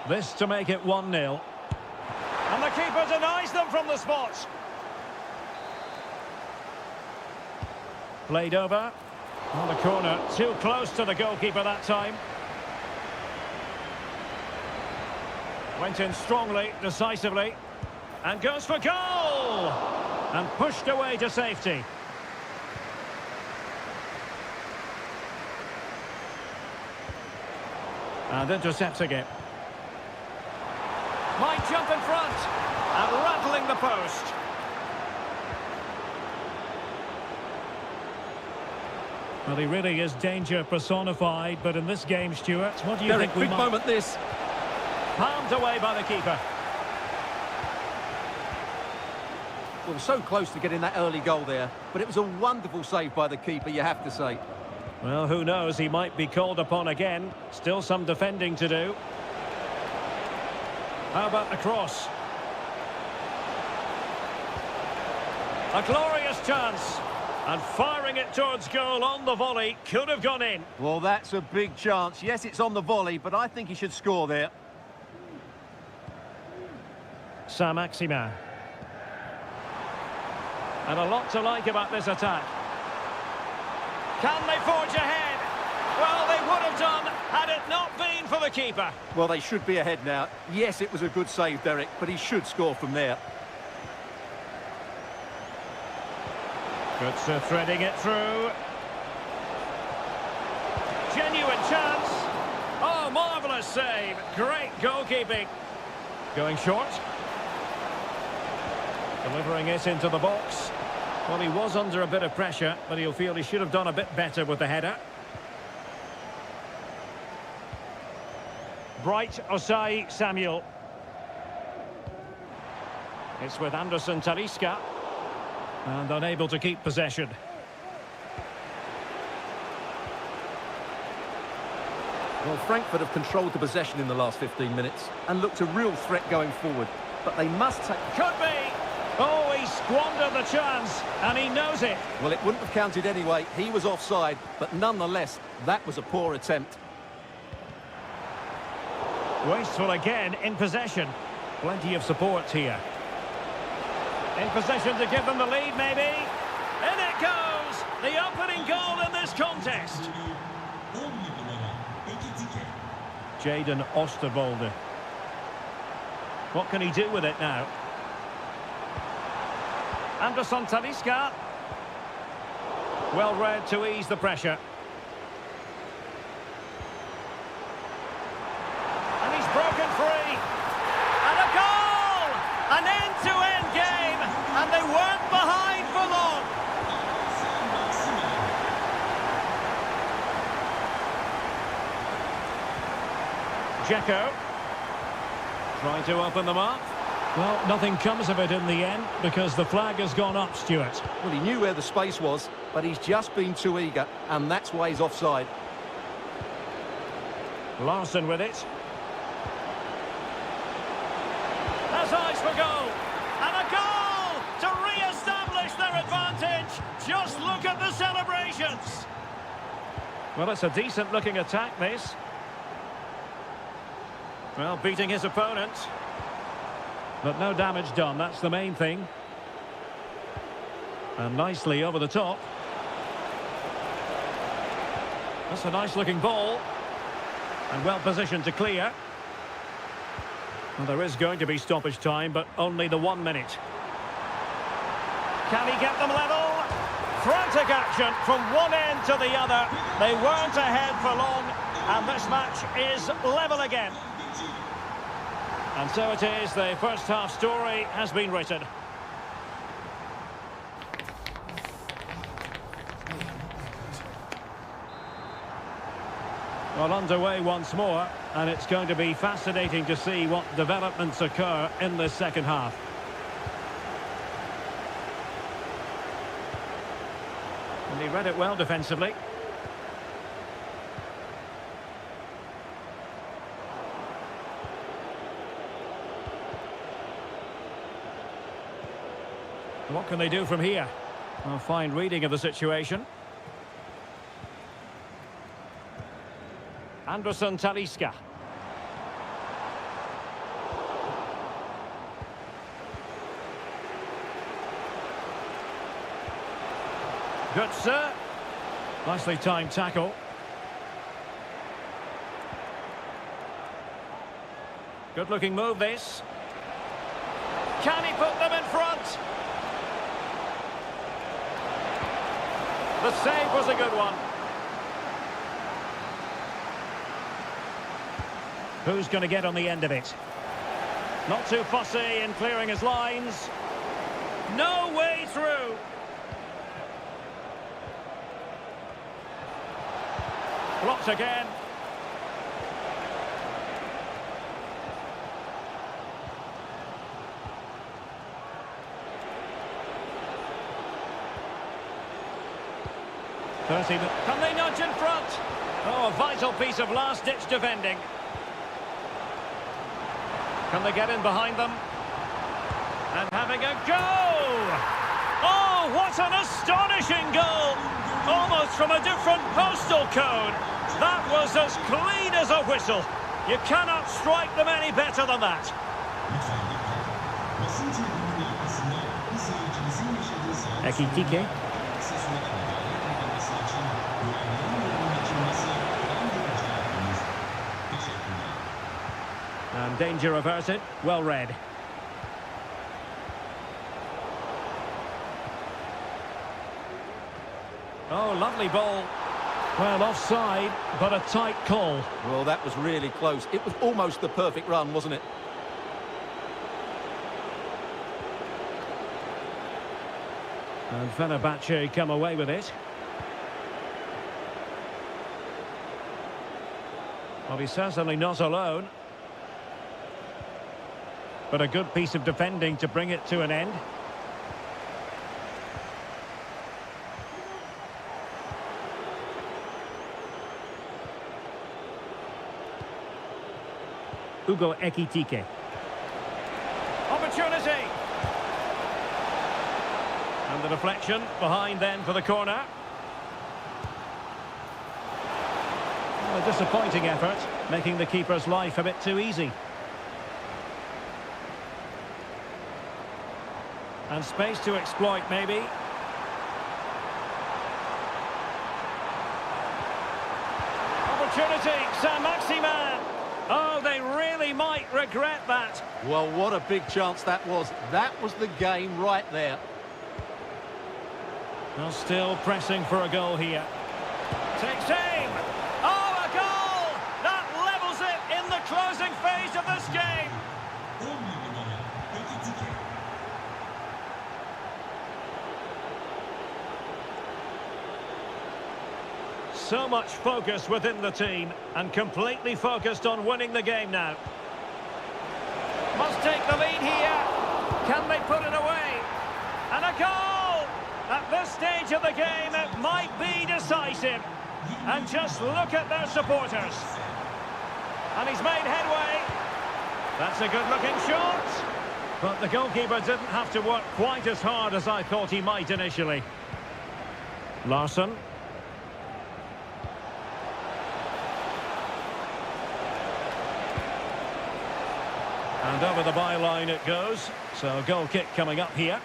This to make it 1-0. And the keeper denies them from the spot. Played over. On the corner, too close to the goalkeeper that time. Went in strongly, decisively. And goes for goal! And pushed away to safety. And intercepting it. Might jump in front. And rattling the post. Well, he really is danger personified, but in this game, Stuart, what do you think we big might... moment this. Palmed away by the keeper. Well, so close to getting that early goal there, but it was a wonderful save by the keeper, you have to say. Well, who knows, he might be called upon again. Still some defending to do. How about the cross? A glorious chance. And firing it towards goal on the volley. Could have gone in. Well, that's a big chance. Yes, it's on the volley, but I think he should score there. Saint-Maximin. And a lot to like about this attack. Can they forge ahead? Well, they would have done had it not been for the keeper. Well, they should be ahead now. Yes, it was a good save, Derek, but he should score from there. Good, threading it through. Genuine chance. Oh, marvellous save. Great goalkeeping. Going short. Delivering it into the box. Well, he was under a bit of pressure, but he'll feel he should have done a bit better with the header. Bright Osai Samuel. It's with Anderson Talisca. And unable to keep possession. Well, Frankfurt have controlled the possession in the last 15 minutes and looked a real threat going forward. But they must take... Could be! Oh, he squandered the chance, and he knows it. Well, it wouldn't have counted anyway. He was offside, but nonetheless, that was a poor attempt. Wasteful again in possession. Plenty of support here. In position to give them the lead, maybe. In it goes! The opening goal in this contest. Jaden Osterwolde. What can he do with it now? Anderson Talisca. Well read to ease the pressure. And he's broken free. And a goal! An end-to-end game. And they weren't behind for long. Dzeko. Trying to open them up. Well, nothing comes of it in the end because the flag has gone up, Stuart. Well, he knew where the space was, but he's just been too eager, and that's why he's offside. Larson with it. Has eyes for goal. And a goal to re-establish their advantage. Just look at the celebrations. Well, it's a decent-looking attack, this. Well, beating his opponent. But no damage done, that's the main thing. And nicely over the top. That's a nice-looking ball. And well positioned to clear. Well, there is going to be stoppage time, but only the 1 minute. Can he get them level? Frantic action from one end to the other. They weren't ahead for long, and this match is level again. And so it is, the first half story has been written. Well, underway once more, and it's going to be fascinating to see what developments occur in this second half. And he read it well defensively. What can they do from here? A fine reading of the situation. Anderson Talisca. Good, sir. Nicely timed tackle. Good looking move, this. Can he put them in front? The save was a good one. Who's going to get on the end of it? Not too fussy in clearing his lines. No way through. Blocked again. Can they nudge in front? Oh, a vital piece of last-ditch defending. Can they get in behind them? And having a go! Oh, what an astonishing goal! Almost from a different postal code. That was as clean as a whistle. You cannot strike them any better than that. Ekitike. And danger averted. Well read. Oh, lovely ball. Well, offside, but a tight call. Well, that was really close. It was almost the perfect run, wasn't it? And Fenerbahce come away with it. Well, he's certainly not alone. But a good piece of defending to bring it to an end. Ugo Ekitike. Opportunity! And the deflection behind then for the corner. Well, a disappointing effort, making the keeper's life a bit too easy. And space to exploit, maybe. Opportunity, Saint-Maximin. Oh, they really might regret that. Well, what a big chance that was. That was the game right there. Well, still pressing for a goal here. Takes aim. Oh, a goal! That levels it in the closing phase of this game. So much focus within the team and completely focused on winning the game now. Must take the lead here. Can they put it away? And a goal! At this stage of the game, it might be decisive. And just look at their supporters. And he's made headway. That's a good-looking shot. But the goalkeeper didn't have to work quite as hard as I thought he might initially. Larsson. And over the byline it goes. So a goal kick coming up here.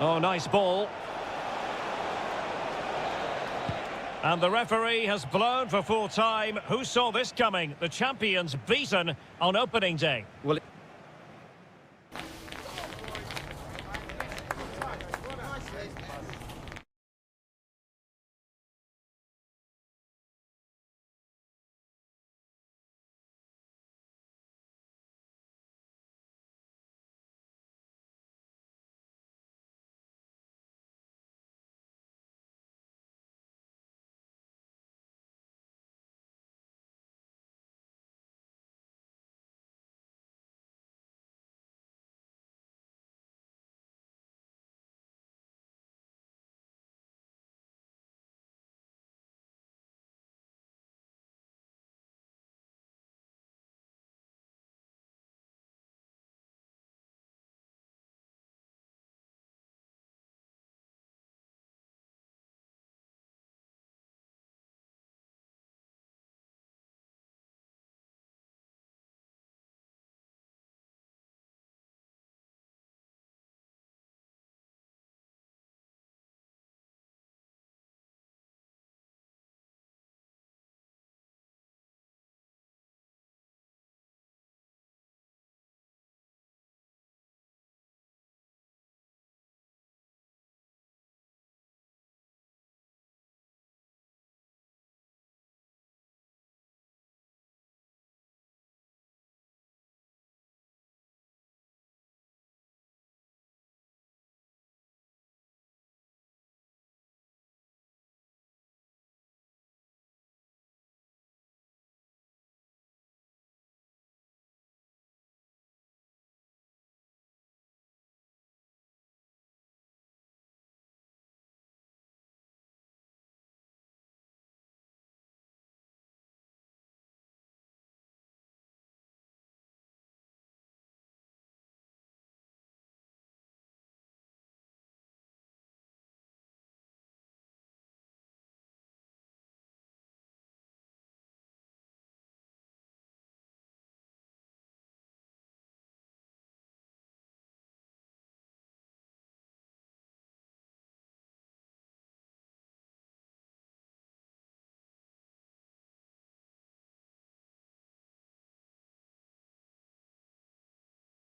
Oh, nice ball. And the referee has blown for full time. Who saw this coming? The champions beaten on opening day. Well,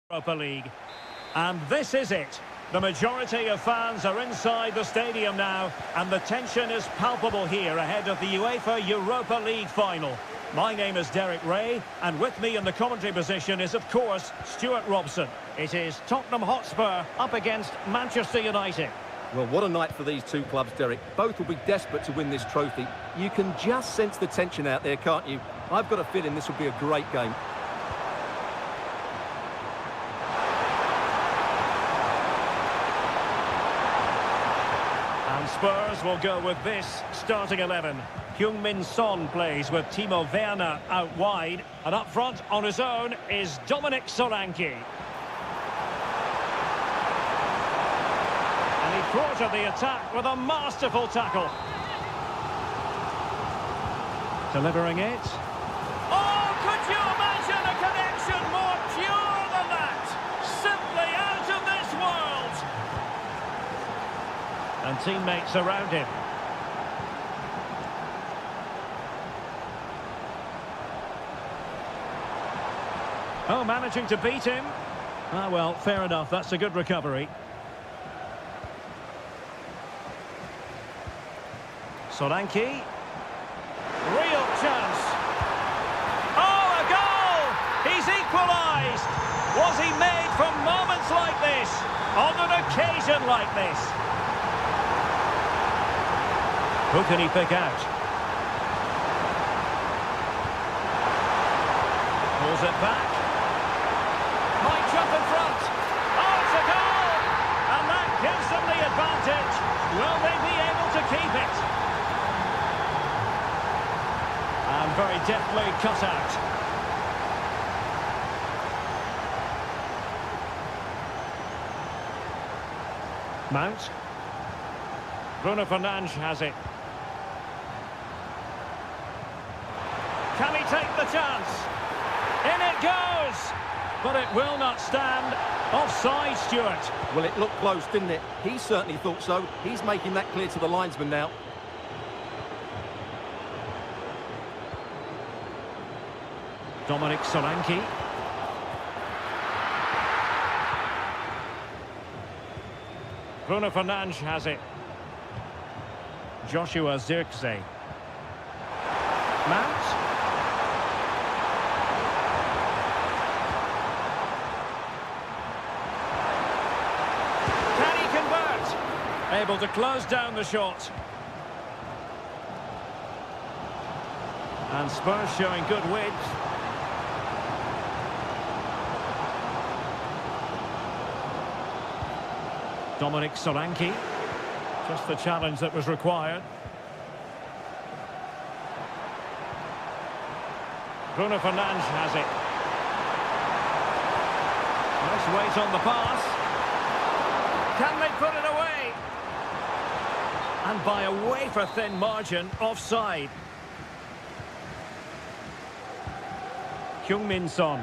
Europa League. And this is it. The majority of fans are inside the stadium now, and the tension is palpable here ahead of the UEFA Europa League final. My name is Derek Ray, and with me in the commentary position is, of course, Stuart Robson. It is Tottenham Hotspur up against Manchester United. Well, what a night for these two clubs, Derek. Both will be desperate to win this trophy. You can just sense the tension out there, can't you? I've got a feeling this will be a great game. And Spurs will go with this starting 11. Heung-min Son plays with Timo Werner out wide. And up front on his own is Dominic Solanke. And he thwarted the attack with a masterful tackle. Delivering it. Oh, could you imagine a connection more pure than that? Simply out of this world. And teammates around him. Oh, managing to beat him. Ah, well, fair enough. That's a good recovery. Solanke. Real chance. Oh, a goal! He's equalised! Was he made for moments like this? On an occasion like this? Who can he pick out? Pulls it back. Might jump in front. Oh, it's a goal! And that gives them the advantage. Will they be able to keep it? And very deftly cut out. Mount. Bruno Fernandes has it. Can he take the chance? In it goes! But it will not stand. Offside, Stuart. Well, it looked close, didn't it? He certainly thought so. He's making that clear to the linesman now. Dominic Solanke. Bruno Fernandes has it. Joshua Zirkzee. Mount. Can he convert? Able to close down the shot. And Spurs showing good width. Dominic Solanke. Just the challenge that was required. Bruno Fernandes has it. Nice weight on the pass. Can they put it away? And by a wafer-thin margin, offside. Heung-min Son.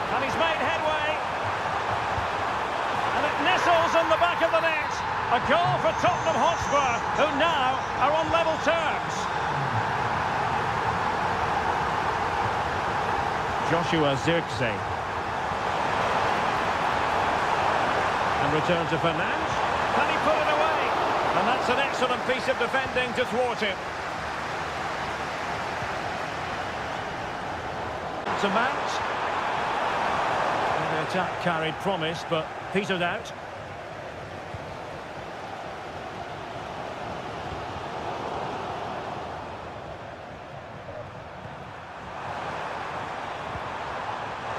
And he's made headway. And it nestles in the back of the net. A goal for Tottenham Hotspur, who now are on level terms. Joshua Zirkzee. And return to Fernandes. Can he put it away? And that's an excellent piece of defending to thwart it. To Mount. And the attack carried promise, but petered out.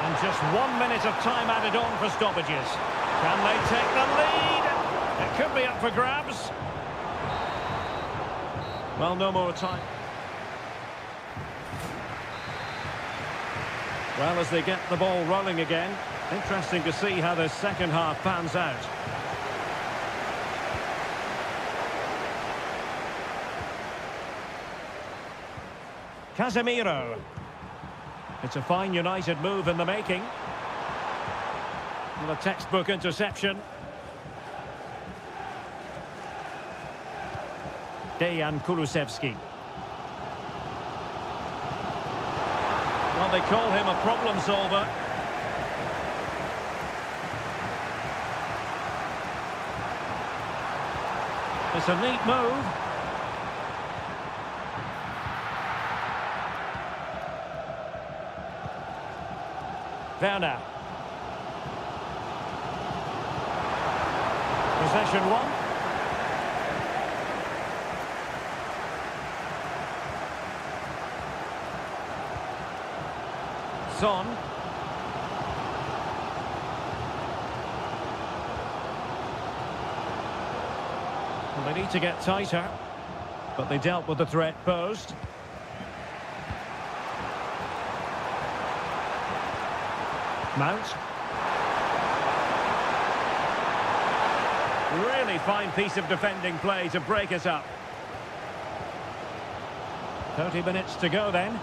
And just 1 minute of time added on for stoppages. Can they take the lead? It could be up for grabs. Well, no more time. Well, as they get the ball rolling again, interesting to see how the second half pans out. Casemiro. It's a fine United move in the making. And a textbook interception. Dejan Kulusevski. Well, they call him a problem solver. It's a neat move. Werner. Possession one. Son. Well, they need to get tighter, but they dealt with the threat posed. Mount. Really fine piece of defending play to break it up. 30 minutes to go then.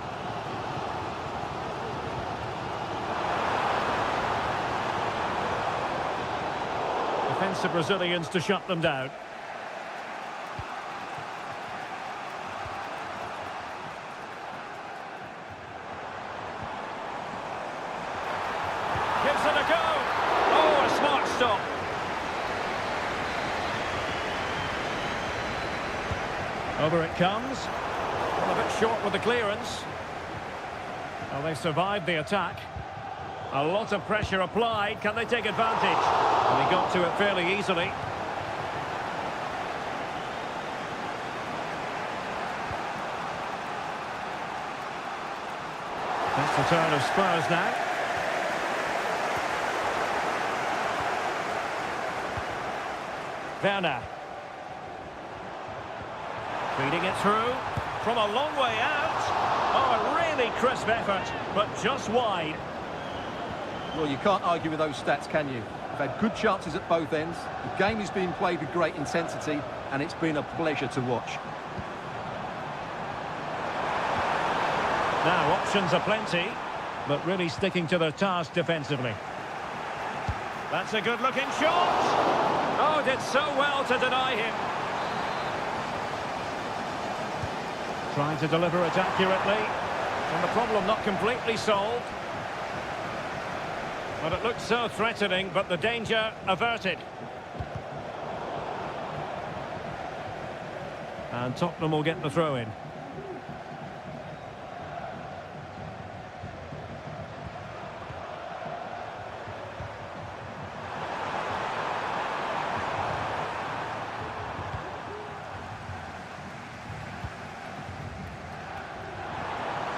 Defensive Brazilians to shut them down. Gives it a go. Oh, a smart stop. Over it comes. Well, a bit short with the clearance. Well, they survived the attack. A lot of pressure applied. Can they take advantage? And he got to it fairly easily. That's the turn of Spurs now. Werner. Feeding it through from a long way out. Oh, a really crisp effort, but just wide. Well, you can't argue with those stats, can you? They've had good chances at both ends. The game is being played with great intensity, and it's been a pleasure to watch. Now, options are plenty, but really sticking to their task defensively. That's a good-looking shot. Oh, did so well to deny him. Trying to deliver it accurately, and the problem not completely solved. But it looked so threatening, but the danger averted. And Tottenham will get the throw in.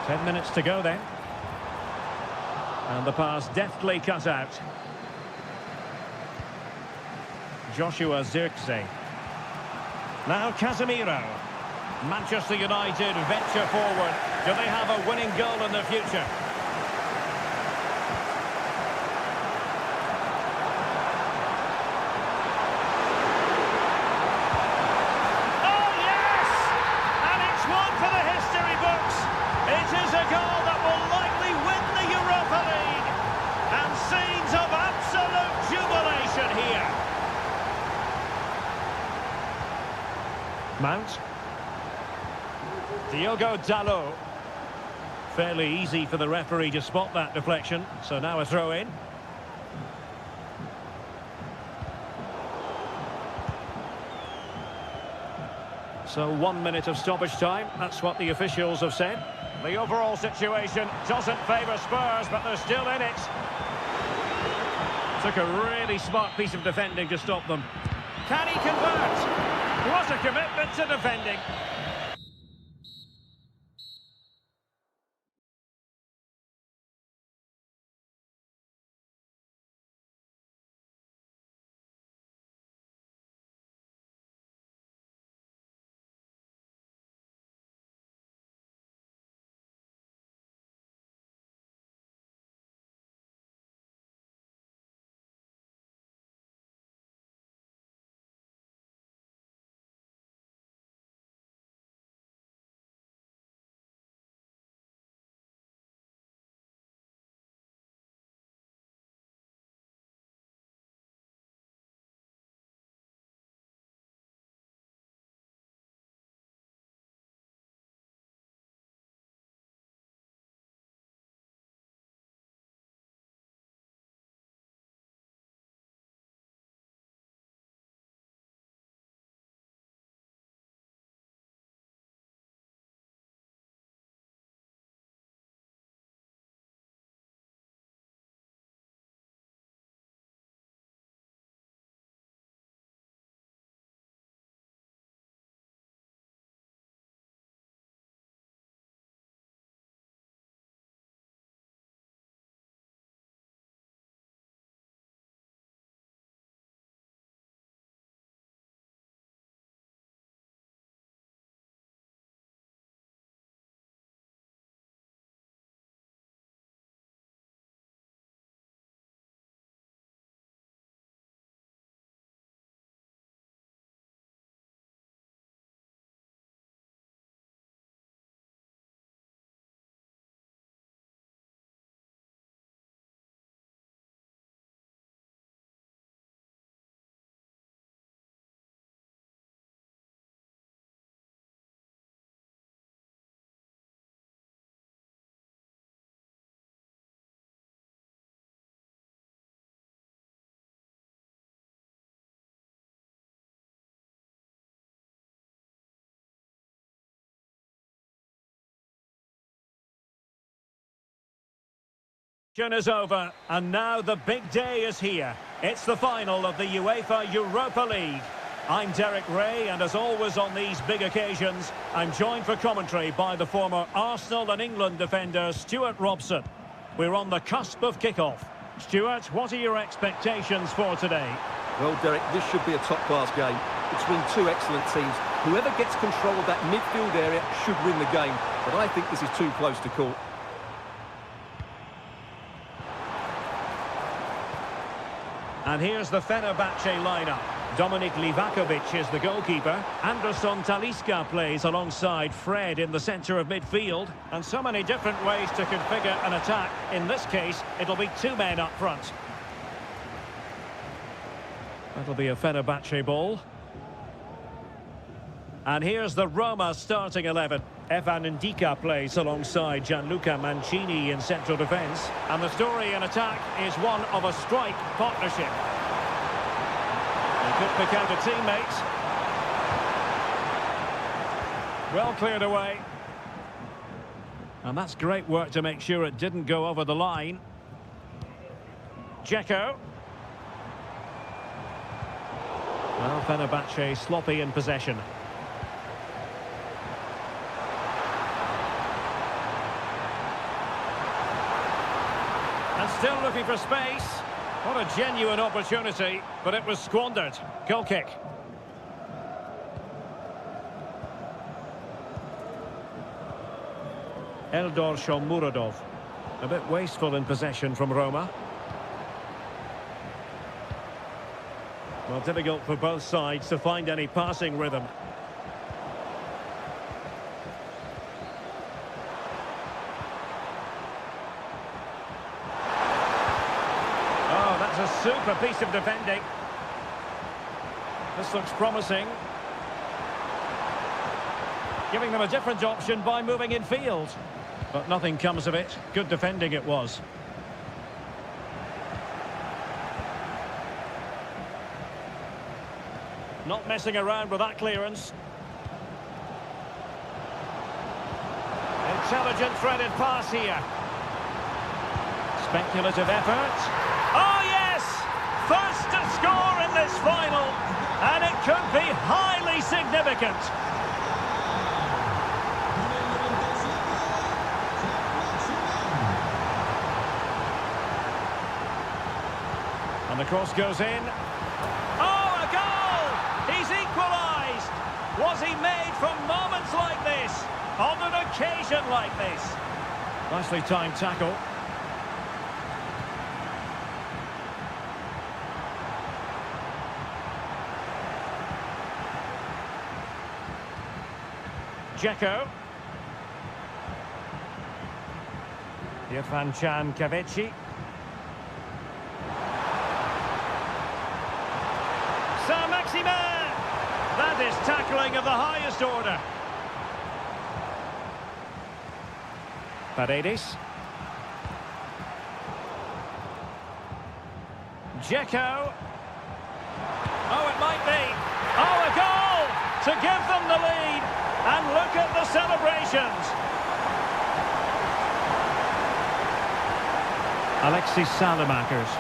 Ten minutes to go then. And the pass deftly cut out. Joshua Zirkzee. Now Casemiro. Manchester United venture forward. Do they have a winning goal in the future? Oh, yes! And it's one for the history books. It is a goal that will likely win the Europa League. And scenes of absolute jubilation here. Mount. Diogo Dalot. Fairly easy for the referee to spot that deflection. So now a throw in. So 1 minute of stoppage time. That's what the officials have said. The overall situation doesn't favour Spurs, but they're still in it. Took a really smart piece of defending to stop them. Can he convert? What a commitment to defending. Is over, and now the big day is here. It's the final of the UEFA Europa League. I'm Derek Ray, and as always on these big occasions, I'm joined for commentary by the former Arsenal and England defender Stuart Robson. We're on the cusp of kickoff. Stuart, what are your expectations for today? Well, Derek, this should be a top-class game between two excellent teams. Whoever gets control of that midfield area should win the game, but I think this is too close to call. And here's the Fenerbahce lineup. Dominik Livakovic is the goalkeeper. Anderson Talisca plays alongside Fred in the centre of midfield. And so many different ways to configure an attack. In this case, it'll be two men up front. That'll be a Fenerbahce ball. And here's the Roma starting 11. Evan Ndika plays alongside Gianluca Mancini in central defence. And the story in attack is one of a strike partnership. They could pick out a teammate. Well cleared away. And that's great work to make sure it didn't go over the line. Dzeko. Well, Fenerbahce sloppy in possession. And still looking for space. What a genuine opportunity, but it was squandered. Goal kick. Eldor Shomurodov. A bit wasteful in possession from Roma. Well, difficult for both sides to find any passing rhythm. A super piece of defending. This looks promising. Giving them a different option by moving in field. But nothing comes of it. Good defending it was. Not messing around with that clearance. Intelligent threaded pass here. Speculative effort. Oh yes! First to score in this final, and it could be highly significant. And the cross goes in. Oh, a goal! He's equalised! Was he made from moments like this? On an occasion like this? Nicely timed tackle. Dzeko. Irfan Can Kaveci. Saint-Maximin! That is tackling of the highest order. Paredes. Dzeko. Oh, it might be. Oh, a goal to give them the lead. And look at the celebrations. Alexis Salamakers.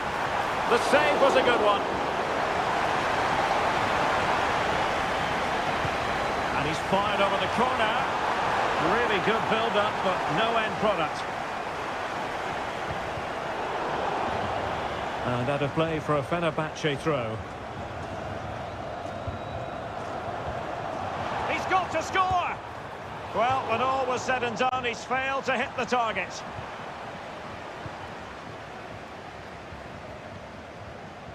The save was a good one. And he's fired over the corner. Really good build-up, but no end product. And out of play for a Fenerbahce throw. To score! Well, when all was said and done, he's failed to hit the target.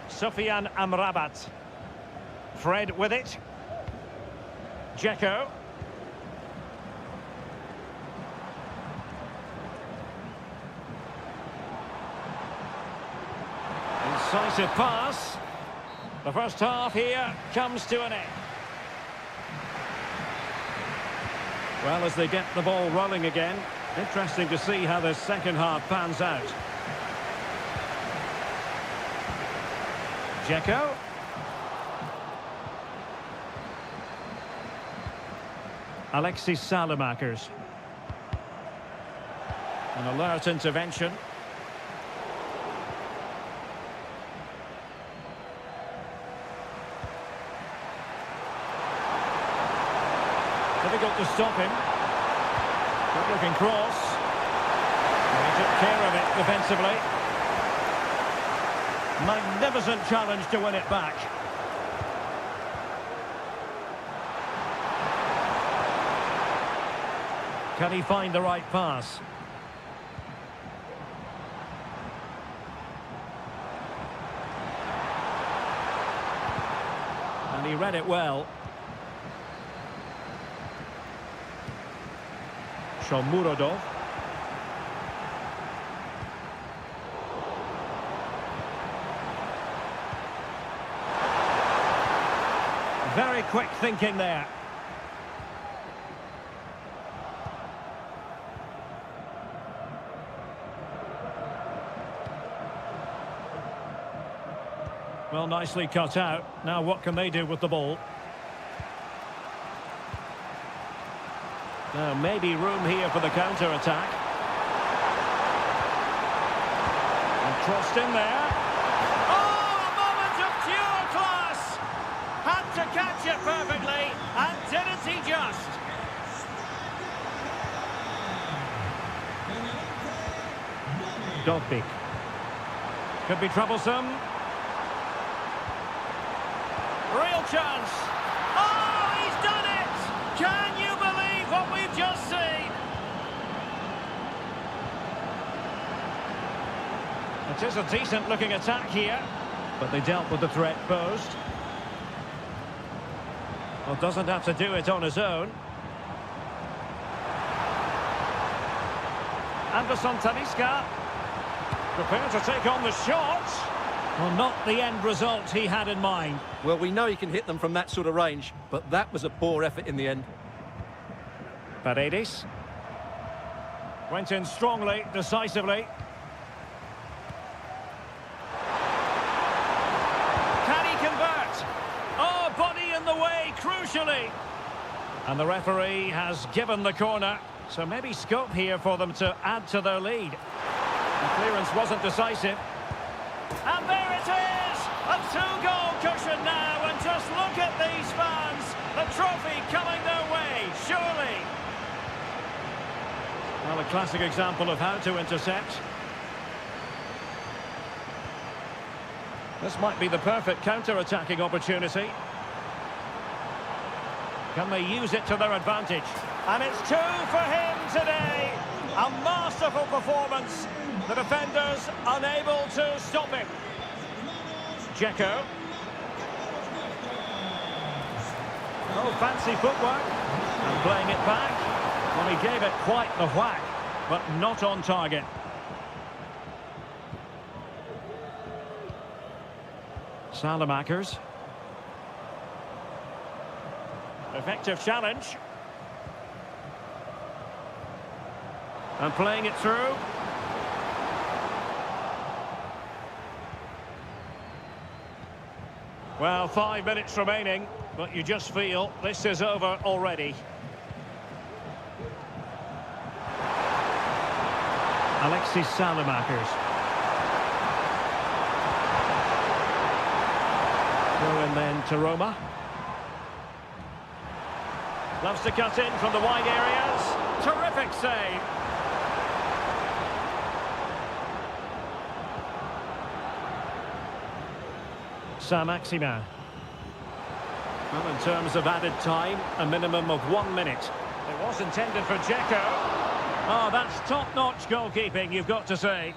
Sufyan Amrabat. Fred with it. Dzeko. Incisive pass. The first half here comes to an end. Well, as they get the ball rolling again, interesting to see how the second half pans out. Dzeko. Alexis Salamakers. An alert intervention. Difficult to stop him. Good looking cross. And he took care of it defensively. Magnificent challenge to win it back. Can he find the right pass? And he read it well. Shomurodov. Very quick thinking there. Well, nicely cut out. Now what can they do with the ball? Now maybe room here for the counter-attack. And crossed in there. Oh, a moment of pure class! Had to catch it perfectly, and didn't he just? Dogbik. Could be troublesome. Real chance. Oh, he's done it! Can you believe what we've just seen? It is a decent-looking attack here, but they dealt with the threat posed. Well, doesn't have to do it on his own. Anderson Talisca prepared to take on the shot. Well, not the end result he had in mind. Well, we know he can hit them from that sort of range, but that was a poor effort in the end. Paredes. Went in strongly, decisively. Can he convert? Oh, body in the way, crucially. And the referee has given the corner, so maybe scope here for them to add to their lead. The clearance wasn't decisive. And there it is! A two-goal cushion now, and just look at these fans! The trophy coming their way, surely! Well, a classic example of how to intercept. This might be the perfect counter-attacking opportunity. Can they use it to their advantage? And it's two for him today! A masterful performance. The defenders unable to stop him. Dzeko. Oh, fancy footwork. And playing it back. Well, he gave it quite the whack, but not on target. Salamakers. Effective challenge. And playing it through. Well, 5 minutes remaining, but you just feel this is over already. Alexis Salamakers. Throw in then to Roma. Loves to cut in from the wide areas. Terrific save. Saint-Maximin. Well, in terms of added time, a minimum of 1 minute. It was intended for Dzeko. Oh, that's top-notch goalkeeping, you've got to say.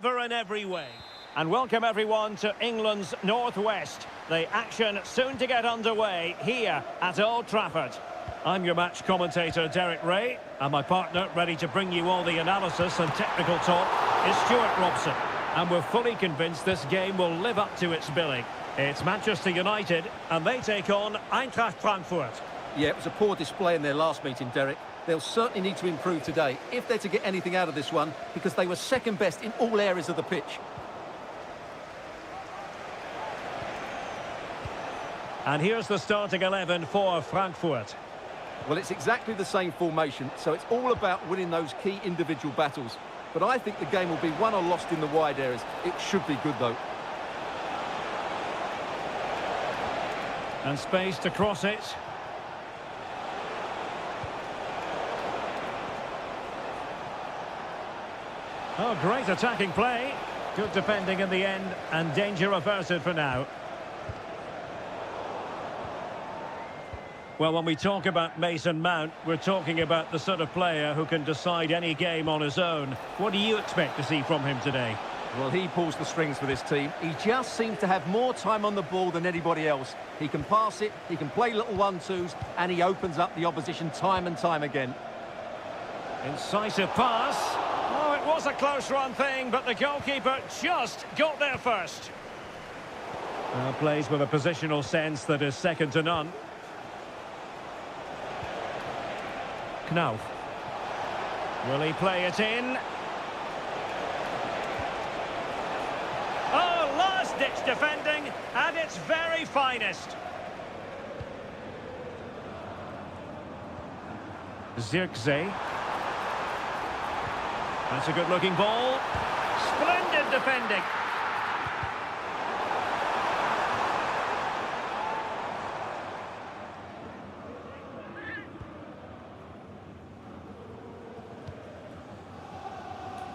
In every way. And welcome everyone to England's northwest. The action soon to get underway here at Old Trafford. I'm your match commentator Derek Ray, and my partner ready to bring you all the analysis and technical talk is Stuart Robson. And we're fully convinced this game will live up to its billing. It's Manchester United and they take on Eintracht Frankfurt. Yeah, it was a poor display in their last meeting, Derek. They'll certainly need to improve today if they're to get anything out of this one, because they were second best in all areas of the pitch. And here's the starting 11 for Frankfurt. Well, it's exactly the same formation, so it's all about winning those key individual battles. But I think the game will be won or lost in the wide areas. It should be good, though. And space to cross it. Oh, great attacking play. Good defending in the end, and danger averted for now. Well, when we talk about Mason Mount, we're talking about the sort of player who can decide any game on his own. What do you expect to see from him today? Well, he pulls the strings for this team. He just seems to have more time on the ball than anybody else. He can pass it, he can play little 1-2s, and he opens up the opposition time and time again. Incisive pass. Oh, it was a close-run thing, but the goalkeeper just got there first. Plays with a positional sense that is second to none. Knauf. Will he play it in? Oh, last-ditch defending at its very finest. Zirkzee. That's a good-looking ball. Splendid defending.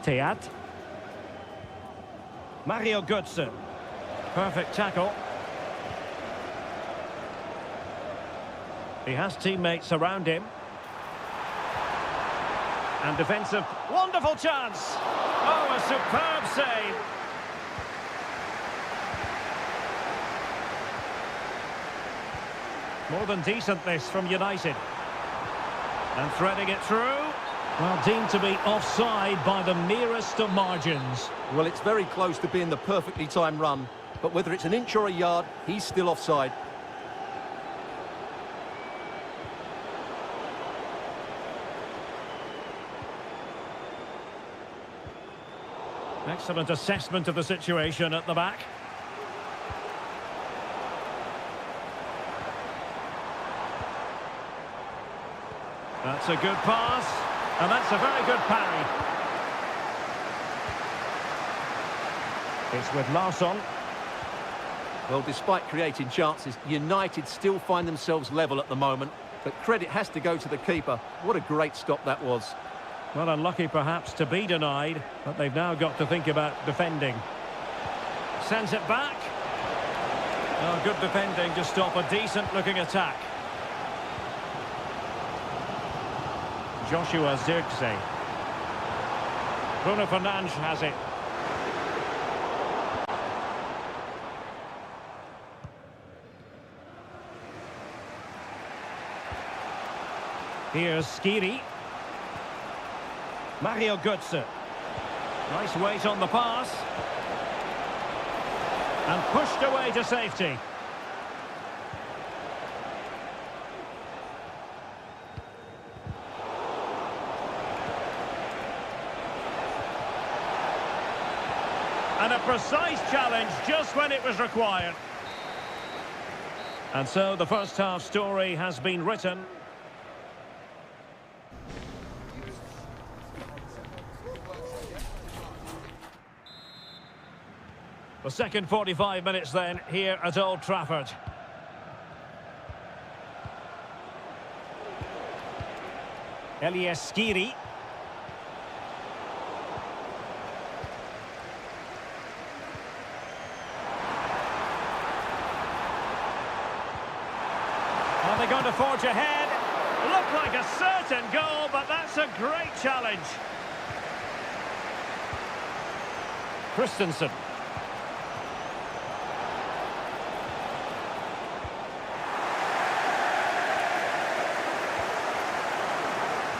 Teat. Mario Götze. Perfect tackle. He has teammates around him. And defensive, wonderful chance. Oh, a superb save. More than decent this from United. And threading it through. Well, deemed to be offside by the merest of margins. Well, it's very close to being the perfectly timed run. But whether it's an inch or a yard, he's still offside. Excellent assessment of the situation at the back. That's a good pass, and that's a very good parry. It's with Larsson. Well, despite creating chances, United still find themselves level at the moment. But credit has to go to the keeper. What a great stop that was. Well, unlucky perhaps to be denied, but they've now got to think about defending. Sends it back. Oh, good defending to stop a decent-looking attack. Joshua Zirkzee. Bruno Fernandes has it. Here's Skiri. Mario Götze. Nice weight on the pass. And pushed away to safety. And a precise challenge just when it was required. And so the first half story has been written. The second 45 minutes then here at Old Trafford. Elias Skiri. Are they going to forge ahead? Looked like a certain goal, but that's a great challenge. Christensen.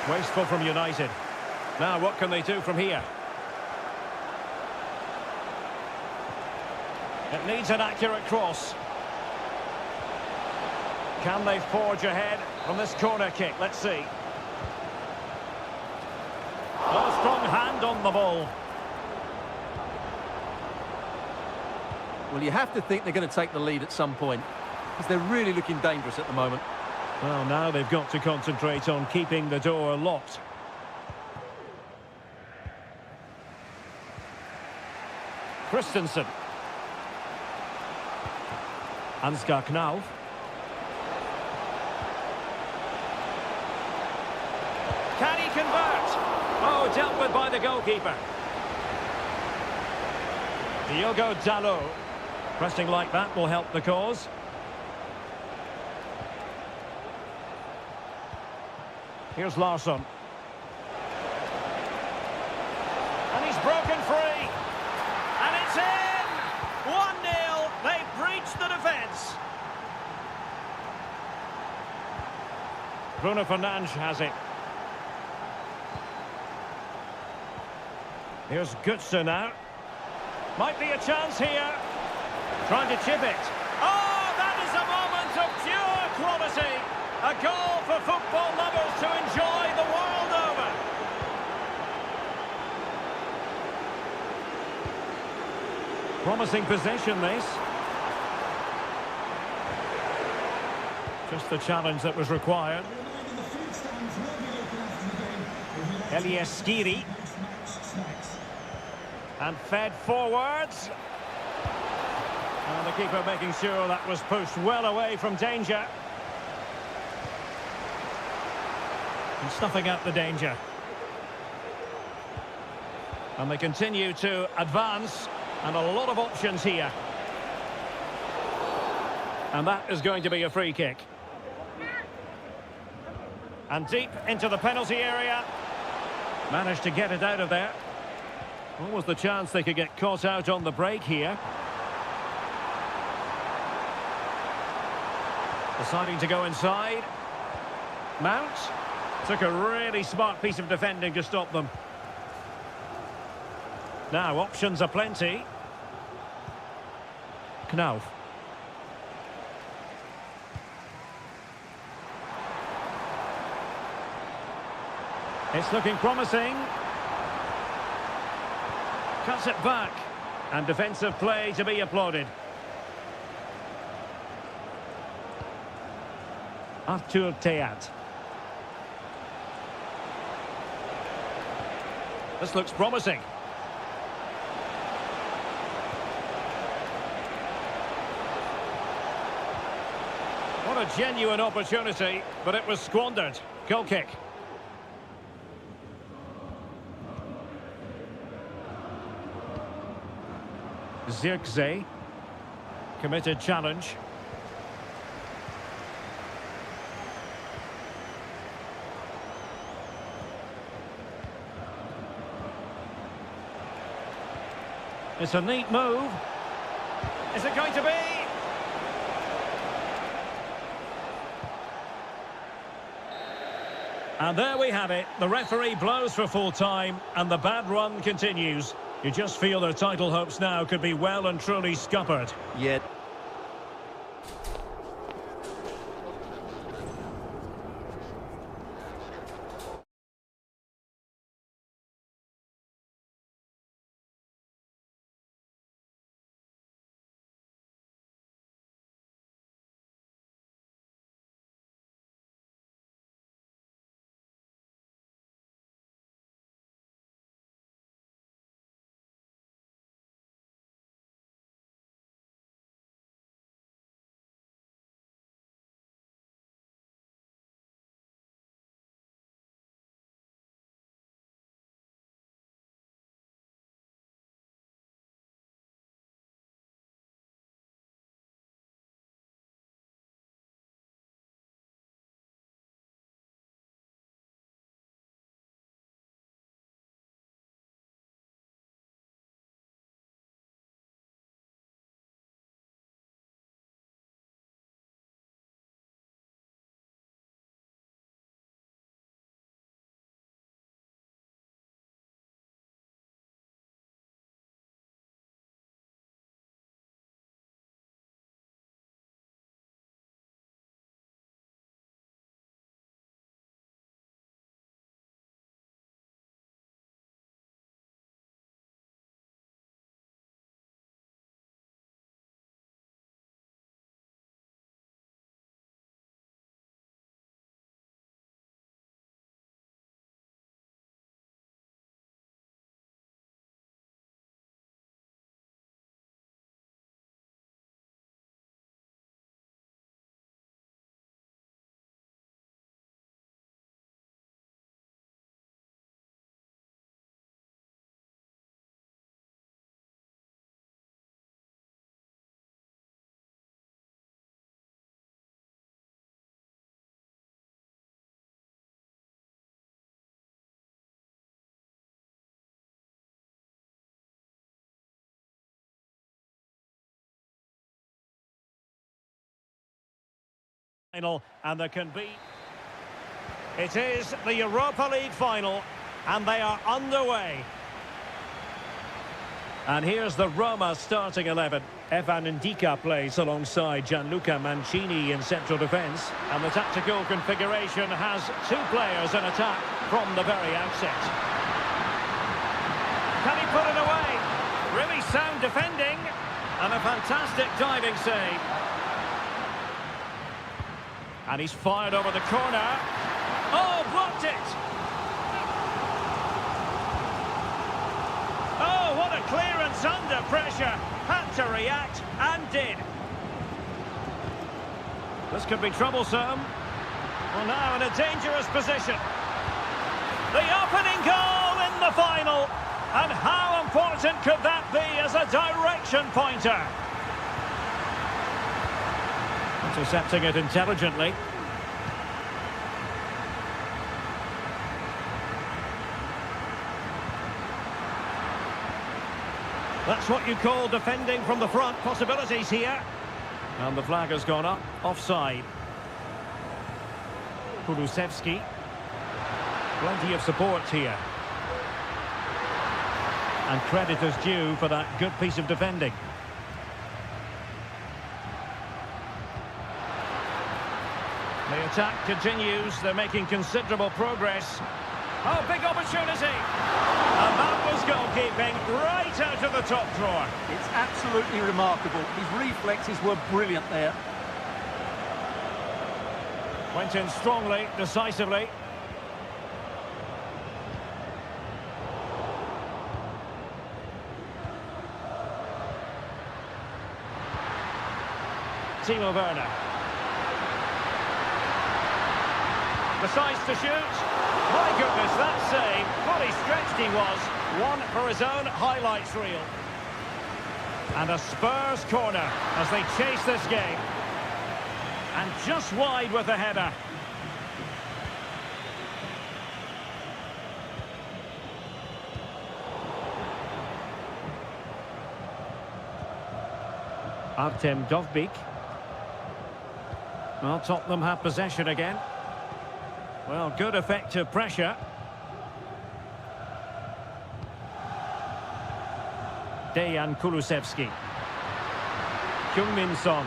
Wasteful from United. Now what can they do from here? It needs an accurate cross. Can they forge ahead from this corner kick? Let's see. Oh, strong hand on the ball. Well, you have to think they're going to take the lead at some point, because they're really looking dangerous at the moment. Well, now they've got to concentrate on keeping the door locked. Christensen. Ansgar Knauf. Can he convert? Oh, dealt with by the goalkeeper. Diogo Dalot. Pressing like that will help the cause. Here's Larsson. And he's broken free. And it's in! 1-0. They've breached the defence. Bruno Fernandes has it. Here's Götze now. Might be a chance here. Trying to chip it. Oh, that is a moment of pure quality. A goal for football lovers to enjoy the world over. Promising possession, this. Just the challenge that was required. Elias Skiri. And fed forwards. And the keeper making sure that was pushed well away from danger. And snuffing out the danger. And they continue to advance. And a lot of options here. And that is going to be a free kick. And deep into the penalty area. Managed to get it out of there. What was the chance they could get caught out on the break here? Deciding to go inside. Mount took a really smart piece of defending to stop them. Now options are plenty. Knauf. It's looking promising. Cuts it back. And defensive play to be applauded. Arthur Theat. This looks promising. What a genuine opportunity, but it was squandered. Goal kick. Zirkzee. Committed challenge. It's a neat move. Is it going to be? And there we have it. The referee blows for full time and the bad run continues. You just feel their title hopes now could be well and truly scuppered. Yeah. final, and there can be... It is the Europa League final, and they are underway. And here's the Roma starting 11. Evan Ndika plays alongside Gianluca Mancini in central defence. And the tactical configuration has two players in attack from the very outset. Can he put it away? Really sound defending. And a fantastic diving save. And he's fired over the corner. Oh, blocked it! Oh, what a clearance under pressure. Had to react, and did. This could be troublesome. Well, now in a dangerous position. The opening goal in the final. And how important could that be as a direction pointer? Intercepting it intelligently. That's what you call defending from the front. Possibilities here. And the flag has gone up. Offside. Kulusevski. Plenty of support here. And credit is due for that good piece of defending. The attack continues. They're making considerable progress. Oh, big opportunity. And that was goalkeeping right out of the top drawer. It's absolutely remarkable. His reflexes were brilliant there. Went in strongly, decisively. Timo Werner. Decides to shoot. My goodness, that save. Fully stretched he was. One for his own highlights reel. And a Spurs corner as they chase this game. And just wide with the header. Artem Dovbyk. Well, Tottenham have possession again. Well, good effective pressure. Dejan Kulusevski. Heung-min Son.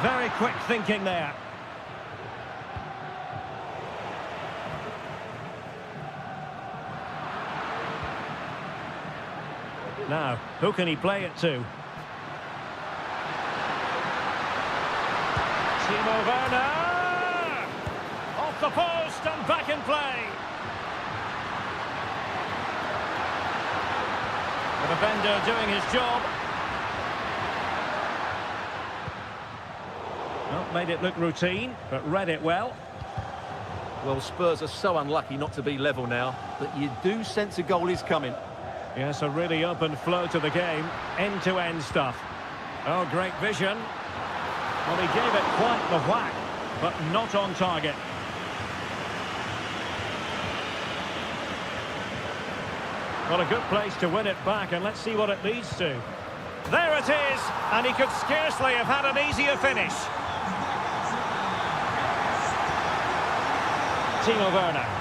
Very quick thinking there. Now, who can he play it to? Timo Werner! Off the post and back in play. The defender doing his job. Well, made it look routine, but read it well. Well, Spurs are so unlucky not to be level now, but you do sense a goal is coming. Yes, a really open flow to the game. End-to-end stuff. Oh, great vision. Well, he gave it quite the whack, but not on target. Well, a good place to win it back, and let's see what it leads to. There it is, and he could scarcely have had an easier finish. Timo Werner.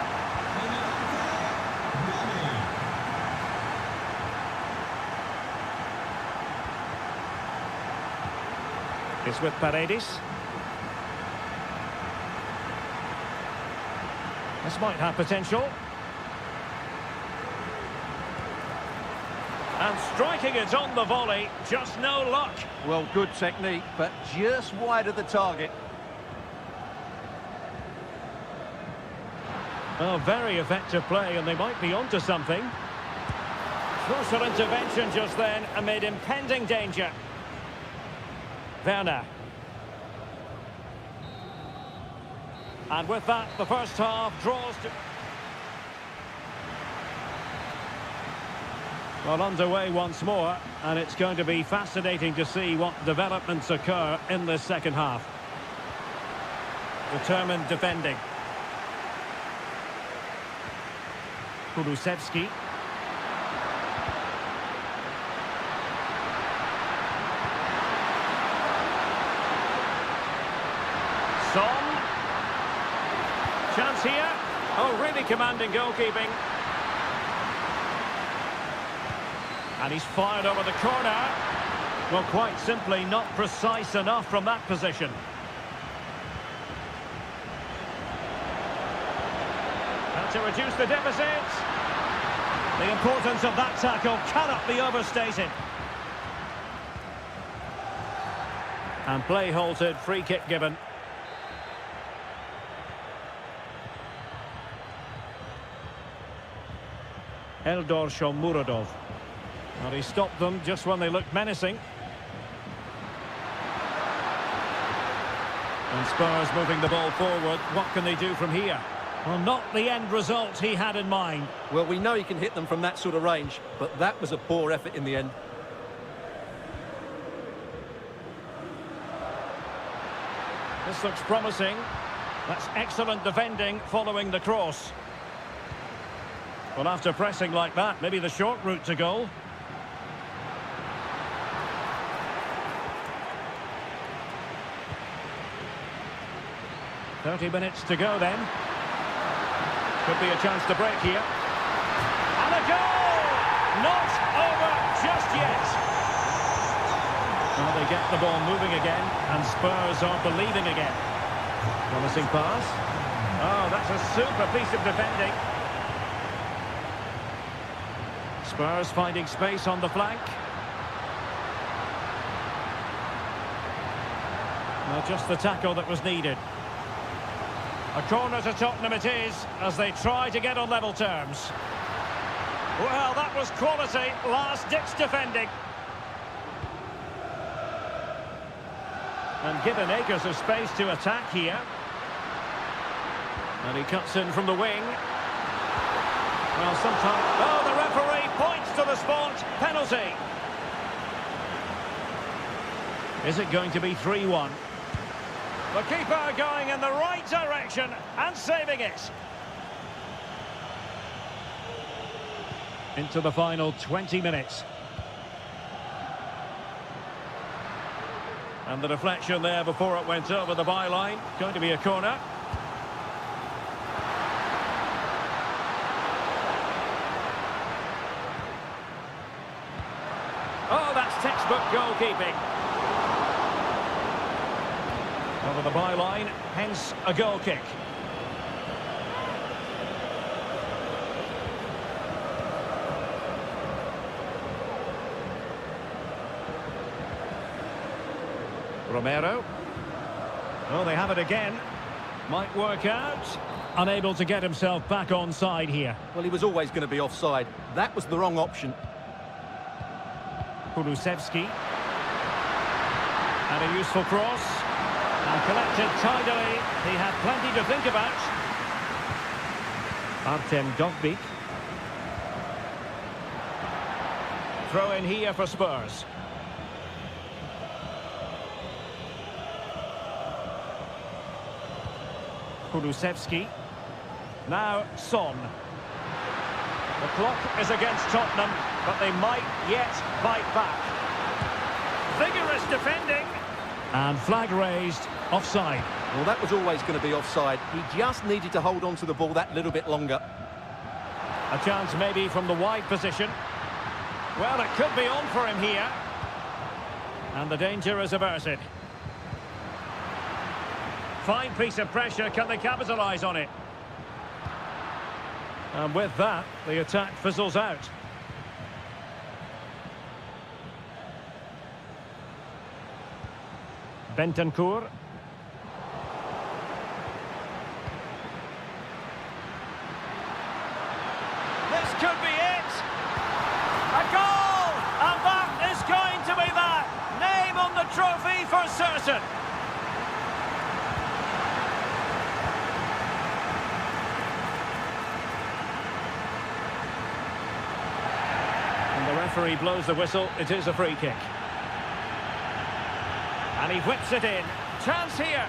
It's with Paredes. This might have potential. And striking it on the volley, just no luck. Well, good technique, but just wide of the target. Oh, very effective play, and they might be onto something. Crucial intervention just then amid impending danger. Werner. And with that, the first half draws to... Well, underway once more, and it's going to be fascinating to see what developments occur in this second half. Determined defending. Kulusevski. commanding goalkeeping. And he's fired over the corner. Well, quite simply not precise enough from that position. And to reduce the deficit. The importance of that tackle cannot be overstated. And play halted, free kick given. Eldor Shomurodov. And he stopped them just when they looked menacing. And Spurs moving the ball forward. What can they do from here? Well, not the end result he had in mind. Well, we know he can hit them from that sort of range, but that was a poor effort in the end. This looks promising. That's excellent defending following the cross. Well, after pressing like that, maybe the short route to goal. "30 minutes to go then. Could be a chance to break here. And a goal! Not over just yet. Well, they get the ball moving again, and Spurs are believing again. Promising pass. Oh, that's a super piece of defending. Spurs finding space on the flank. Well, just the tackle that was needed. A corner to Tottenham it is, as they try to get on level terms. Well, that was quality, last-ditch defending. And given acres of space to attack here. And he cuts in from the wing. Well, sometimes... Oh, the referee points to the spot. Penalty. Is it going to be 3-1? The keeper going in the right direction and saving it. Into the final 20 minutes. And the deflection there before it went over the byline. Going to be a corner. Oh, that's textbook goalkeeping. Over the byline, hence a goal kick. Romero. Oh, they have it again. Might work out. Unable to get himself back onside here. Well, he was always going to be offside. That was the wrong option. Kulusevski. And a useful cross. And collected tidily. He had plenty to think about. Artem Dovbyk. Throw in here for Spurs. Kulusevski. Now Son. The clock is against Tottenham, but they might yet bite back. Vigorous defending. And flag raised, offside. Well, that was always going to be offside. He just needed to hold on to the ball that little bit longer. A chance maybe from the wide position. Well, it could be on for him here. And the danger is averted. Fine piece of pressure, can they capitalise on it? And with that, the attack fizzles out. Bentancur. This could be it! A goal! And that is going to be that! Name on the trophy for certain! And the referee blows the whistle. It is a free kick. And he whips it in. Chance here.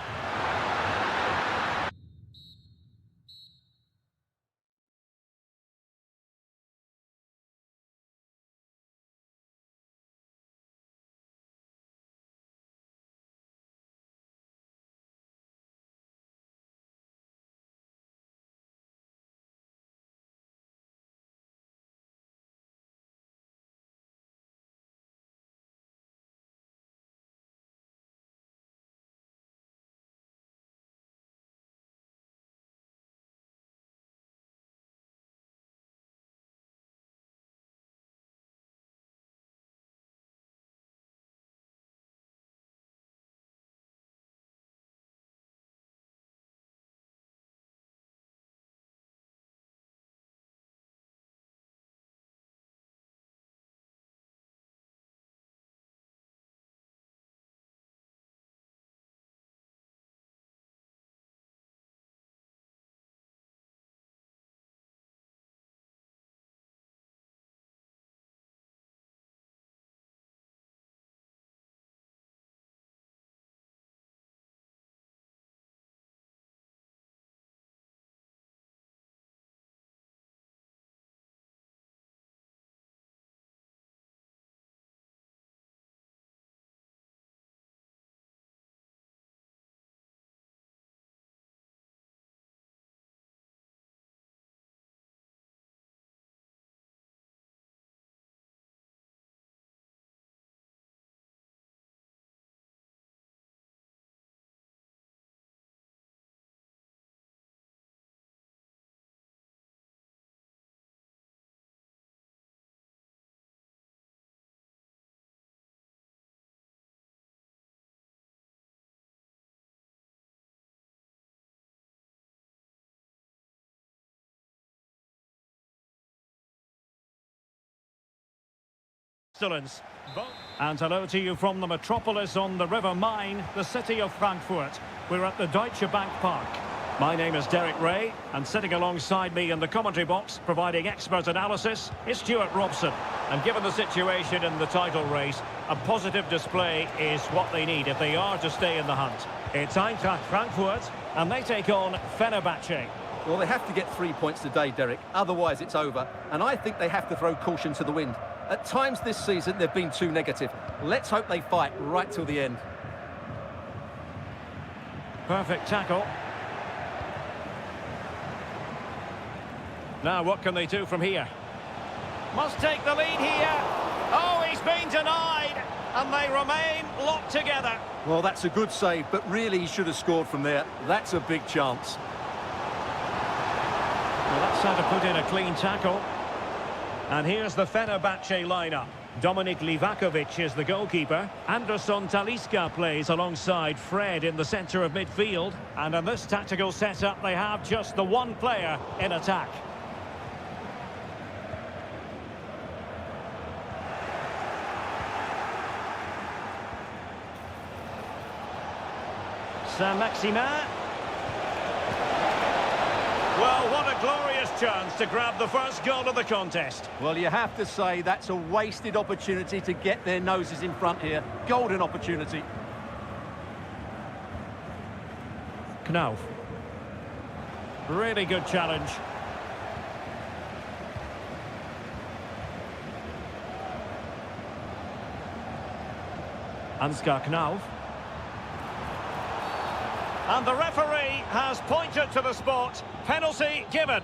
pestilence. And hello to you from the metropolis on the River Main, the city of Frankfurt. We're at the Deutsche Bank Park. My name is Derek Ray, and sitting alongside me in the commentary box, providing expert analysis, is Stuart Robson. And given the situation in the title race, a positive display is what they need if they are to stay in the hunt. It's Eintracht Frankfurt, and they take on Fenerbahce. Well, they have to get 3 points today, Derek. Otherwise, it's over. And I think they have to throw caution to the wind. At times this season, they've been too negative. Let's hope they fight right till the end. Perfect tackle. Now, what can they do from here? Must take the lead here. Oh, he's been denied. And they remain locked together. Well, that's a good save, but really he should have scored from there. That's a big chance. Well, that's how to put in a clean tackle. And here's the Fenerbahce lineup. Dominik Livakovic is the goalkeeper. Anderson Talisca plays alongside Fred in the centre of midfield. And in this tactical setup, they have just the one player in attack. Saint-Maximin. Well, what a glorious chance to grab the first goal of the contest. Well, you have to say that's a wasted opportunity to get their noses in front here. Golden opportunity. Knauf. Really good challenge. Ansgar Knauf. And the referee has pointed to the spot. Penalty given.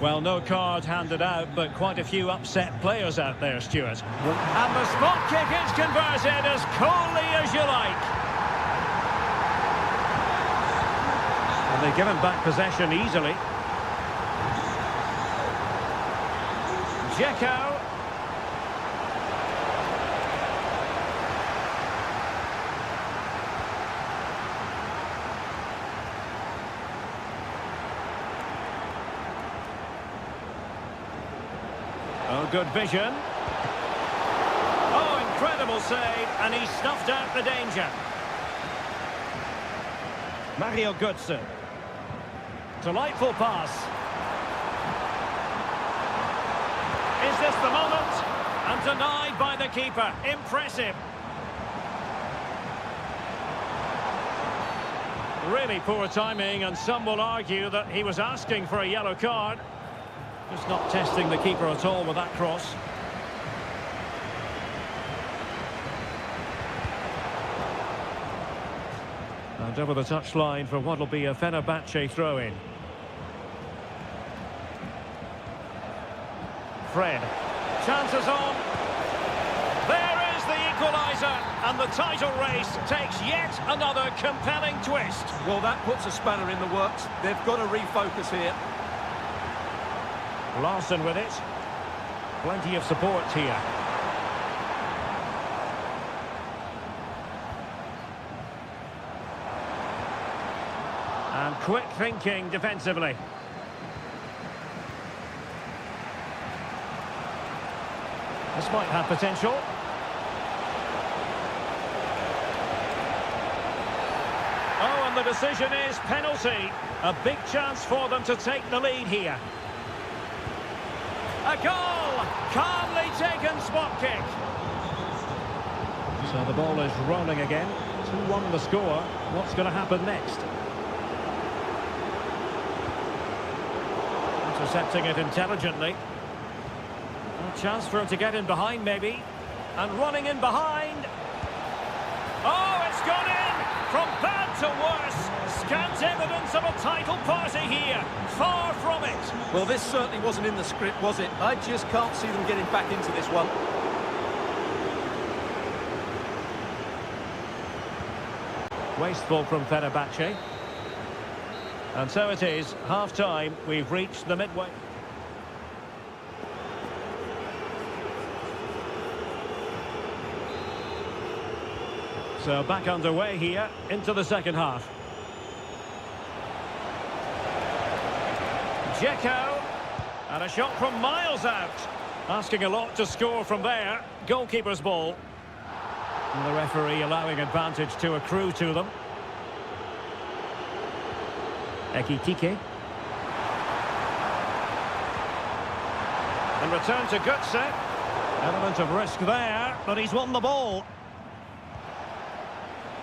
Well, no card handed out, but quite a few upset players out there, Stuart. And the spot kick is converted as coolly as you like. And they give him back possession easily. Dzeko. Oh, good vision. Oh, incredible save, and he snuffed out the danger. Mario Götze. Delightful pass. Is this the moment? And denied by the keeper. Impressive. Really poor timing, and some will argue that he was asking for a yellow card. Just not testing the keeper at all with that cross. And over the touchline for what will be a Fenerbahce throw-in. Fred. Chances on. There is the equaliser. And the title race takes yet another compelling twist. Well, that puts a spanner in the works. They've got to refocus here. Larson with it. Plenty of support here. And quick thinking defensively. This might have potential. Oh, and the decision is penalty. A big chance for them to take the lead here. A goal! Calmly taken spot kick. So the ball is rolling again. 2-1 the score. What's going to happen next? Intercepting it intelligently. A chance for him to get in behind maybe. And running in behind. Oh, it's gone in! From bad to worse. Scant evidence of a title party here. Far from it. Well, this certainly wasn't in the script, was it? I just can't see them getting back into this one. Wasteful from Fenerbahce. And so it is, half-time. We've reached the midway. So back underway here into the second half. Dzeko, and a shot from miles out. Asking a lot to score from there. Goalkeeper's ball. And the referee allowing advantage to accrue to them. Ekitike. And return to Götze. Element of risk there, but he's won the ball.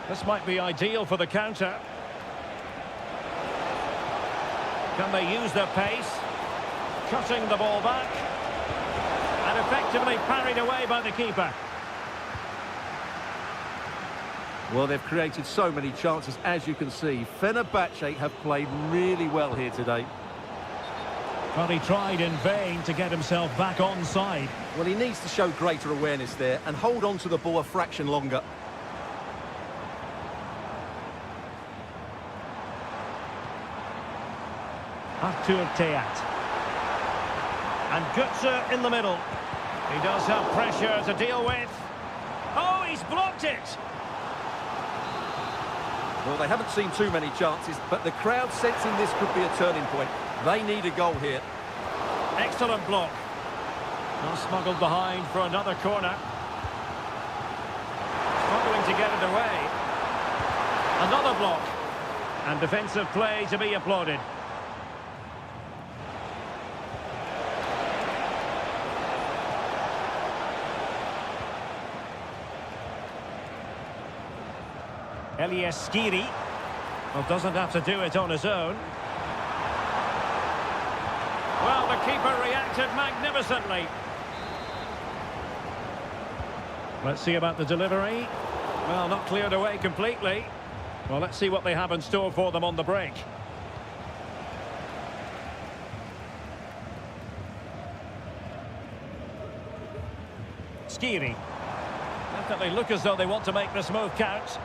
This might be ideal for the counter. Can they use their pace? Cutting the ball back. And effectively parried away by the keeper. Well, they've created so many chances, as you can see. Fenerbahce have played really well here today. But he tried in vain to get himself back onside. Well, he needs to show greater awareness there and hold on to the ball a fraction longer. Artur Teat. And Götze in the middle. He does have pressure to deal with. Oh, he's blocked it! Well, they haven't seen too many chances, but the crowd sensing this could be a turning point. They need a goal here. Excellent block. Now smuggled behind for another corner. Struggling to get it away. Another block. And defensive play to be applauded. Elias Skiri. Well, doesn't have to do it on his own. Well, the keeper reacted magnificently. Let's see about the delivery. Well, not cleared away completely. Well, let's see what they have in store for them on the break. Skiri. Definitely look as though they want to make this move count.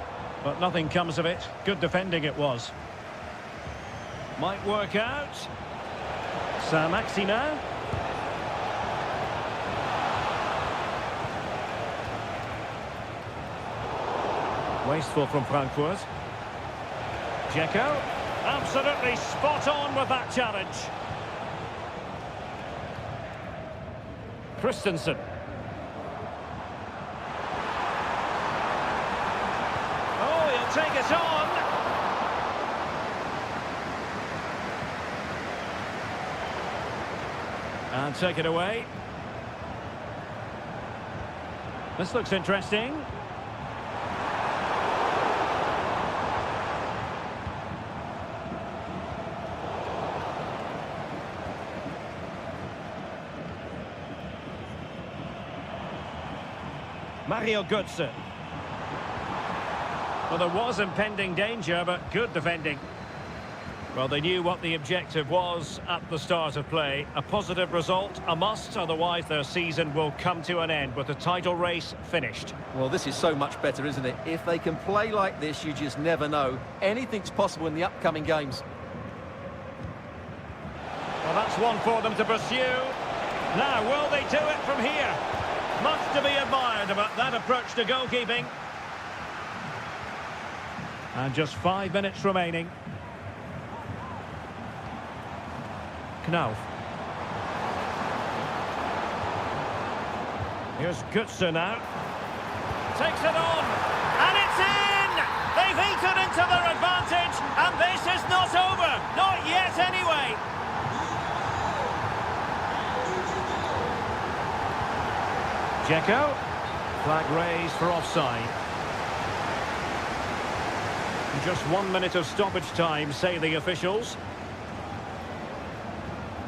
But nothing comes of it. Good defending it was. Might work out. Saint-Maximin. Wasteful from Frankfurt. Dzeko. Absolutely spot on with that challenge. Christensen. Oh, he'll take it on. And take it away. This looks interesting. Mario Götze. Well, there was impending danger, but good defending. Well, they knew what the objective was at the start of play. A positive result, a must, otherwise their season will come to an end with the title race finished. Well, this is so much better, isn't it? If they can play like this, you just never know. Anything's possible in the upcoming games. Well, that's one for them to pursue. Now, will they do it from here? Much to be admired about that approach to goalkeeping. And just 5 minutes remaining. Knauf. Here's Götze now. Takes it on. And it's in! They've eaten into their advantage. And this is not over. Not yet anyway. Dzeko. Flag raised for offside. Just 1 minute of stoppage time, say the officials.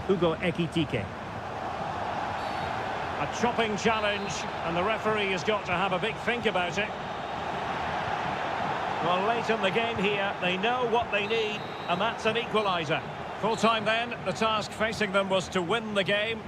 Hugo Ekitike. A chopping challenge, and the referee has got to have a big think about it. Well, late in the game here, they know what they need, and that's an equaliser. Full time then, the task facing them was to win the game.